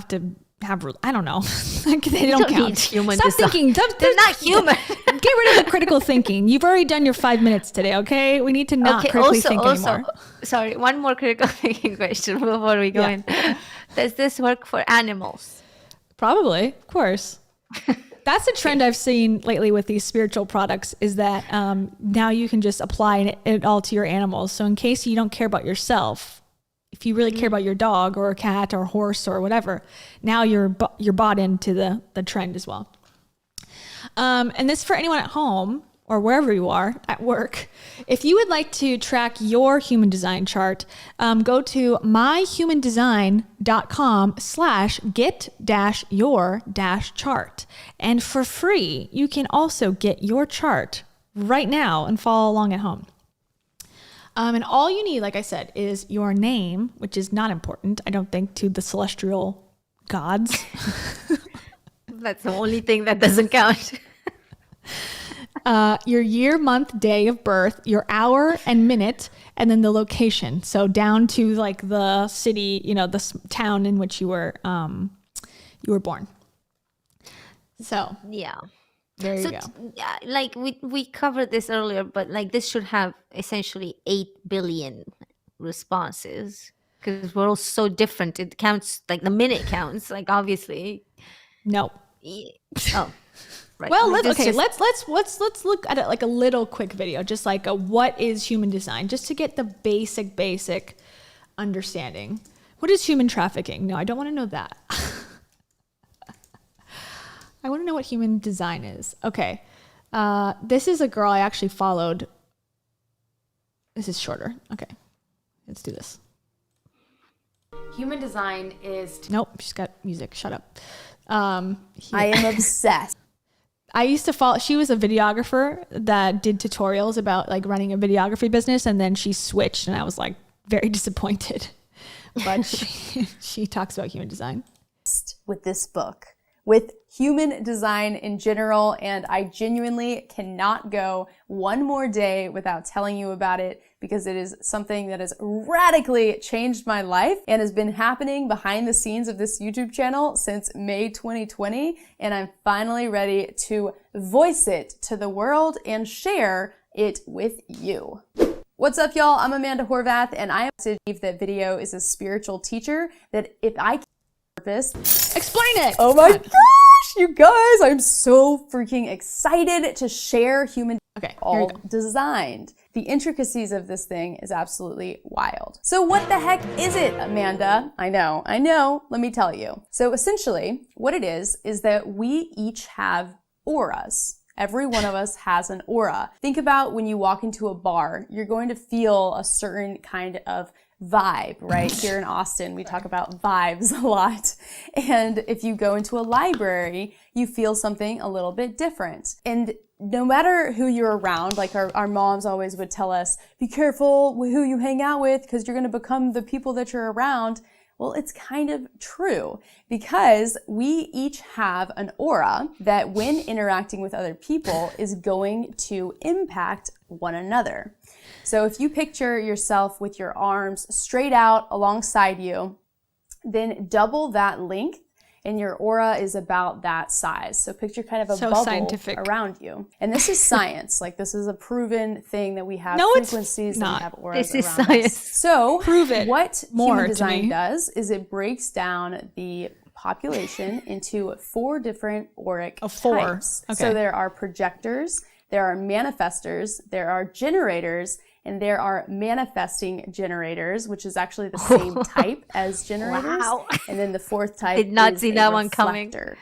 to have, I don't know. They don't count. Stop thinking. They're not human. Get rid of the critical thinking. You've already done your 5 minutes today, okay? We need to not critically think anymore. Sorry, one more critical thinking question before we go in. Does this work for animals? Probably, of course. That's a trend I've seen lately with these spiritual products is that now you can just apply it all to your animals. So in case you don't care about yourself, if you really care about your dog or a cat or a horse or whatever, now you're bought into the trend as well. And this for anyone at home or wherever you are at work. If you would like to track your human design chart, go to myhumandesign.com/get-your-chart. And for free, you can also get your chart right now and follow along at home. And all you need, like I said, is your name, which is not important, I don't think, to the celestial gods. That's the only thing that doesn't count. Your year, month, day of birth, your hour and minute, and then the location. So down to like the city, the town in which you were born. So yeah, there you go. Like we covered this earlier, but like this should have essentially 8 billion responses because we're all so different. It counts, like the minute counts. Like obviously, no. Oh. Right. Well, let's look at it like a little quick video, just like what is human design, just to get the basic understanding. What is human trafficking? No, I don't want to know that. I want to know what human design is. Okay, this is a girl I actually followed. This is shorter. Okay, let's do this. Human design is... Nope, she's got music. Shut up. I am obsessed. I used to follow, she was a videographer that did tutorials about like running a videography business, and then she switched and I was like very disappointed. But she talks about human design. With this book, with human design in general, and I genuinely cannot go one more day without telling you about it, because it is something that has radically changed my life and has been happening behind the scenes of this YouTube channel since May 2020, and I'm finally ready to voice it to the world and share it with you. What's up, y'all? I'm Amanda Horvath, and I believe that video is a spiritual teacher, that if I can purpose. Explain it! Oh my gosh, you guys, I'm so freaking excited to share human all designed. The intricacies of this thing is absolutely wild. So what the heck is it, Amanda? I know, let me tell you. So essentially, what it is that we each have auras. Every one of us has an aura. Think about when you walk into a bar, you're going to feel a certain kind of vibe, right? Here in Austin, we talk about vibes a lot. And if you go into a library, you feel something a little bit different. And no matter who you're around, like our moms always would tell us, be careful with who you hang out with because you're going to become the people that you're around. Well, it's kind of true, because we each have an aura that when interacting with other people is going to impact one another. So if you picture yourself with your arms straight out alongside you, then double that length and your aura is about that size. So picture kind of a bubble scientific around you. And this is science. Like, this is a proven thing that we have frequencies and we have auras This is around science. us. So Prove it what more human to design me. does is it breaks down the population into 4 different auric types. Okay. So there are projectors, there are manifestors, there are generators, and there are manifesting generators, which is actually the same type as generators. Wow. And then the 4th type Did not is see a that one coming. reflector.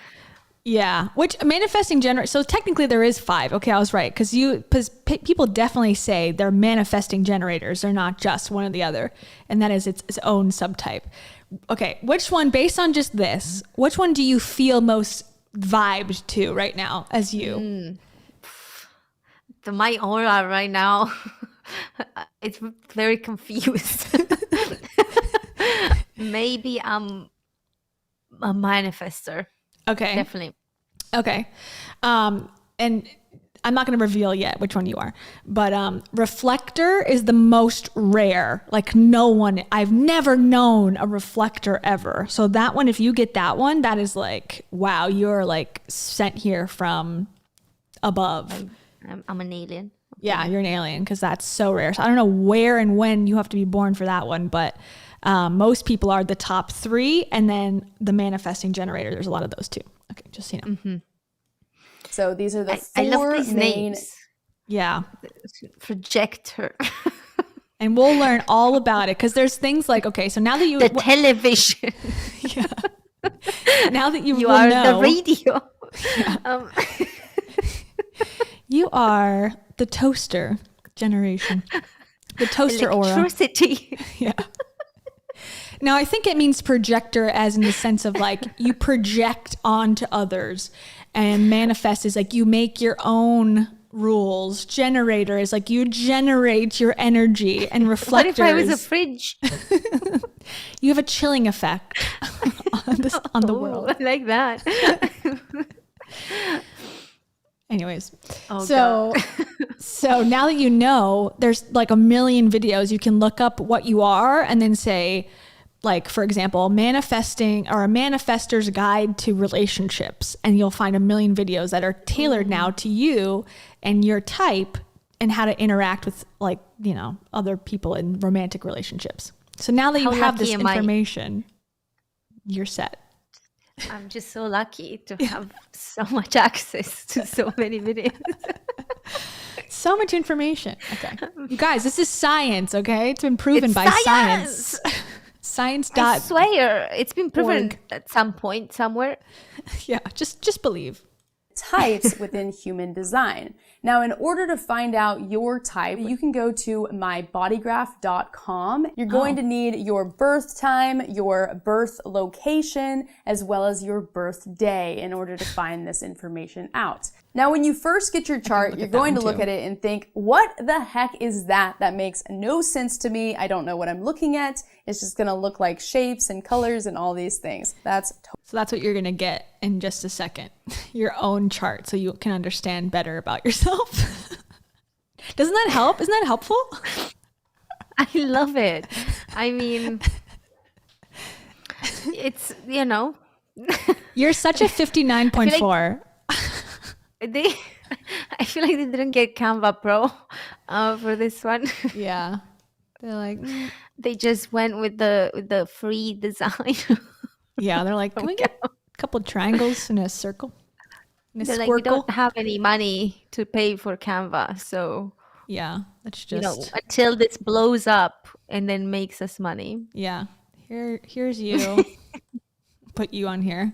Yeah, which manifesting generator. So technically there is 5. Okay, I was right, because people definitely say they're manifesting generators. They're not just one or the other, and that is its own subtype. Okay, which one, based on just this, which one do you feel most vibed to right now as you? My aura right now, it's very confused. Maybe I'm a manifester. Okay, Definitely. okay, and I'm not going to reveal yet which one you are, but reflector is the most rare. Like, I've never known a reflector ever. So that one, if you get that one, that is like, wow, you're like sent here from above. I'm an alien. Yeah, you're an alien, because that's so rare. So I don't know where and when you have to be born for that one, but most people are the top 3, and then the manifesting generator. There's a lot of those too. Okay, just so you know. Mm-hmm. So these are the 4 I love these main names. Yeah. Projector. And we'll learn all about it, because there's things like, okay, so now that you The television. yeah. Now that you are know, the radio. you are the toaster generation. The toaster aura. Electricity. Yeah. Now, I think it means projector as in the sense of like you project onto others, and manifest is like you make your own rules. Generator is like you generate your energy, and What reflectors. if I was a fridge? You have a chilling effect on the world. I like that. Anyways, Oh, so now that you know, there's like a million videos. You can look up what you are and then say, like, for example, manifesting or a manifestor's guide to relationships. And you'll find a million videos that are tailored now to you and your type and how to interact with, like, you know, other people in romantic relationships. So now that you How have lucky this am I? information, you're set. I'm just so lucky to have so much access to so many videos. So much information. Okay. You guys, this is science, okay? It's been proven It's by science. Science. I swear, it's been proven at some point somewhere. Yeah, just believe. types within human design. Now, in order to find out your type, you can go to mybodygraph.com. You're going to need your birth time, your birth location, as well as your birthday in order to find this information out. Now, when you first get your chart, you're going to look at it and think, what the heck is that? That makes no sense to me. I don't know what I'm looking at. It's just going to look like shapes and colors and all these things. So that's what you're going to get in just a second. Your own chart so you can understand better about yourself. Doesn't that help? Isn't that helpful? I love it. I mean, it's, you know. You're such a 59.4. I feel like they didn't get Canva Pro for this one. Yeah. They're like, they just went with the free design. Yeah, they're like, can we get a couple triangles in a circle? They're like, we don't have any money to pay for Canva, so yeah, that's just, you know, until this blows up and then makes us money. Yeah, here's you. Put you on here.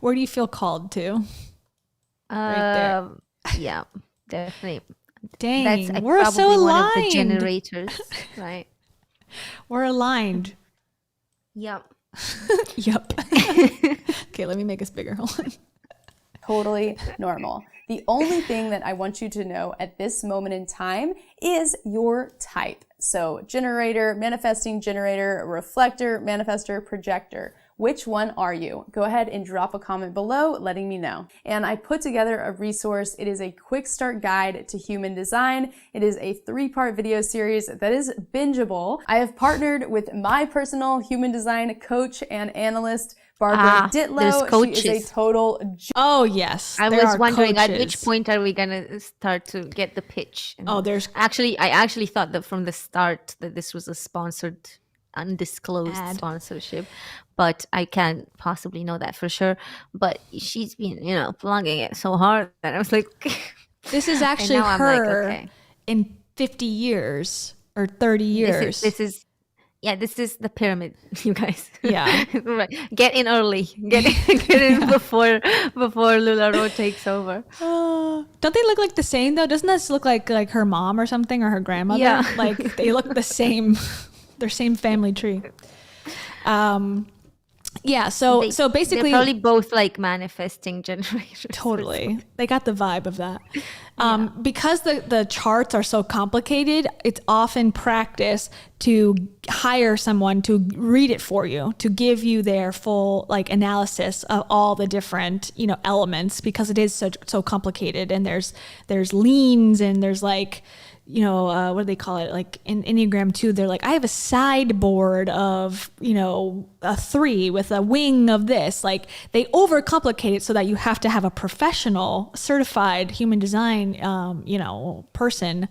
Where do you feel called to? Right there. Yeah, definitely. Dang, we're so aligned. One of the generators, right? We're aligned. Yep. Yep. Okay, let me make this bigger. Hold on. Totally normal. The only thing that I want you to know at this moment in time is your type. So generator, manifesting generator, reflector, manifestor, projector. Which one are you? Go ahead and drop a comment below letting me know. And I put together a resource. It is a quick start guide to human design. It is a 3-part video series that is bingeable. I have partnered with my personal human design coach and analyst, Barbara Ditlow. She is a total... Oh, yes. I was wondering at which point are we going to start to get the pitch? And I actually thought that from the start that this was a sponsored, undisclosed sponsorship, but I can't possibly know that for sure. But she's been, you know, plugging it so hard that I was like... This is actually her in 50 years or 30 years. This is the pyramid, you guys. Yeah. Right. Get in early. Get in before LuLaRoe takes over. Don't they look like the same though? Doesn't this look like her mom or something, or her grandmother? Yeah. Like they look the same. Their same family tree. Yeah, so basically they're probably both like manifesting generators. Totally. They got the vibe of that. Because the charts are so complicated, it's often practice to hire someone to read it for you, to give you their full like analysis of all the different, you know, elements, because it is so complicated, and there's leans and there's like, you know, what do they call it? Like in Enneagram 2, they're like, I have a sideboard of, you know, a 3 with a wing of this. Like they overcomplicate it so that you have to have a professional, certified human design, you know, person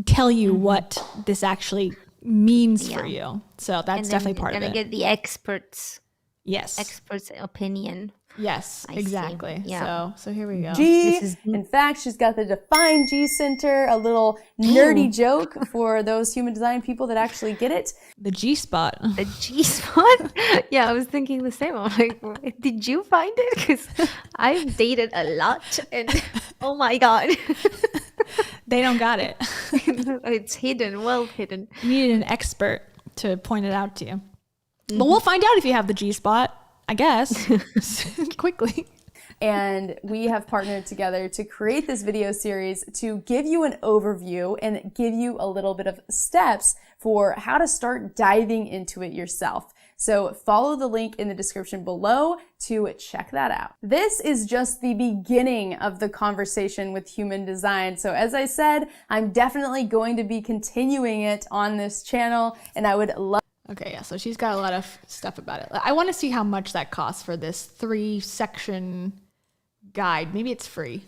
tell you what this actually means for you. So that's definitely part of it. Gonna get the experts. Yes. Experts' opinion. Yes, exactly. Yeah. So here we go. In fact, she's got the defined G center, a little nerdy joke for those human design people that actually get it. The G spot. The G spot? Yeah, I was thinking the same. I'm like, did you find it? Because I've dated a lot and oh my God. They don't got it. It's hidden, well hidden. You needed an expert to point it out to you. But we'll find out if you have the G spot, I guess, quickly. And we have partnered together to create this video series to give you an overview and give you a little bit of steps for how to start diving into it yourself. So follow the link in the description below to check that out. This is just the beginning of the conversation with human design. So as I said, I'm definitely going to be continuing it on this channel, and I would love... Okay, yeah, so she's got a lot of stuff about it. I want to see how much that costs for this 3-section guide. Maybe it's free.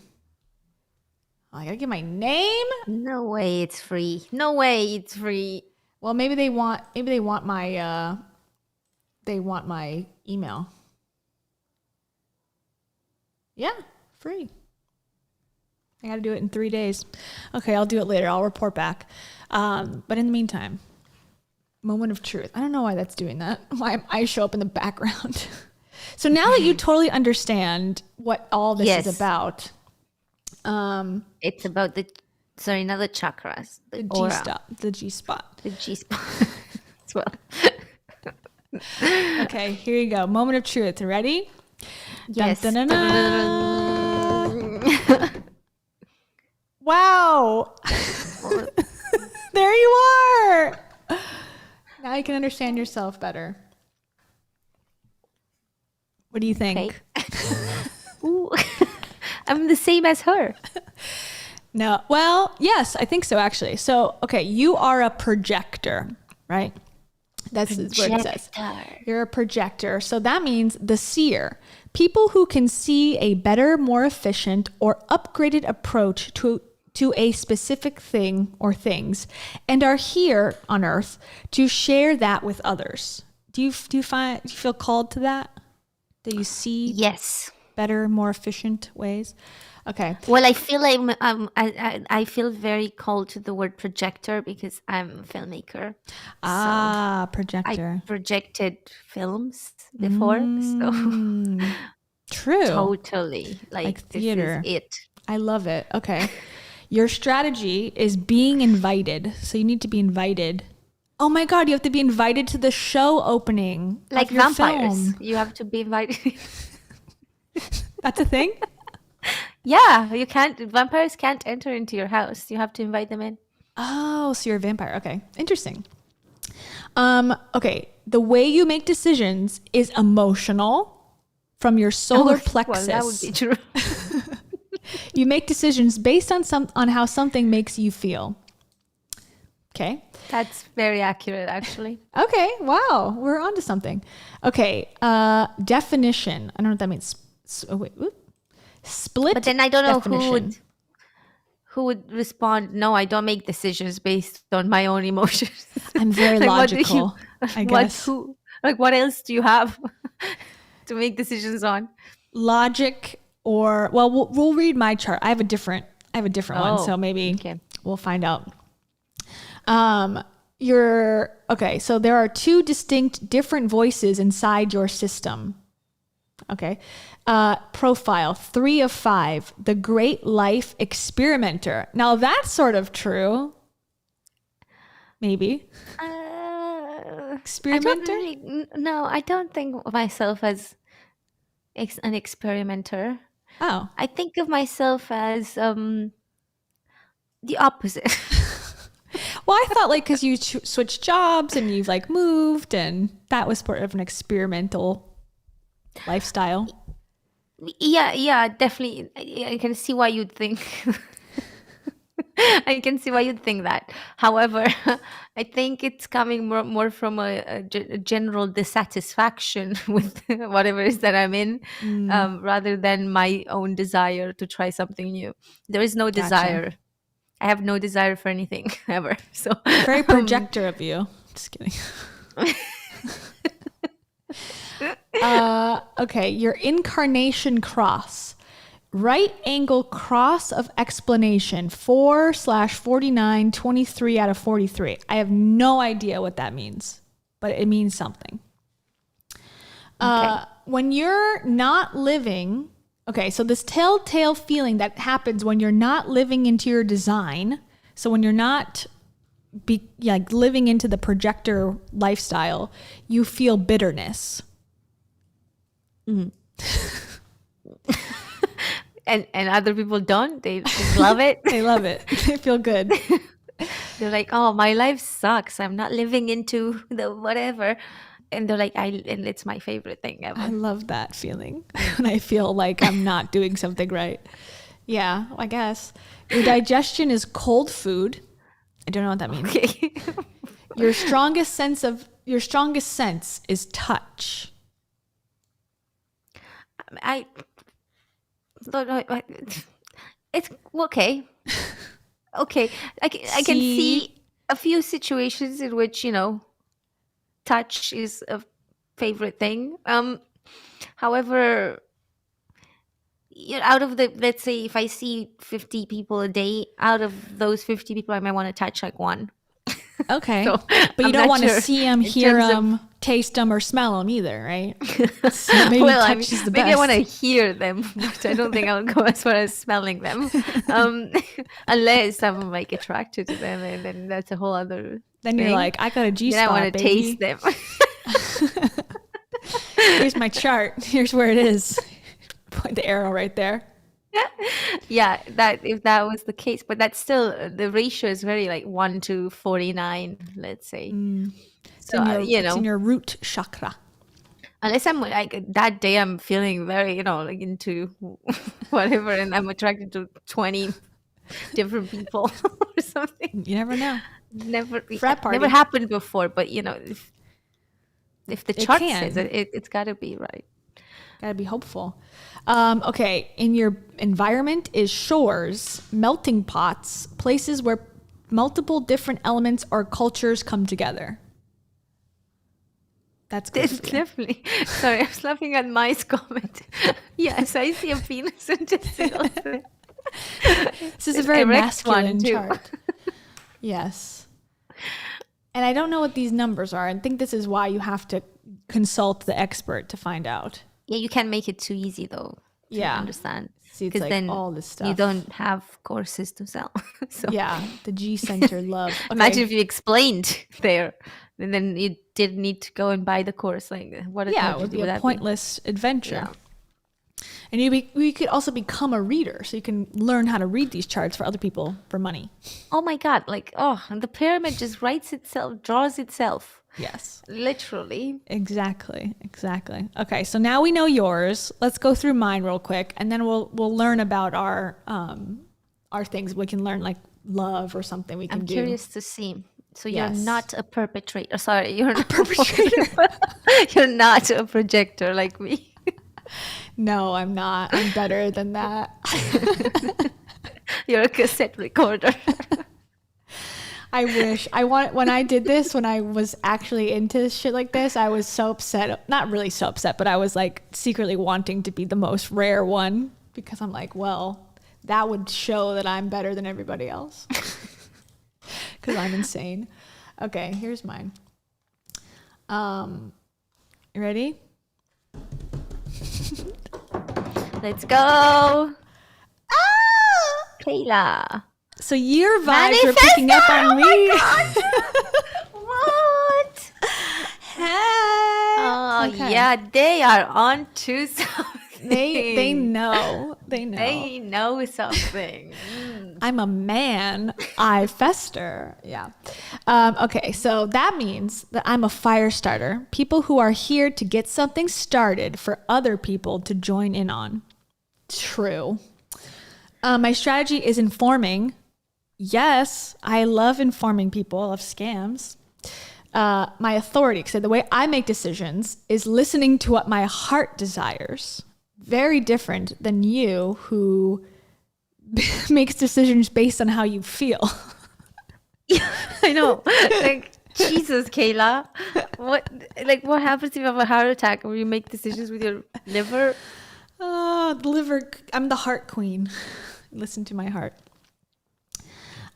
Oh, I gotta get my name? No way it's free. No way it's free. Well, maybe they want my email. Yeah, free. I gotta do it in 3 days. Okay, I'll do it later. I'll report back. But in the meantime, moment of truth. I don't know why that's doing that. Why I show up in the background. So now that you totally understand what all this is about. It's about not the chakras. The G spot. The G spot as well. Okay, here you go. Moment of truth. Ready? Yes. Dun, dun, dun, dun. Wow. There you are. Now you can understand yourself better. What do you think? Okay. Ooh. I'm the same as her. No. Well, yes, I think so, actually. So, okay, you are a projector, right? That's what it says. You're a projector. So that means the seer. People who can see a better, more efficient, or upgraded approach to a specific thing or things, and are here on Earth to share that with others. Do you feel called to that? Do you see Yes better, more efficient ways? Okay. Well, I feel I feel very called to the word projector because I'm a filmmaker. Projector. I projected films before, so True. totally like theater. This is it. I love it. Okay. Your strategy is being invited. So you need to be invited. Oh my God, you have to be invited to the show opening. Like of your vampires. film. You have to be invited. That's a thing? Yeah, vampires can't enter into your house. You have to invite them in. Oh, so you're a vampire. Okay. Interesting. Okay. The way you make decisions is emotional from your solar plexus. Well, that would be true. You make decisions based on how something makes you feel. Okay. That's very accurate, actually. Okay. Wow. We're onto something. Okay. Definition. I don't know what that means. Split. But then I don't know definition. who would respond. No, I don't make decisions based on my own emotions. I'm very logical. I guess. What else do you have to make decisions on? Logic, or we'll read my chart. I have a different one, so maybe we'll find out. Okay. So there are two distinct, different voices inside your system. Okay. Profile 3 of 5, the great life experimenter. Now that's sort of true. Maybe. Experimenter? I don't think of myself as an experimenter. Oh. I think of myself as the opposite. Well, I thought because you switched jobs and you've moved, and that was part of an experimental lifestyle. Yeah, definitely. I can see why you'd think. I can see why you'd think that. However, I think it's coming more from a general dissatisfaction with whatever it is that I'm in, rather than my own desire to try something new. There is no desire. I have no desire for anything ever. So very projector of you. Just kidding. Okay, your incarnation cross. Right angle cross of explanation 4/49, 23 out of 43. I have no idea what that means, but it means something. When you're not living, okay, so this telltale feeling that happens when you're not living into your design. So when you're not living into the projector lifestyle, you feel bitterness. And other people don't. They love it. They love it. They feel good. They're like, oh, my life sucks. I'm not living into the whatever. And they're like, and it's my favorite thing ever. I love that feeling when I feel like I'm not doing something right. Yeah, I guess. Your digestion is cold food. I don't know what that means. Okay. Your strongest sense is touch. It's okay. Okay. I can see a few situations in which, touch is a favorite thing. However, out of let's say if I see 50 people a day, out of those 50 people, I might want to touch one. Okay. So, but you don't want to see them, hear them, taste them, or smell them either, right? So maybe touch is the best. Maybe I want to hear them, but I don't think I'll go as far as smelling them. Unless I'm attracted to them, and then that's a whole other Then you're thing. like, I got a G-spot, I want to taste them. Here's my chart. Here's where it is. Point the arrow right there. Yeah, that if that was the case, but that's still the ratio is very like 1 to 49, let's say. So It's in your root chakra. unless I'm like that day I'm feeling very like into whatever, and I'm attracted to 20 different people or something. You never know. Never happened before, but if the chart says it's got to be right. Got to be hopeful. Okay, in your environment is shores, melting pots, places where multiple different elements or cultures come together. That's good. It's definitely. Sorry, I was laughing at Mai's comment. Yes, I see a penis and testicles. This is a very masculine chart. Yes. And I don't know what these numbers are. I think this is why you have to consult the expert to find out. Yeah, you can't make it too easy though. To understand. Because like then all this stuff. You don't have courses to sell. So yeah, the G-center love. Okay. Imagine if you explained there, and then you didn't need to go and buy the course. Like, what? It would be a pointless adventure. Yeah. And we could also become a reader, so you can learn how to read these charts for other people for money. Oh my God! Like, the pyramid just writes itself, draws itself. Yes. Literally. Exactly. Okay, so now we know yours. Let's go through mine real quick, and then we'll learn about our things. We can learn like love or something we can do. I'm curious to see. So you're not a perpetrator. Sorry, you're not a perpetrator. You're not a projector like me. No, I'm not. I'm better than that. You're a cassette recorder. I wish. When I did this, when I was actually into shit like this, I was so upset. Not really so upset, but I was like secretly wanting to be the most rare one because I'm like, well, that would show that I'm better than everybody else. Because I'm insane. Okay, here's mine. You ready? Let's go. Kayla. So your vibes are picking up on me. What? Hey. Oh, okay. Yeah, they are on to something. They know. They know something. I'm a man. I fester. Yeah. Okay, so that means that I'm a fire starter. People who are here to get something started for other people to join in on. True. My strategy is informing. Yes, I love informing people of scams. My authority, so the way I make decisions is listening to what my heart desires. Very different than you who makes decisions based on how you feel. Yeah, I know. Like, Jesus, Kayla. What happens if you have a heart attack or you make decisions with your liver? The liver. I'm the heart queen. Listen to my heart.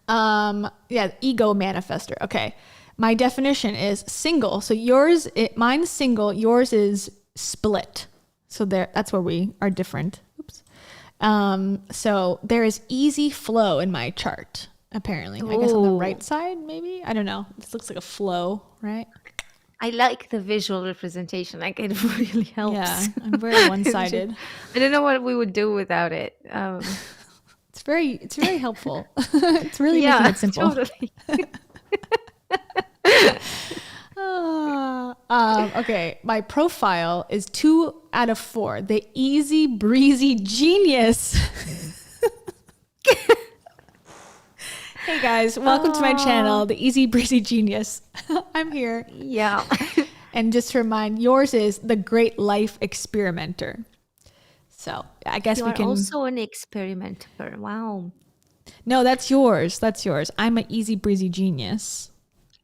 Ego manifester. Okay. My definition is single. So mine's single, yours is split. So that's where we are different. Oops. So there is easy flow in my chart, apparently. Ooh. I guess on the right side, maybe? I don't know. This looks like a flow, right? I like the visual representation. Like, it really helps. Yeah, I'm very one-sided. I don't know what we would do without it. It's very helpful. It's really making it simple. Totally. Okay, my profile is 2 out of 4. The easy breezy genius. Hey guys, welcome to my channel, the easy breezy genius. I'm here. Yeah. And just to remind, yours is the great life experimenter. So I guess we can also an experimenter. Wow. No, that's yours. I'm an easy breezy genius.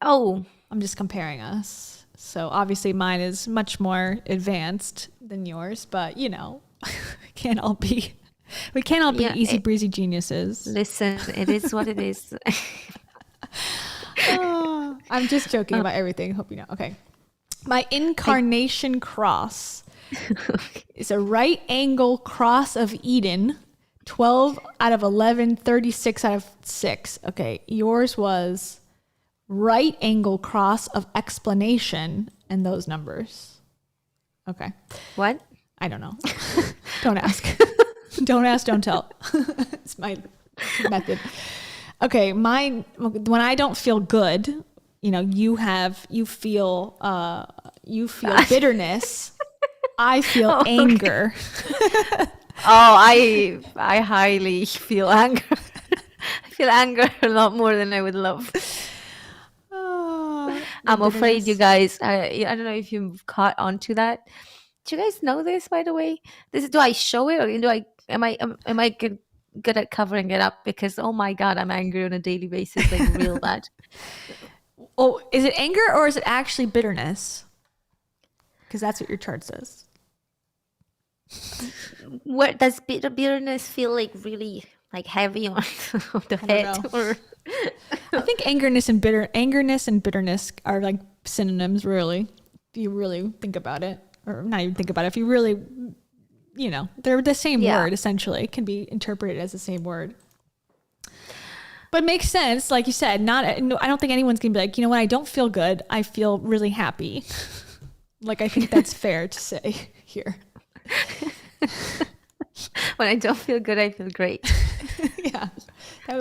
Oh. I'm just comparing us. So obviously mine is much more advanced than yours, but we can't all be easy breezy geniuses. Listen, it is what it is. I'm just joking about everything. Hope you know. Okay. My incarnation cross is a right angle cross of Eden. 12 out of 11, 36 out of 6. Okay. Yours was right angle cross of explanation and those numbers. Okay. What? I don't know. Don't ask. Don't ask, don't tell. It's my method. Okay, mine, when I don't feel good, you know, you feel bitterness. I feel anger. I highly feel anger. I feel anger a lot more than I would love. I'm afraid, you guys. I don't know if you've caught onto that. Do you guys know this, by the way? Do I show it, or am I good at covering it up? Because oh my god, I'm angry on a daily basis, like real bad. Oh, is it anger or is it actually bitterness? Because that's what your chart says. Where does bitterness feel like really like heavy on the head? Or I think angerness and bitterness are like synonyms, really. If you really think about it, or not even think about it, if you really, you know, they're the same word essentially. It can be interpreted as the same word. But it makes sense, like you said. I don't think anyone's gonna be like, you know, when I don't feel good, I feel really happy. Like, I think that's fair to say here. When I don't feel good, I feel great. Yeah.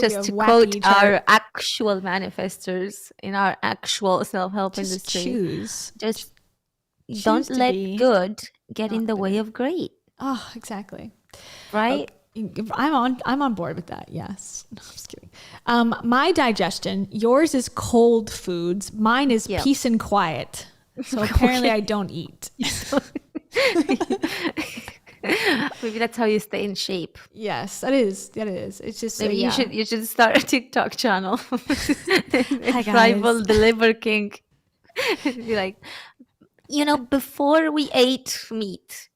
Just to quote our actual manifestors in our actual self-help industry. Just don't let good get in the way of great. Oh, exactly. Right? Okay. I'm on board with that. Yes. No, I'm just kidding. My digestion, yours is cold foods. Mine is peace and quiet. So apparently I don't eat. Maybe that's how you stay in shape. Yes, that is. It's just maybe you should start a TikTok channel. Rival the Liver King. Be like, you know, before we ate meat,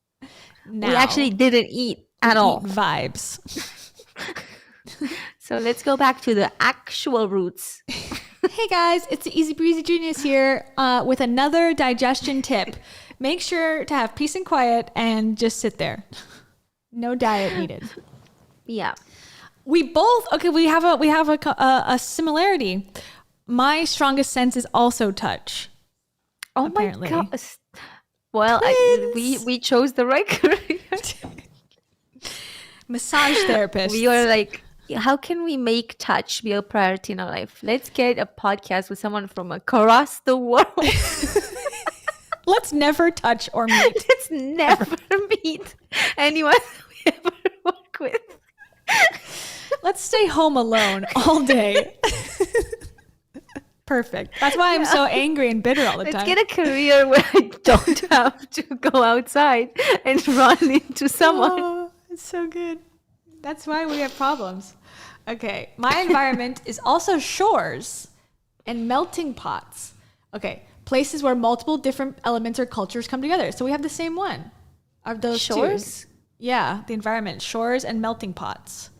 we actually didn't eat at all. Vibes. So let's go back to the actual roots. Hey guys, it's the Easy Breezy Genius here with another digestion tip. Make sure to have peace and quiet and just sit there. No diet needed. Yeah. We have a similarity. My strongest sense is also touch. Oh apparently. My god. Well, we chose the right career. Massage therapist. We are like, how can we make touch be a priority in our life? Let's get a podcast with someone from across the world. Let's never touch or meet. Let's never meet anyone we ever work with. Let's stay home alone all day. Perfect. That's why I'm so angry and bitter all the time. Let's get a career where I don't have to go outside and run into someone. Oh, it's so good. That's why we have problems. Okay. My environment is also shores and melting pots. Okay. Places where multiple different elements or cultures come together. So we have the same one. Are those shores? Two? Yeah, the environment, shores and melting pots.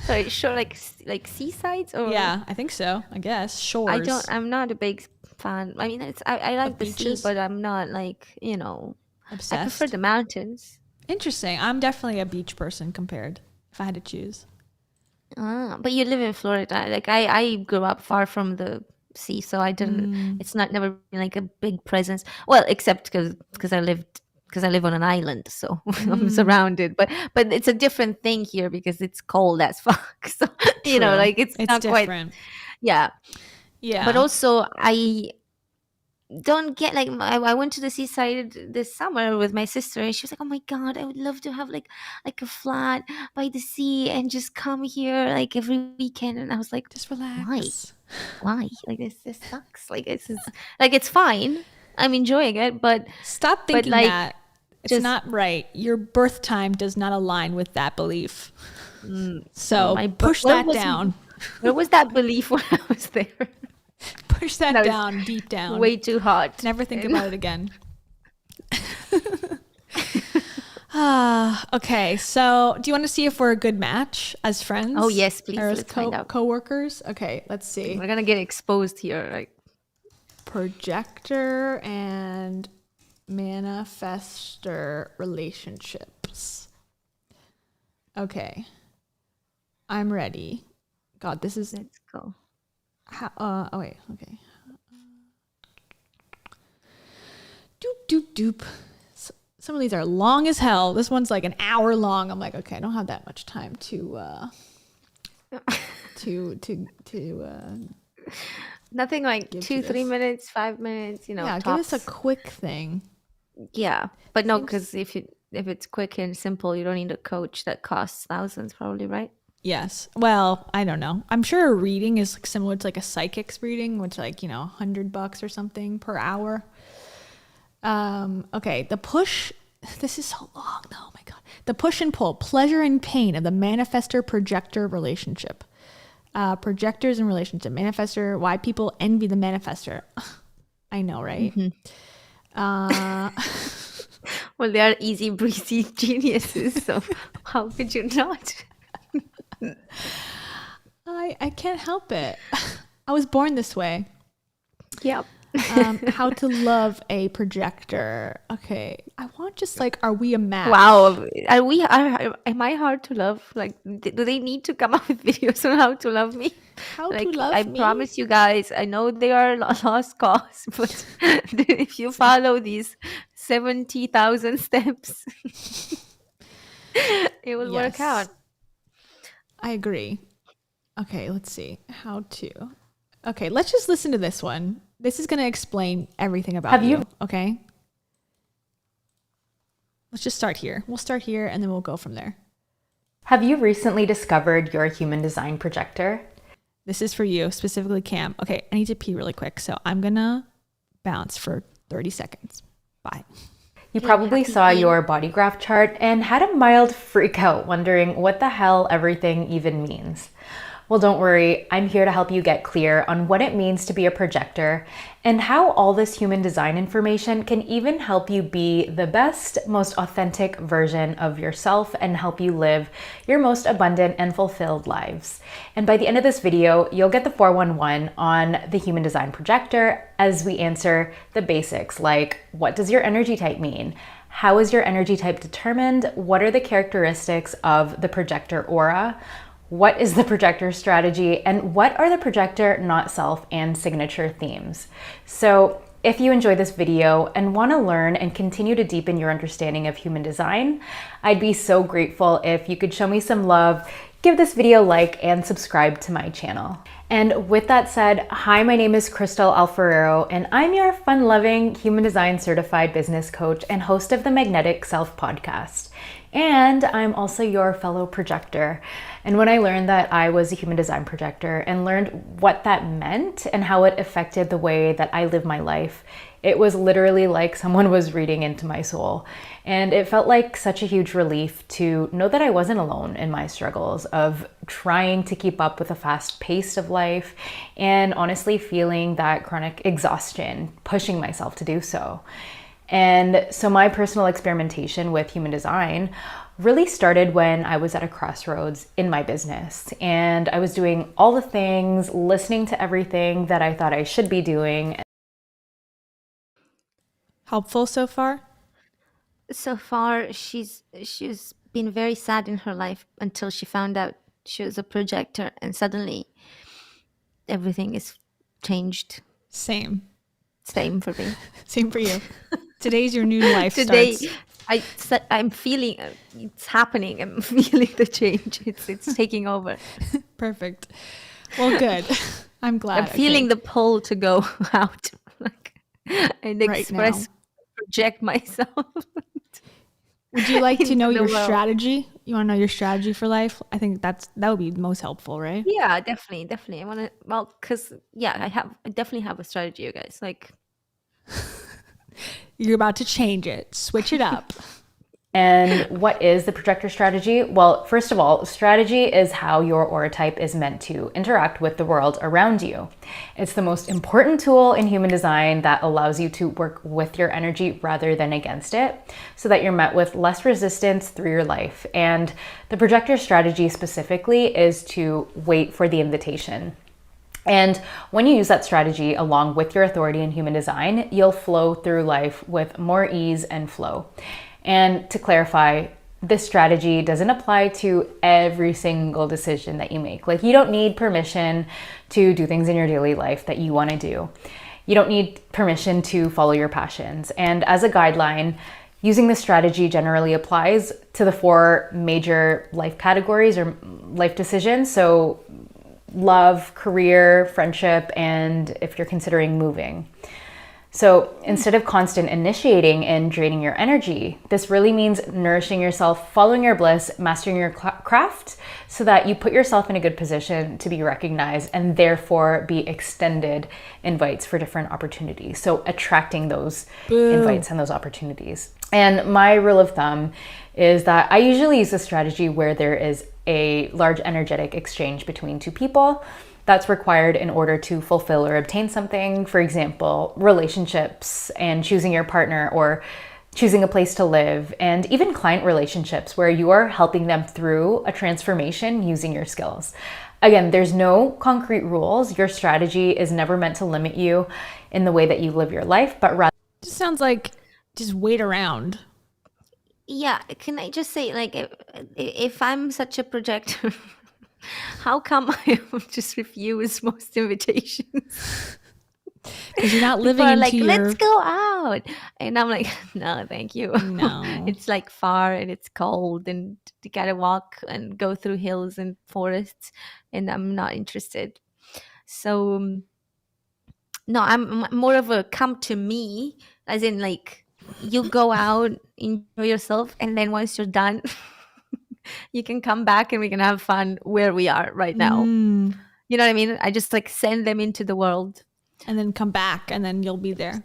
Sorry, shore like seasides or? Yeah, I think so. I guess shores. I'm not a big fan. I mean, I like the sea, but I'm not like, you know, obsessed. I prefer the mountains. Interesting. I'm definitely a beach person compared. If I had to choose. But you live in Florida. Like I grew up far from the sea, so I didn't. It's never been like a big presence. Well, except because I live on an island, so I'm surrounded. But it's a different thing here because it's cold as fuck. So you know, like it's not different. Quite. Yeah. But also, I don't get like I went to the seaside this summer with my sister, and she was like, "Oh my god, I would love to have like a flat by the sea and just come here like every weekend." And I was like, "Just relax. Why? Like this sucks. Like it's fine. I'm enjoying it, but stop thinking that it's not right. Your birth time does not align with that belief. So push that down. Where was that belief when I was there? Push that down, deep down. Way too hot. Never think about it again. Okay, so do you want to see if we're a good match as friends? Oh yes, please. Or as co-workers? Okay, let's see. We're gonna get exposed here. Like projector and manifestor relationships. Okay, I'm ready. God, this is. Let's go. Oh wait, okay. Doop doop doop. Some of these are long as hell. This one's like an hour long. I'm like, okay, I don't have that much time to Nothing like 2-3 minutes, 5 minutes, Yeah, tops. give us a quick thing. Yeah, but no, because if it's quick and simple, you don't need a coach that costs thousands, probably, right? Yes. Well, I don't know. I'm sure a reading is like similar to like a psychic's reading, which like, $100 or something per hour. Okay. The push, this is so long though. Oh my God. The push and pull, pleasure and pain of the manifestor projector relationship. Projectors and relationship. Manifestor, why people envy the manifestor. I know, right? Well, they are easy breezy geniuses, so how could you not? I can't help it. I was born this way. Yep. How to love a projector. Okay. I want just like, are we a match? Wow. Am I hard to love? Like, do they need to come up with videos on how to love me? How like, to love I me? promise you guys, I know they are lost cause, but if you follow these 70,000 steps, it will work out. I agree. Okay, let's see. How to. Okay, let's just listen to this one. This is going to explain everything about you. Okay? Let's just start here. We'll start here and then we'll go from there. Have you recently discovered your human design projector? This is for you, specifically Cam. Okay, I need to pee really quick, so I'm going to bounce for 30 seconds. Bye. You probably saw your body graph chart and had a mild freak out wondering what the hell everything even means. Well, don't worry, I'm here to help you get clear on what it means to be a projector and how all this human design information can even help you be the best, most authentic version of yourself and help you live your most abundant and fulfilled lives. And by the end of this video, you'll get the 411 on the human design projector as we answer the basics like, what does your energy type mean? How is your energy type determined? What are the characteristics of the projector aura? What is the projector strategy, and what are the projector not self and signature themes? So if you enjoyed this video and want to learn and continue to deepen your understanding of human design, I'd be so grateful if you could show me some love, give this video a like, and subscribe to my channel. And with that said, hi, my name is Crystal Alfarero, and I'm your fun-loving human design certified business coach and host of the Magnetic Self podcast. And I'm also your fellow projector. And when I learned that I was a human design projector and learned what that meant and how it affected the way that I live my life, it was literally like someone was reading into my soul. And it felt like such a huge relief to know that I wasn't alone in my struggles of trying to keep up with the fast pace of life and honestly feeling that chronic exhaustion, pushing myself to do so. And so my personal experimentation with human design really started when I was at a crossroads in my business. And I was doing all the things, listening to everything that I thought I should be doing. Helpful so far? So far, she's been very sad in her life until she found out she was a projector, and suddenly everything is changed. Same for me. Same for you. Today's your new life starts. I'm feeling it's happening. I'm feeling the change. It's taking over. Perfect. Well, good. I'm glad. I'm feeling the pull to go out, and express, project myself. Would you like to know your strategy? You want to know your strategy for life? I think that would be most helpful, right? Yeah, definitely. I want to, because I definitely have a strategy, you guys. You're about to change it, switch it up. And what is the projector strategy? Well, first of all, strategy is how your aura type is meant to interact with the world around you. It's the most important tool in human design that allows you to work with your energy rather than against it, so that you're met with less resistance through your life. And the projector strategy specifically is to wait for the invitation. And when you use that strategy along with your authority in human design, you'll flow through life with more ease and flow. And to clarify, this strategy doesn't apply to every single decision that you make. You don't need permission to do things in your daily life that you want to do. You don't need permission to follow your passions. And as a guideline, Using this strategy generally applies to the 4 major life categories or life decisions. So love, career, friendship, and if you're considering moving. So instead of constant initiating and draining your energy, this really means nourishing yourself, following your bliss, mastering your craft, so that you put yourself in a good position to be recognized and therefore be extended invites for different opportunities. So attracting those invites and those opportunities. And my rule of thumb is that I usually use a strategy where there is a large energetic exchange between 2 people that's required in order to fulfill or obtain something. For example, relationships and choosing your partner, or choosing a place to live, and even client relationships where you are helping them through a transformation using your skills. Again, there's no concrete rules. Your strategy is never meant to limit you in the way that you live your life, but rather... It just sounds like just wait around. Yeah, can I just say, like, if I'm such a projector, how come I just refuse most invitations? Because you're not living into like, let's go out. And I'm like, no, thank you. No. It's like far and it's cold and you gotta walk and go through hills and forests, and I'm not interested. So, no, I'm more of a come to me, as in like, you go out, enjoy yourself, and then once you're done, you can come back and we can have fun where we are right now. You know what I mean? I just like send them into the world. And then come back and then you'll be there.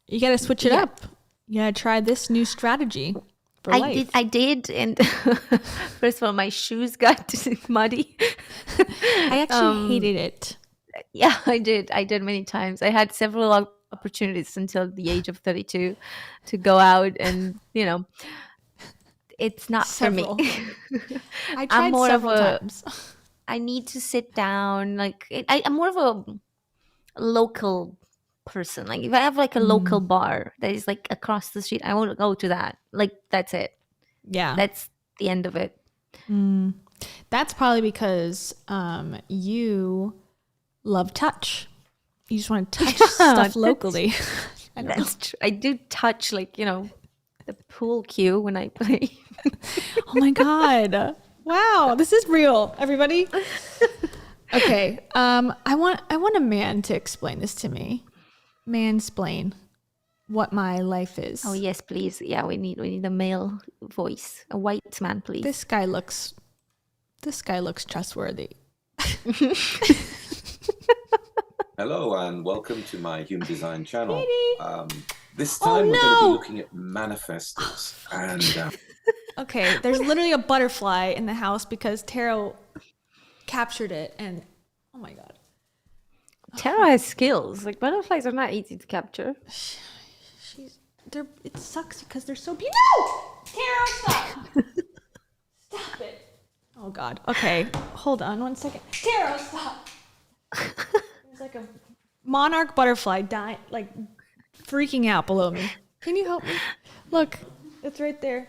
You got to switch it up. You got to try this new strategy for life. I did. And first of all, my shoes got muddy. I actually hated it. Yeah, I did. I did many times. I had several opportunities until the age of 32 to go out, and, you know, it's not for me. I tried several times. I need to sit down. Like, I'm more of a local person. Like, if I have like a local bar that is like across the street, I won't go to that. Like, that's it. Yeah. That's the end of it. That's probably because you love touch. You just want to touch stuff locally. That's true. I do touch, like, you know, the pool cue when I play. Oh my God. Wow. This is real, everybody. Okay. I want a man to explain this to me. Mansplain what my life is. Oh yes, please. Yeah, we need a male voice. A white man, please. This guy looks trustworthy. Hello and welcome to my human design channel. This time we're going to be looking at manifestors and okay, there's literally a butterfly in the house because Tarot captured it, and oh my God. Tarot has skills. Like, butterflies are not easy to capture. It sucks because they're so beautiful. No! Tarot, stop. Stop it. Oh God. Okay, hold on 1 second. Tarot, stop. There's like a monarch butterfly dying, like freaking out below me. Can you help me? Look, it's right there.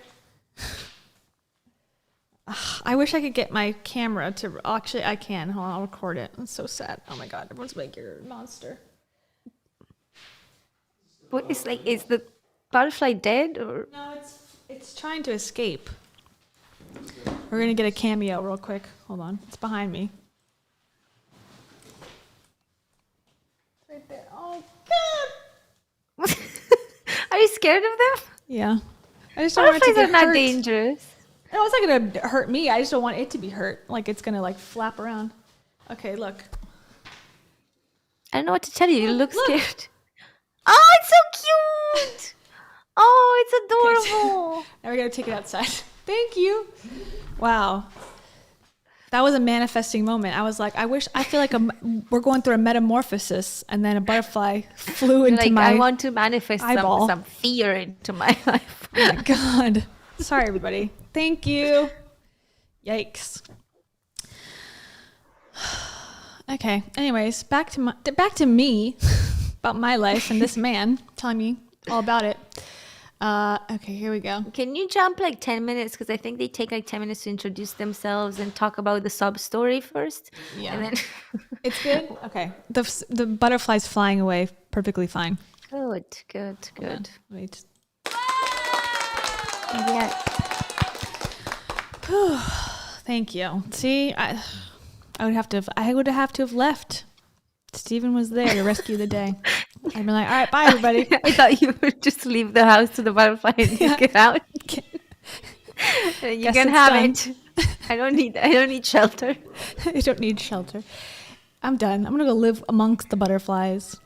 I wish I could get my camera to... Actually, I can. Hold on, I'll record it. It's so sad. Oh my God, everyone's like, you're a monster. What is, like, is the butterfly dead, or? No, it's trying to escape. We're gonna get a cameo real quick. Hold on, it's behind me. It's right there. Oh God! Are you scared of them? Yeah. I just don't want it to get hurt. Butterflies are not dangerous. No, it's not gonna hurt me. I just don't want it to be hurt. Like, it's gonna like flap around. Okay, look. I don't know what to tell you. You look scared. Oh, it's so cute. Oh, it's adorable. Now we gotta take it outside. Thank you. Wow. That was a manifesting moment. I was like, I feel like we're going through a metamorphosis, and then a butterfly flew into like, my I want to manifest some fear into my life. Oh my God. Sorry, everybody. Thank you. Yikes. Okay. Anyways, back to me about my life and this man telling me all about it. Okay, here we go. Can you jump like 10 minutes? Because I think they take like 10 minutes to introduce themselves and talk about the sub story first. Yeah. And then it's good? Okay. The butterfly's flying away perfectly fine. Good. Wait. Yeah. Thank you. See, I would have to have left. Stephen was there to rescue the day. I'd be like, all right, bye everybody. I thought you would just leave the house to the butterfly and you get out. And you Guess can it's have done. it. I don't need shelter. I don't need shelter. I'm done. I'm gonna go live amongst the butterflies.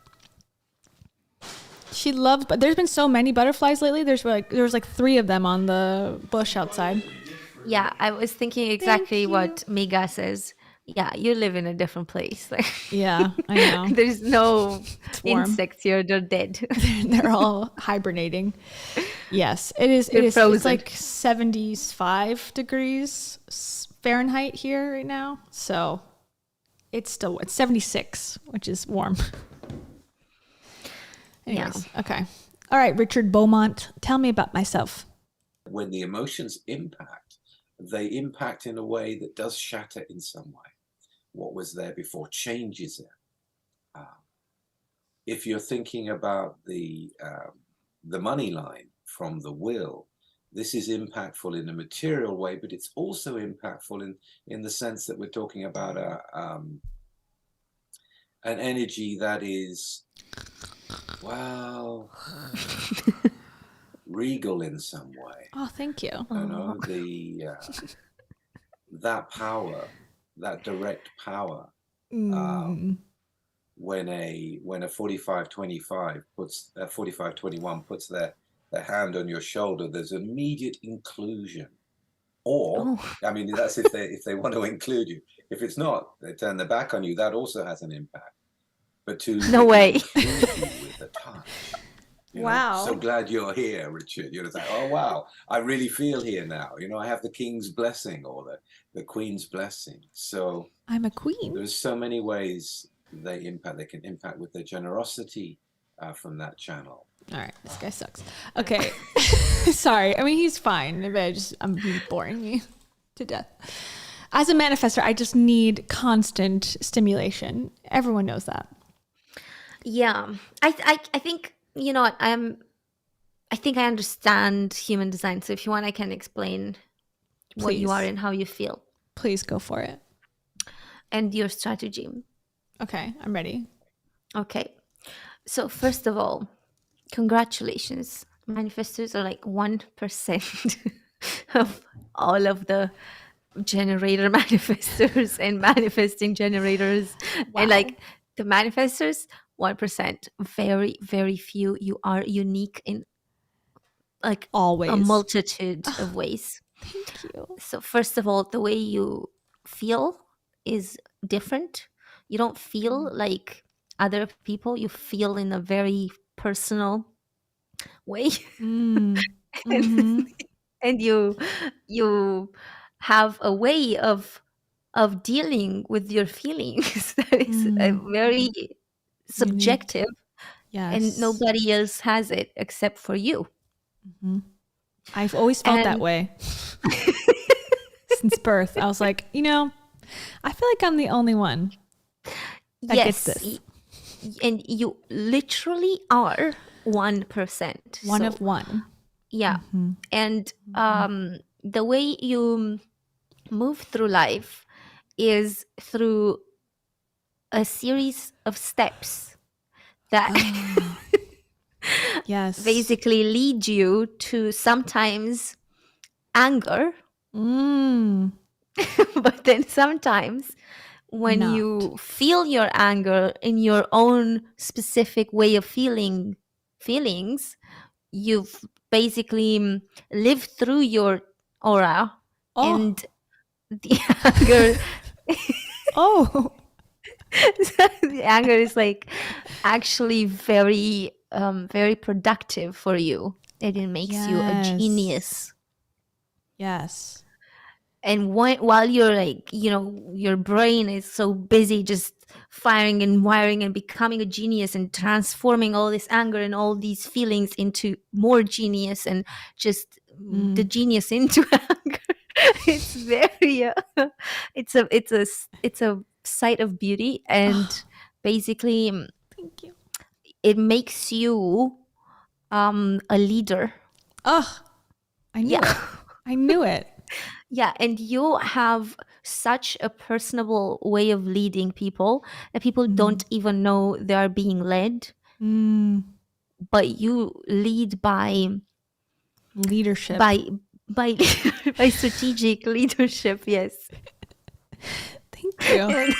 She loves, but there's been so many butterflies lately. There was like 3 of them on the bush outside. Yeah, I was thinking exactly what Mega says. Yeah, you live in a different place. Yeah, I know. There's no warm. insects here. They're dead. They're all hibernating. Yes, it is. They're It's frozen. like 75 degrees Fahrenheit here right now. So it's 76, which is warm. Anyways, okay. All right, Richard Beaumont, tell me about myself. When the emotions impact, they impact in a way that does shatter in some way. What was there before changes it. If you're thinking about the money line from the will, this is impactful in a material way, but it's also impactful in the sense that we're talking about an energy that is, well, regal in some way. Oh, thank you. You know, that power, that direct power. When a 45-25 puts 45-21 puts their hand on your shoulder, there's immediate inclusion. Or I mean, that's if they want to include you. If it's not, they turn their back on you. That also has an impact. But No way. include you with a touch. You know, Wow. so glad you're here, Richard. You're just like, oh wow, I really feel here now. You know, I have the king's blessing or the queen's blessing. So I'm a queen. there's so many ways they can impact with their generosity from that channel. All right, this guy sucks. Okay, sorry. I mean, he's fine. He's boring me to death. As a manifestor, I just need constant stimulation. Everyone knows that. Yeah, I think, you know what, I think I understand human design. So if you want, I can explain what you Please. are and how you feel Please go for it. and your strategy. Okay, I'm ready. Okay, so first of all, congratulations. Manifestors are like 1% of all of the generator manifestors and manifesting generators. And like the manifestors, 1%, very, very few. You are unique in like Always. a multitude of ways. Thank you. So first of all, the way you feel is different. You don't feel like other people. You feel in a very personal way. And you have a way of dealing with your feelings that is very subjective. Yes. And nobody else has it except for you. I've always felt that And- way. Since birth. I was like, you know, I feel like I'm the only one that gets this. And you literally are 1%. One So, of one. yeah. And the way you move through life is through a series of steps that Yes. basically lead you to sometimes anger, but then sometimes when Not. you feel your anger in your own specific way of feelings, you've basically lived through your aura and the anger the anger is like actually very very productive for you, and it makes you a Yes. genius. Yes. And while you're like, you know, your brain is so busy just firing and wiring and becoming a genius and transforming all this anger and all these feelings into more genius and just the genius into anger. It's very it's a sight of beauty, and basically Thank you. it makes you a leader. Oh, I knew it. I knew it. Yeah, and you have such a personable way of leading people that people don't even know they are being led. But you lead by leadership, by by strategic leadership. Yes. Thank you.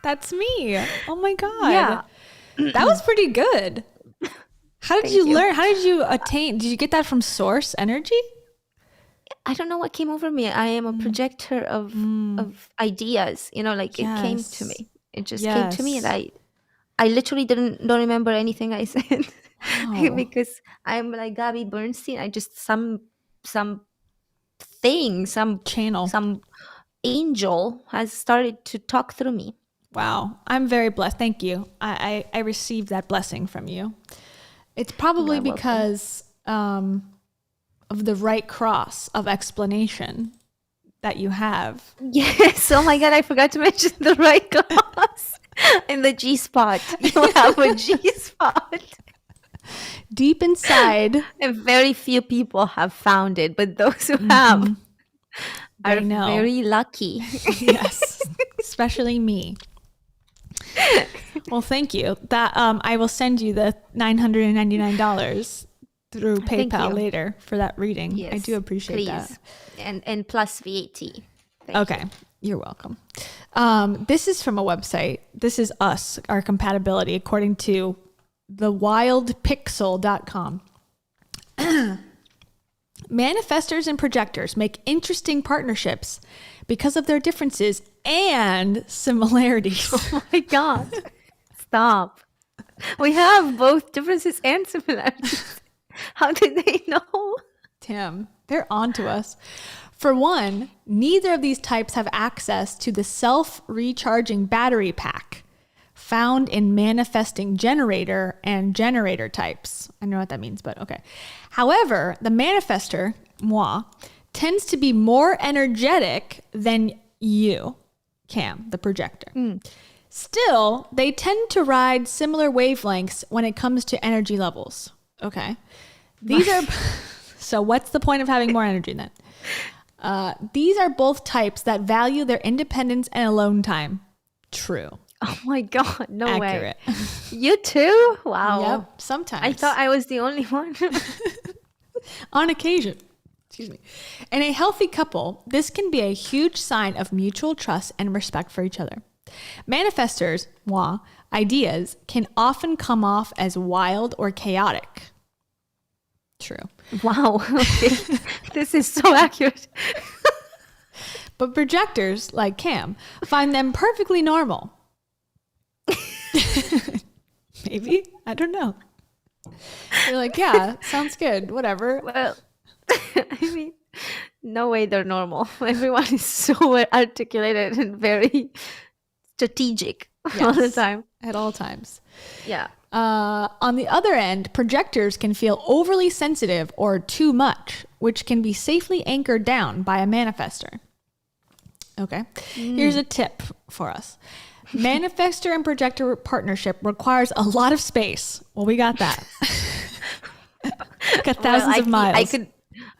That's me. Oh my God. Yeah. That was pretty good. How did you learn? How did you attain? Did you get that from source energy? I don't know what came over me. I am a projector of ideas, you know, like it came to me. It just came to me, and I literally don't remember anything I said. Because I'm like Gabby Bernstein. I just some channel, some angel has started to talk through me. Wow. I'm very blessed. Thank you. I received that blessing from you. It's probably because of the right cross of explanation that you have. Yes. Oh my God. I forgot to mention the right cross in the G spot. You have a G spot. Deep inside. And very few people have found it, but those who have are very lucky. Yes. Especially me. Well, thank you. That I will send you the $999 through PayPal later for that reading. Yes, I do appreciate that. And plus VAT. Okay. You're welcome. This is from a website. This is us, our compatibility, according to thewildpixel.com. Manifestors and projectors make interesting partnerships because of their differences and similarities. Oh my God. Stop. We have both differences and similarities. How did they know? Tim, they're on to us. For one, neither of these types have access to the self-recharging battery pack found in manifesting generator and generator types. I know what that means, but okay. However, the manifester, moi, tends to be more energetic than you, Cam, the projector. Still, they tend to ride similar wavelengths when it comes to energy levels. Okay. These are, so what's the point of having more energy then? These are both types that value their independence and alone time. True. Oh my God, no Accurate. way. You too? Wow. Yep, sometimes. I thought I was the only one. On occasion. Excuse me. In a healthy couple, this can be a huge sign of mutual trust and respect for each other. Manifestors, moi, ideas can often come off as wild or chaotic. True. Wow. Okay. This is so accurate. But projectors, like Cam, find them perfectly normal. Maybe. I don't know. You're like, yeah, sounds good. Whatever. Well, I mean, no way they're normal. Everyone is so articulated and very strategic all the time. At all times. Yeah. On the other end, projectors can feel overly sensitive or too much, which can be safely anchored down by a manifestor. Okay. Here's a tip for us. Manifestor and projector partnership requires a lot of space. Well, we got that. Got thousands of miles.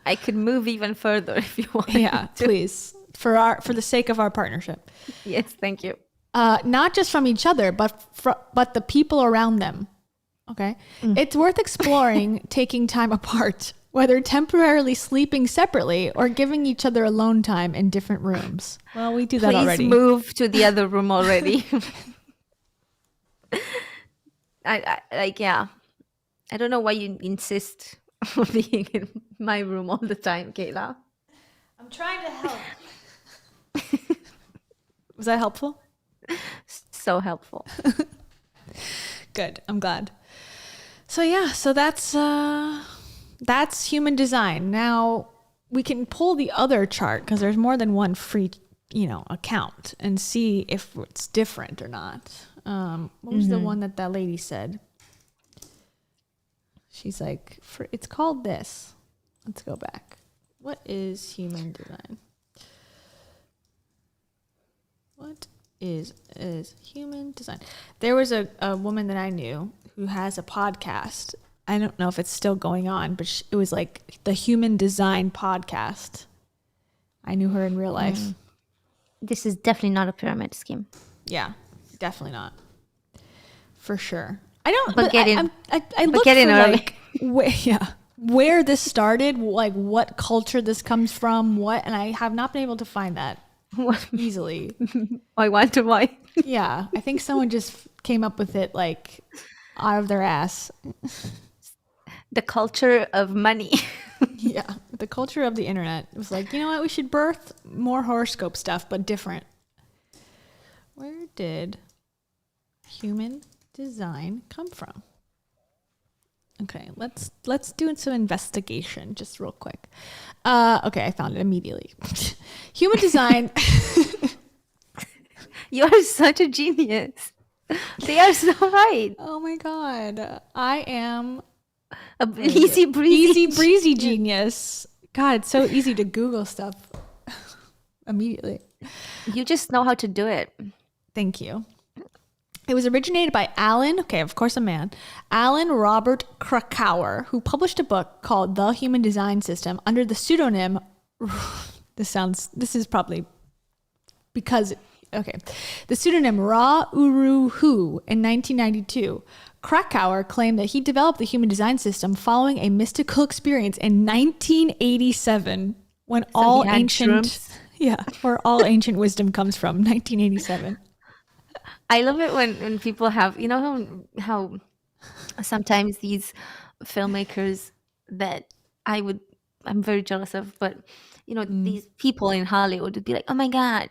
I could move even further if you want. Yeah, please. For the sake of our partnership. Yes, thank you. Not just from each other, but the people around them. Okay. It's worth exploring taking time apart, whether temporarily sleeping separately or giving each other alone time in different rooms. Well, we do that already. Please move to the other room already. Yeah. I don't know why you insist on being in my room all the time, Kayla. I'm trying to help. Was that helpful? So helpful. Good. I'm glad. So yeah, so that's human design. Now we can pull the other chart because there's more than one free, account and see if it's different or not. What was the one that lady said? She's like, it's called this. Let's go back. What is human design? What is human design? There was a woman that I knew who has a podcast I don't know if it's still going on, but it was like the Human Design podcast. I knew her in real life. This is definitely not a pyramid scheme. Yeah, definitely not. For sure. I don't. But get in. I look get in for early. where this started, like what culture this comes from, and I have not been able to find that easily. I wonder why. Yeah, I think someone just came up with it like out of their ass. The culture of money. Yeah, the culture of the internet. It was like, you know what? We should birth more horoscope stuff, but different. Where did human design come from? Okay, let's do some investigation just real quick. Okay, I found it immediately. Human design. You are such a genius. They are so right. Oh my god, I am a easy breezy genius. God, it's so easy to Google stuff immediately. You just know how to do it. Thank you. It was originated by Alan, okay, of course a man, Alan Robert Krakauer, who published a book called The Human Design System under the pseudonym, this is probably because, okay, the pseudonym Ra Uru Hu in 1992. Krakauer claimed that he developed the human design system following a mystical experience in 1987 when where all ancient wisdom comes from, 1987. I love it when people have, you know how sometimes these filmmakers that I'm very jealous of, but you know, these people in Hollywood would be like, oh my God,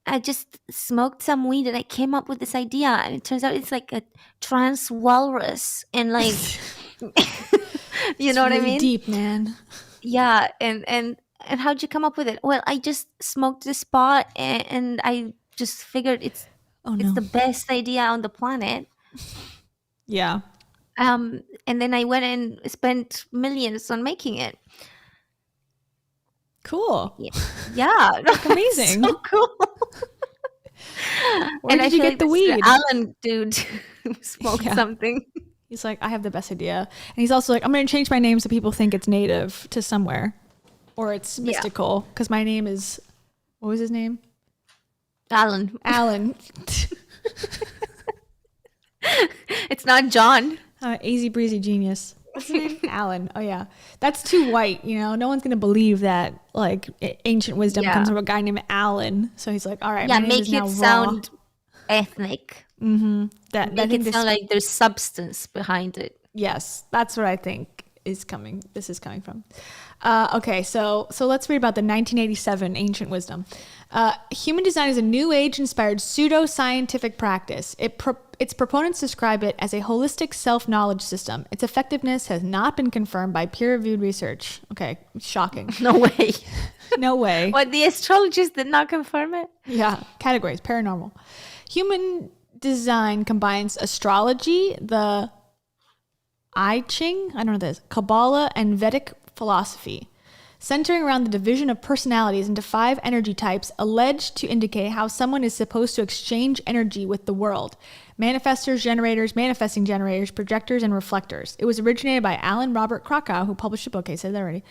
I just smoked some weed and I came up with this idea. And it turns out it's like a trans walrus and like, you know what I mean? Deep, man. Yeah. And how'd you come up with it? Well, I just smoked this pot and I just figured it's the best idea on the planet. Yeah. And then I went and spent millions on making it. Cool. Yeah. That's amazing. So cool. Where did you get the weed? Alan dude smoked something. He's like, I have the best idea. And he's also like, I'm going to change my name so people think it's native to somewhere. Or it's mystical. Because my name is, what was his name? Alan. It's not John. Easy breezy genius. What's his name? Alan. Oh yeah, that's too white. You know, no one's gonna believe that like ancient wisdom comes from a guy named Alan. So he's like, all right, yeah, my name make is it now sound ethnic. Mm-hmm. Make it sound like there's substance behind it. Yes, that's what I think is coming. This is coming from. Okay, so let's read about the 1987 ancient wisdom. Human design is a new age-inspired pseudo-scientific practice. Its proponents describe it as a holistic self-knowledge system. Its effectiveness has not been confirmed by peer-reviewed research. Okay, shocking. No way. No way. What, the astrologists did not confirm it? Yeah, categories, paranormal. Human design combines astrology, the I Ching, I don't know this, Kabbalah, and Vedic philosophy, centering around the division of personalities into 5 energy types alleged to indicate how someone is supposed to exchange energy with the world. Manifestors, generators, manifesting generators, projectors, and reflectors. It was originated by Alan Robert Krakauer, who published a book. I said that already.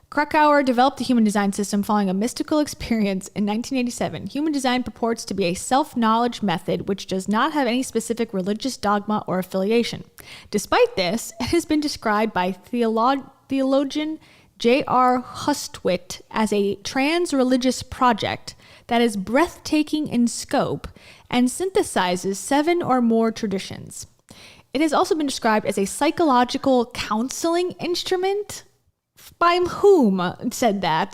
Krakauer developed the human design system following a mystical experience in 1987. Human design purports to be a self-knowledge method which does not have any specific religious dogma or affiliation. Despite this, it has been described by theologian J.R. Hustwit as a trans-religious project that is breathtaking in scope and synthesizes 7 or more traditions. It has also been described as a psychological counseling instrument. By whom said that?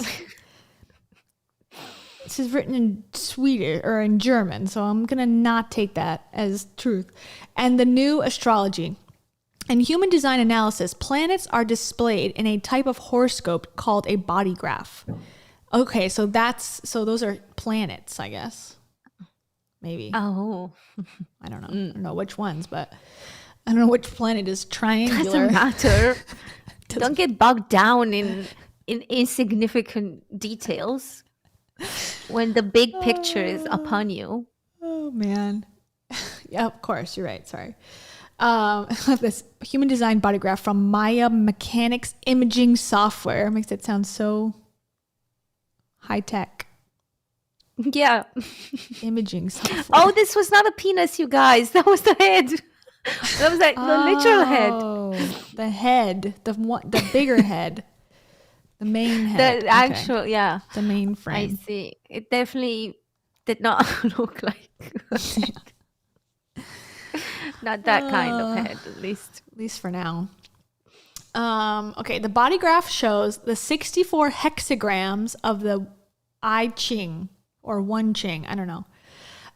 This is written in Swedish or in German, so I'm going to not take that as truth. And the new astrology. In human design analysis, planets are displayed in a type of horoscope called a body graph. Okay, so those are planets, I guess. Maybe. Oh. I don't know. I don't know which ones, but I don't know which planet is triangular. Doesn't matter. Don't get bogged down in insignificant details when the big picture is upon you. Oh, man. Yeah, of course. You're right. Sorry. This human design body graph from Maya Mechanics imaging software. Makes it sound so high tech. Yeah. Imaging software. Oh, this was not a penis, you guys. That was the head. That was like the literal head. Oh, the head, the bigger head, the main head. The actual, yeah. The main I frame. see. It definitely did not look like not that kind of head, at least. At least for now. Okay, the body graph shows the 64 hexagrams of the I Ching or One Ching, I don't know,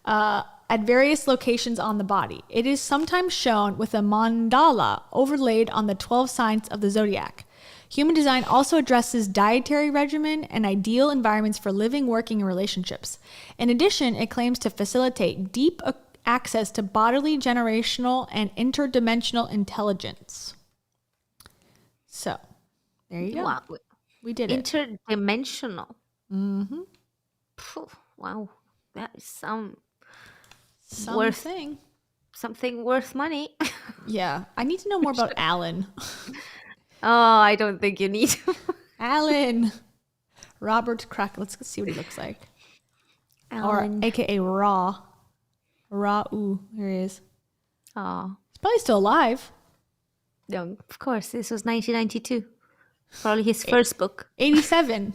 at various locations on the body. It is sometimes shown with a mandala overlaid on the 12 signs of the zodiac. Human design also addresses dietary regimen and ideal environments for living, working, and relationships. In addition, it claims to facilitate deep access to bodily, generational, and interdimensional intelligence. So, there you go. Wow. We did it. Interdimensional. Mm-hmm. Wow. That is something worth money. Yeah. I need to know more about Alan. Oh, I don't think you need to. Alan. Robert Crack. Let's see what he looks like. Alan. Or AKA Ra. Ra-oo. Here he is. Oh. He's probably still alive. No, of course. This was 1992. Probably his first book. 87.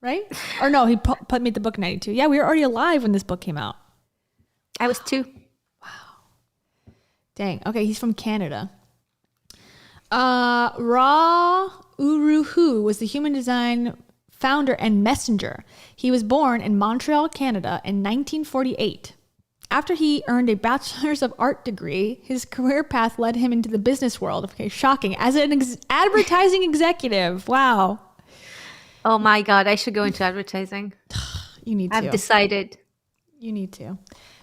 Right? Or no, he put me the book in 92. Yeah, we were already alive when this book came out. I was 2. Wow. Dang. Okay, he's from Canada. Ra Uruhu was the human design founder and messenger. He was born in Montreal, Canada in 1948. After he earned a Bachelor's of Art degree, his career path led him into the business world. Okay, shocking. As an advertising executive. Wow. Oh my God, I should go into advertising. You need to. I've decided. You need to.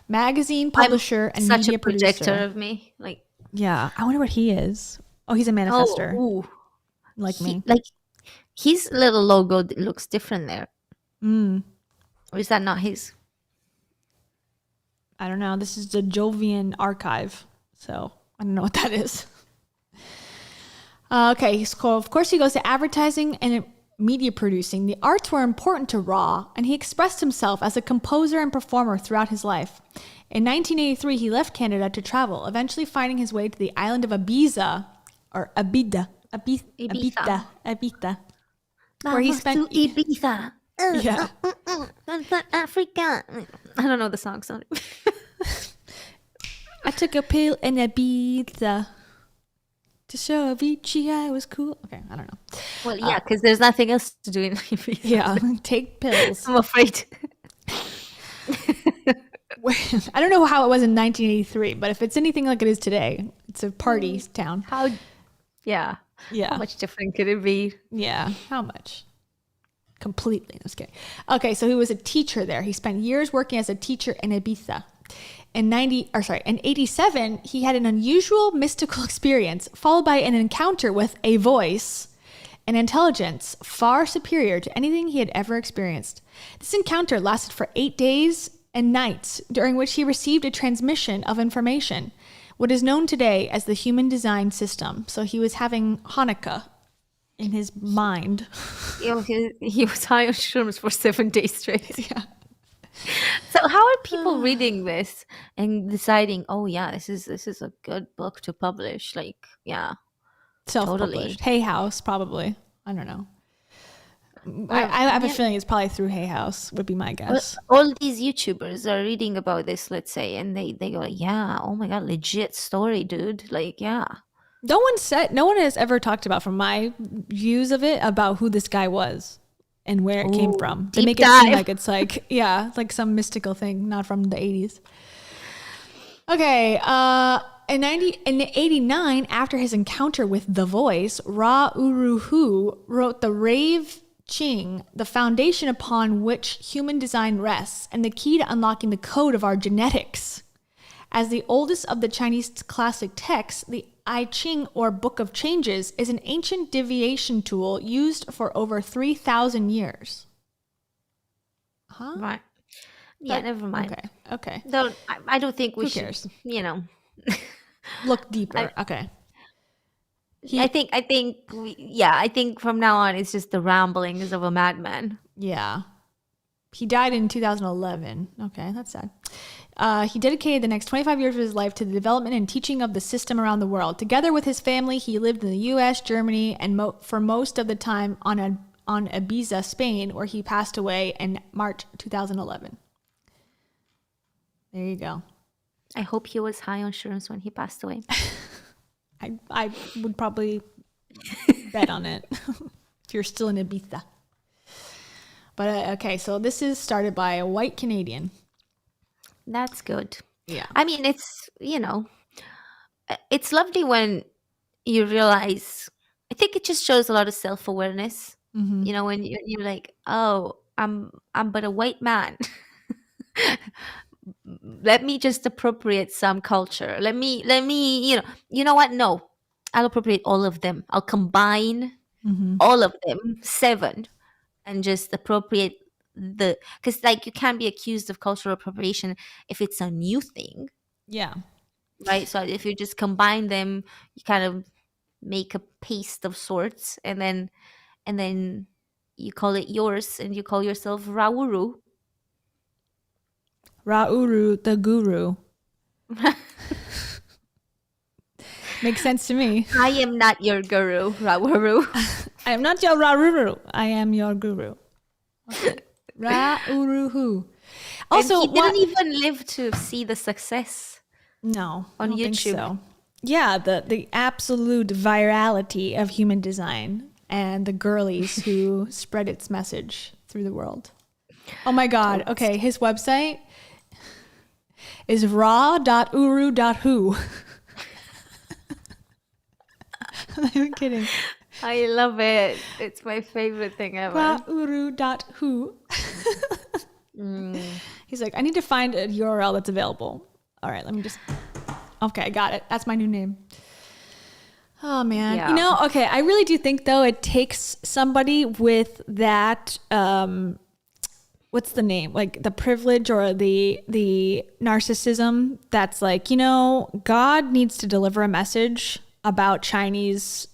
Magazine publisher and such media a projector producer. of me. Like, yeah, I wonder what he is. Oh, he's a manifester. Oh, like me. Like his little logo looks different there. Mm. Or is that not his? I don't know. This is the Jovian archive. So I don't know what that is. Okay, so of course he goes to advertising and media producing. The arts were important to Ra, and he expressed himself as a composer and performer throughout his life. In 1983, he left Canada to travel, eventually finding his way to the island of Ibiza, or Ibiza, where he spent Ibiza. Yeah. Africa. I don't know the song. Sorry. I took a pill in Ibiza to show Avicii I was cool. Okay, I don't know. Well, yeah, because there's nothing else to do in Ibiza. Yeah, take pills. I'm afraid. I don't know how it was in 1983, but if it's anything like it is today, it's a party town. Yeah. Yeah. How much different could it be? Yeah. How much? Completely. I was kidding. Okay, so he was a teacher there. He spent years working as a teacher in Ibiza. In 87, he had an unusual mystical experience, followed by an encounter with a voice, an intelligence far superior to anything he had ever experienced. This encounter lasted for 8 days and nights, during which he received a transmission of information, what is known today as the human design system. So he was having Hanukkah in his mind. He was high on shrooms for 7 days straight. Yeah. So how are people reading this and deciding, oh yeah, this is a good book to publish? Like, yeah. Self-published. Totally. Hay House, probably. I don't know. I have a feeling it's probably through Hay House, would be my guess. All these YouTubers are reading about this, let's say, and they go, yeah, oh my God, legit story, dude. Like, yeah. No one has ever talked about, from my views of it, about who this guy was and where it came from. They make it seem like it's like, yeah, like some mystical thing, not from the 80s. Okay, in 89, after his encounter with the voice, Ra Uruhu wrote the Rave Ching, the foundation upon which human design rests and the key to unlocking the code of our genetics. As the oldest of the Chinese classic texts, the I Ching, or Book of Changes, is an ancient divination tool used for over 3,000 years. Huh? Right. Yeah, never mind. Okay. I don't think we should, cares? you know. look deeper. Okay. I think from now on it's just the ramblings of a madman. Yeah. He died in 2011. Okay, that's sad. He dedicated the next 25 years of his life to the development and teaching of the system around the world. Together with his family, he lived in the U.S., Germany, and for most of the time on Ibiza, Spain, where he passed away in March 2011. There you go. I hope he was high on insurance when he passed away. I would probably bet on it if you're still in Ibiza. But okay, so this is started by a white Canadian. That's good. Yeah. I mean, it's, it's lovely when you realize, I think it just shows a lot of self-awareness. Mm-hmm. When you're like, oh, I'm but a white man. Let me just appropriate some culture. Let me, you know what? No, I'll appropriate all of them. I'll combine all of them, 7, and just appropriate because like you can't be accused of cultural appropriation if it's a new thing. Yeah. Right. So if you just combine them, you kind of make a paste of sorts, and then you call it yours, and you call yourself Rauru. Rauru, the guru. Makes sense to me. I am not your guru, Rauru. I am not your Rauru. I am your guru. Okay. Rauruhu. Also, and he didn't even live to see the success. No, on I don't YouTube. think so. Yeah, the absolute virality of human design and the girlies who spread its message through the world. Oh my God. Okay, his website is raw.uru.hu. I'm kidding. I love it. It's my favorite thing ever. Rauru.hu. He's like, I need to find a URL that's available. All right, let me just... Okay, I got it. That's my new name. Oh, man. Yeah. Okay, I really do think, though, it takes somebody with that... what's the name? Like the privilege or the narcissism that's like, God needs to deliver a message about Chinese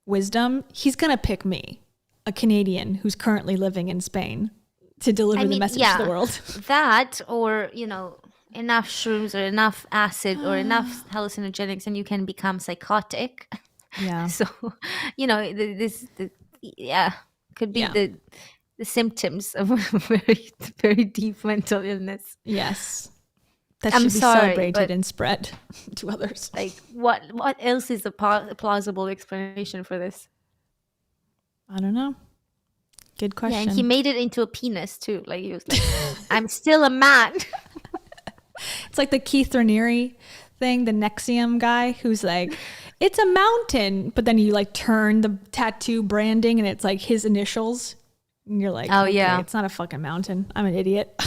wisdom. He's going to pick me, a Canadian who's currently living in Spain, to deliver the message to the world. That, or, enough shrooms or enough acid or enough hallucinogenics and you can become psychotic. Yeah. So, this could be the symptoms of a very, very deep mental illness. Yes. That should be celebrated and spread to others. Like, what else is a plausible explanation for this? I don't know. Good question. Yeah, and he made it into a penis too. Like, he was like, I'm still a man. It's like the Keith Raniere thing, the Nexium guy who's like, it's a mountain. But then you like turn the tattoo branding and it's like his initials. And you're like, oh, okay, yeah. It's not a fucking mountain. I'm an idiot.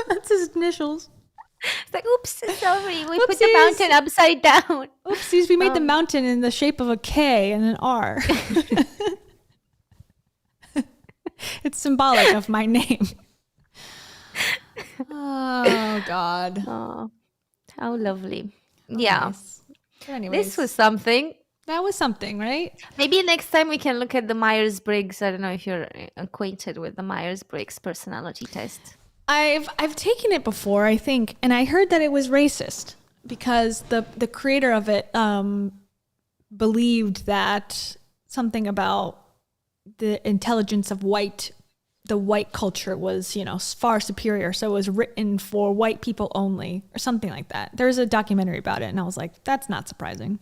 That's his initials. It's like, oops, sorry. We put the mountain upside down. Oopsies, we made the mountain in the shape of a K and an R. It's symbolic of my name. Oh, God. Oh, how lovely. Oh, yeah. Nice. Anyways, this was something. That was something, right? Maybe next time we can look at the Myers-Briggs. I don't know if you're acquainted with the Myers-Briggs personality test. I've taken it before, I think, and I heard that it was racist because the creator of it believed that something about the intelligence of the white culture was, far superior. So it was written for white people only or something like that. There's a documentary about it and I was like, that's not surprising.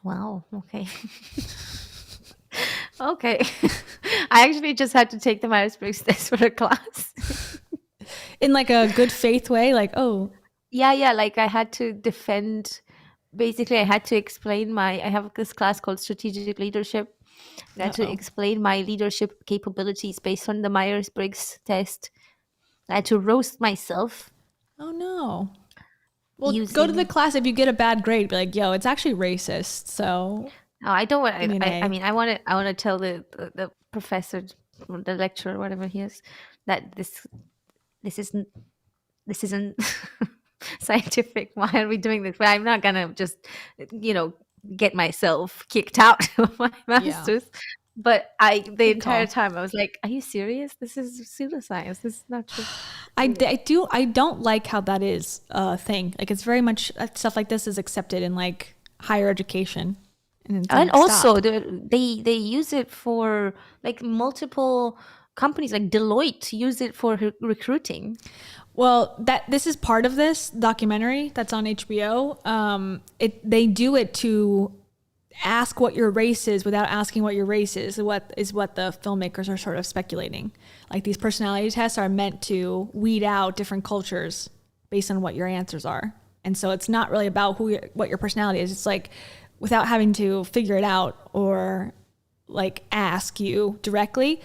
Wow. Okay. Okay. I actually just had to take the Myers-Briggs test for a class. In like a good faith way, like, oh. Yeah. Like I had to defend, basically I had to explain I have this class called Strategic Leadership. I had to explain my leadership capabilities based on the Myers-Briggs test. I had to roast myself. Oh no. Well, go to the class. If you get a bad grade, be like, yo, it's actually racist. So no, I don't want. I want to tell the professor, the lecturer, whatever he is, that this isn't scientific. Why are we doing this? But I'm not gonna just, you know, get myself kicked out of my master's. But the entire time I was like, "Are you serious? This is pseudoscience. This is not true." I don't like how that is a thing. Like, it's very much stuff like this is accepted in like higher education, and also they use it for like multiple companies, like Deloitte use it for recruiting. Well, this is part of this documentary that's on HBO. They do it to ask what your race is without asking what your race is. What the filmmakers are sort of speculating. Like, these personality tests are meant to weed out different cultures based on what your answers are. And so it's not really about what your personality is. It's like, without having to figure it out or like ask you directly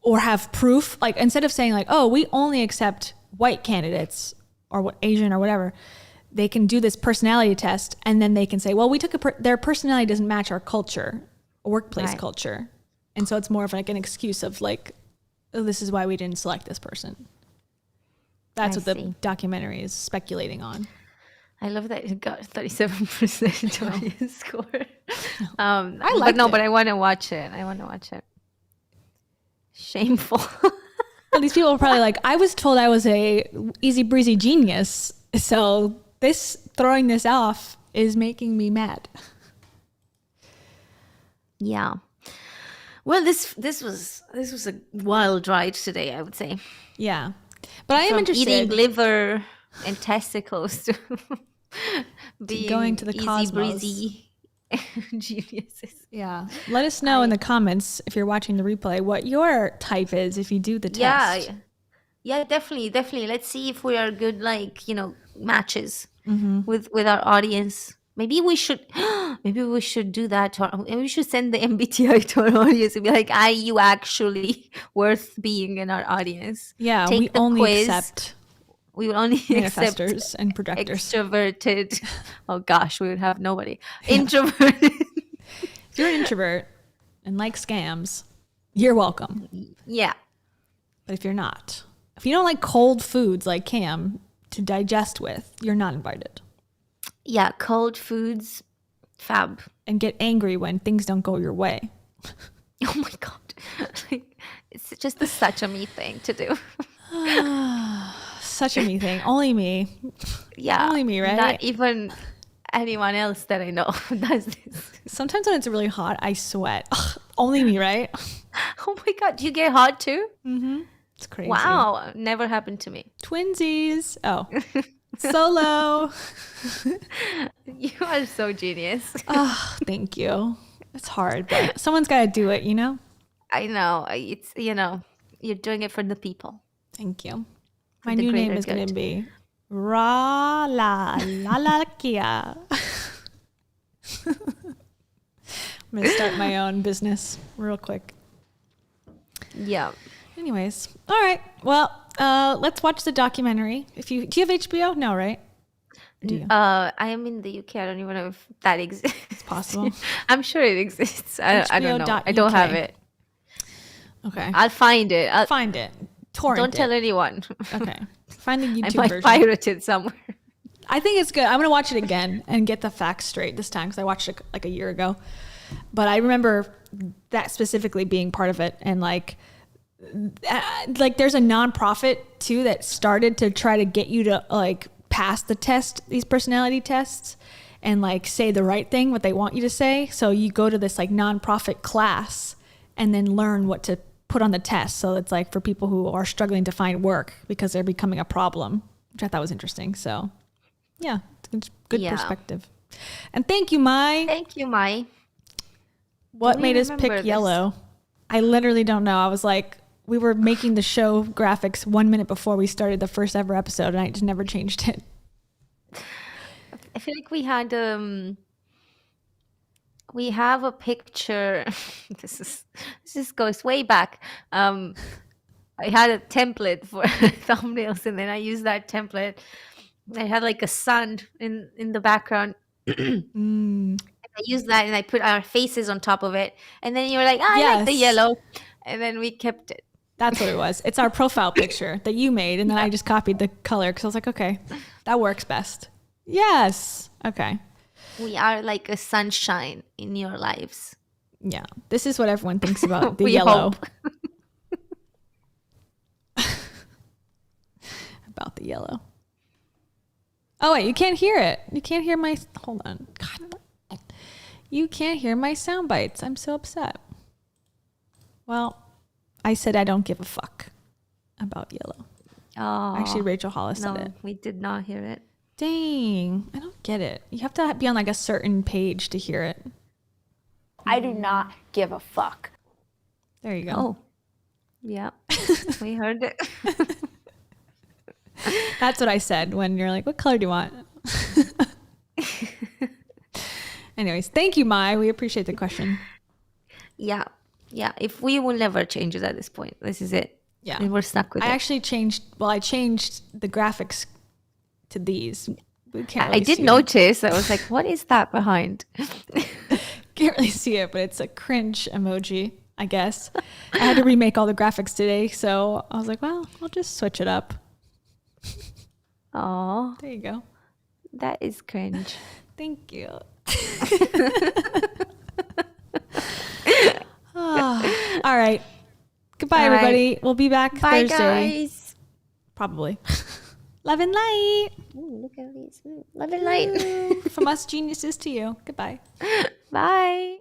or have proof, like instead of saying like, oh, we only accept white candidates or what Asian or whatever, they can do this personality test and then they can say, well, we took their personality doesn't match our culture, workplace culture. And so it's more of like an excuse of like, oh, this is why we didn't select this person. That's what the documentary is speculating on. I love that it got 37% audience score. I like it. But I want to watch it. Shameful. Well, these people are probably like, I was told I was a easy breezy genius, so throwing this off is making me mad. Yeah. Well, this was a wild ride today, I would say. Yeah, but I am interested. Eating liver and testicles to being going to the easy breezy geniuses. Yeah, let us know in the comments if you're watching the replay what your type is if you do the test. Yeah, definitely. Let's see if we are good, like, you know, matches with our audience. Maybe we should do that. Maybe we should send the MBTI to our audience and be like, "Are you actually worth being in our audience?" Yeah, Take we the only quiz. accept We would only accept manifestors and projectors. Extroverted. Oh gosh, we would have nobody. Introverted. If you're an introvert and like scams, you're welcome. Yeah. But if you're not, if you don't like cold foods like Cam to digest with, you're not invited. Yeah, cold foods, fab. And get angry when things don't go your way. Oh my god. Like, it's just such a me thing to do. Such a me thing. Only me. Yeah. Only me, right? Not even anyone else that I know does this. Sometimes when it's really hot, I sweat. Ugh, only me, right? Oh my god, do you get hot too? Mm-hmm. It's crazy. Wow, never happened to me. Twinsies. Oh. Solo. You are so genius. Oh, thank you. It's hard, but someone's got to do it, you know? I know. It's, you know, you're doing it for the people. Thank you. My new name is going to be Ra La La La Keya. I'm going to start my own business real quick. Yeah. Anyways, all right. Well, let's watch the documentary. Do you have HBO? No, right? Do you? I am in the UK. I don't even know if that exists. It's possible. I'm sure it exists. I don't know. HBO.UK. I don't have it. Okay. I'll find it. I'll find it. Torrent Don't tell anyone. Okay. Find the YouTube I might version. pirate it somewhere. I think it's good. I'm going to watch it again and get the facts straight this time because I watched it like a year ago. But I remember that specifically being part of it. And like there's a nonprofit too that started to try to get you to like pass the test, these personality tests, and like say the right thing, what they want you to say. So you go to this like nonprofit class and then learn what to put on the test. So it's like for people who are struggling to find work because they're becoming a problem, which I thought was interesting. So yeah, it's good perspective. And thank you, Mai. Thank you, Mai. What made us pick yellow? I literally don't know. I was like, we were making the show graphics 1 minute before we started the first ever episode and I just never changed it. I feel like we have a picture. This goes way back. I had a template for thumbnails and then I used that template. I had like a sun in the background. I used that and I put our faces on top of it. And then you were like, I like the yellow. And then we kept it. That's what it was. It's our profile picture that you made, and then I just copied the color because I was like, okay, that works best. Yes. Okay. We are like a sunshine in your lives. Yeah. This is what everyone thinks about the We yellow. hope. About the yellow. Oh, wait, you can't hear it. You can't hear my... Hold on. God. You can't hear my sound bites. I'm so upset. Well, I said I don't give a fuck about yellow. Oh, Actually, Rachel Hollis said it. we did not hear it. Dang. I don't get it. You have to be on like a certain page to hear it. I do not give a fuck. There you go. Oh, yeah. We heard it. That's what I said when you're like, what color do you want? Anyways, thank you, Mai. We appreciate the question. Yeah. Yeah. If we will never change it at this point, this is it. Yeah. And we're stuck with I it. actually changed the graphics to these. We can't I really did see notice. I was like, what is that behind? Can't really see it, but it's a cringe emoji, I guess. I had to remake all the graphics today, so I was like, well, I'll just switch it up. Oh, There you go. that is cringe. Thank you. Oh, all right. Goodbye, All right. everybody. We'll be back Bye, Thursday. guys. Probably. Love and light. Ooh, look at these. Love and light. From us geniuses to you. Goodbye. Bye.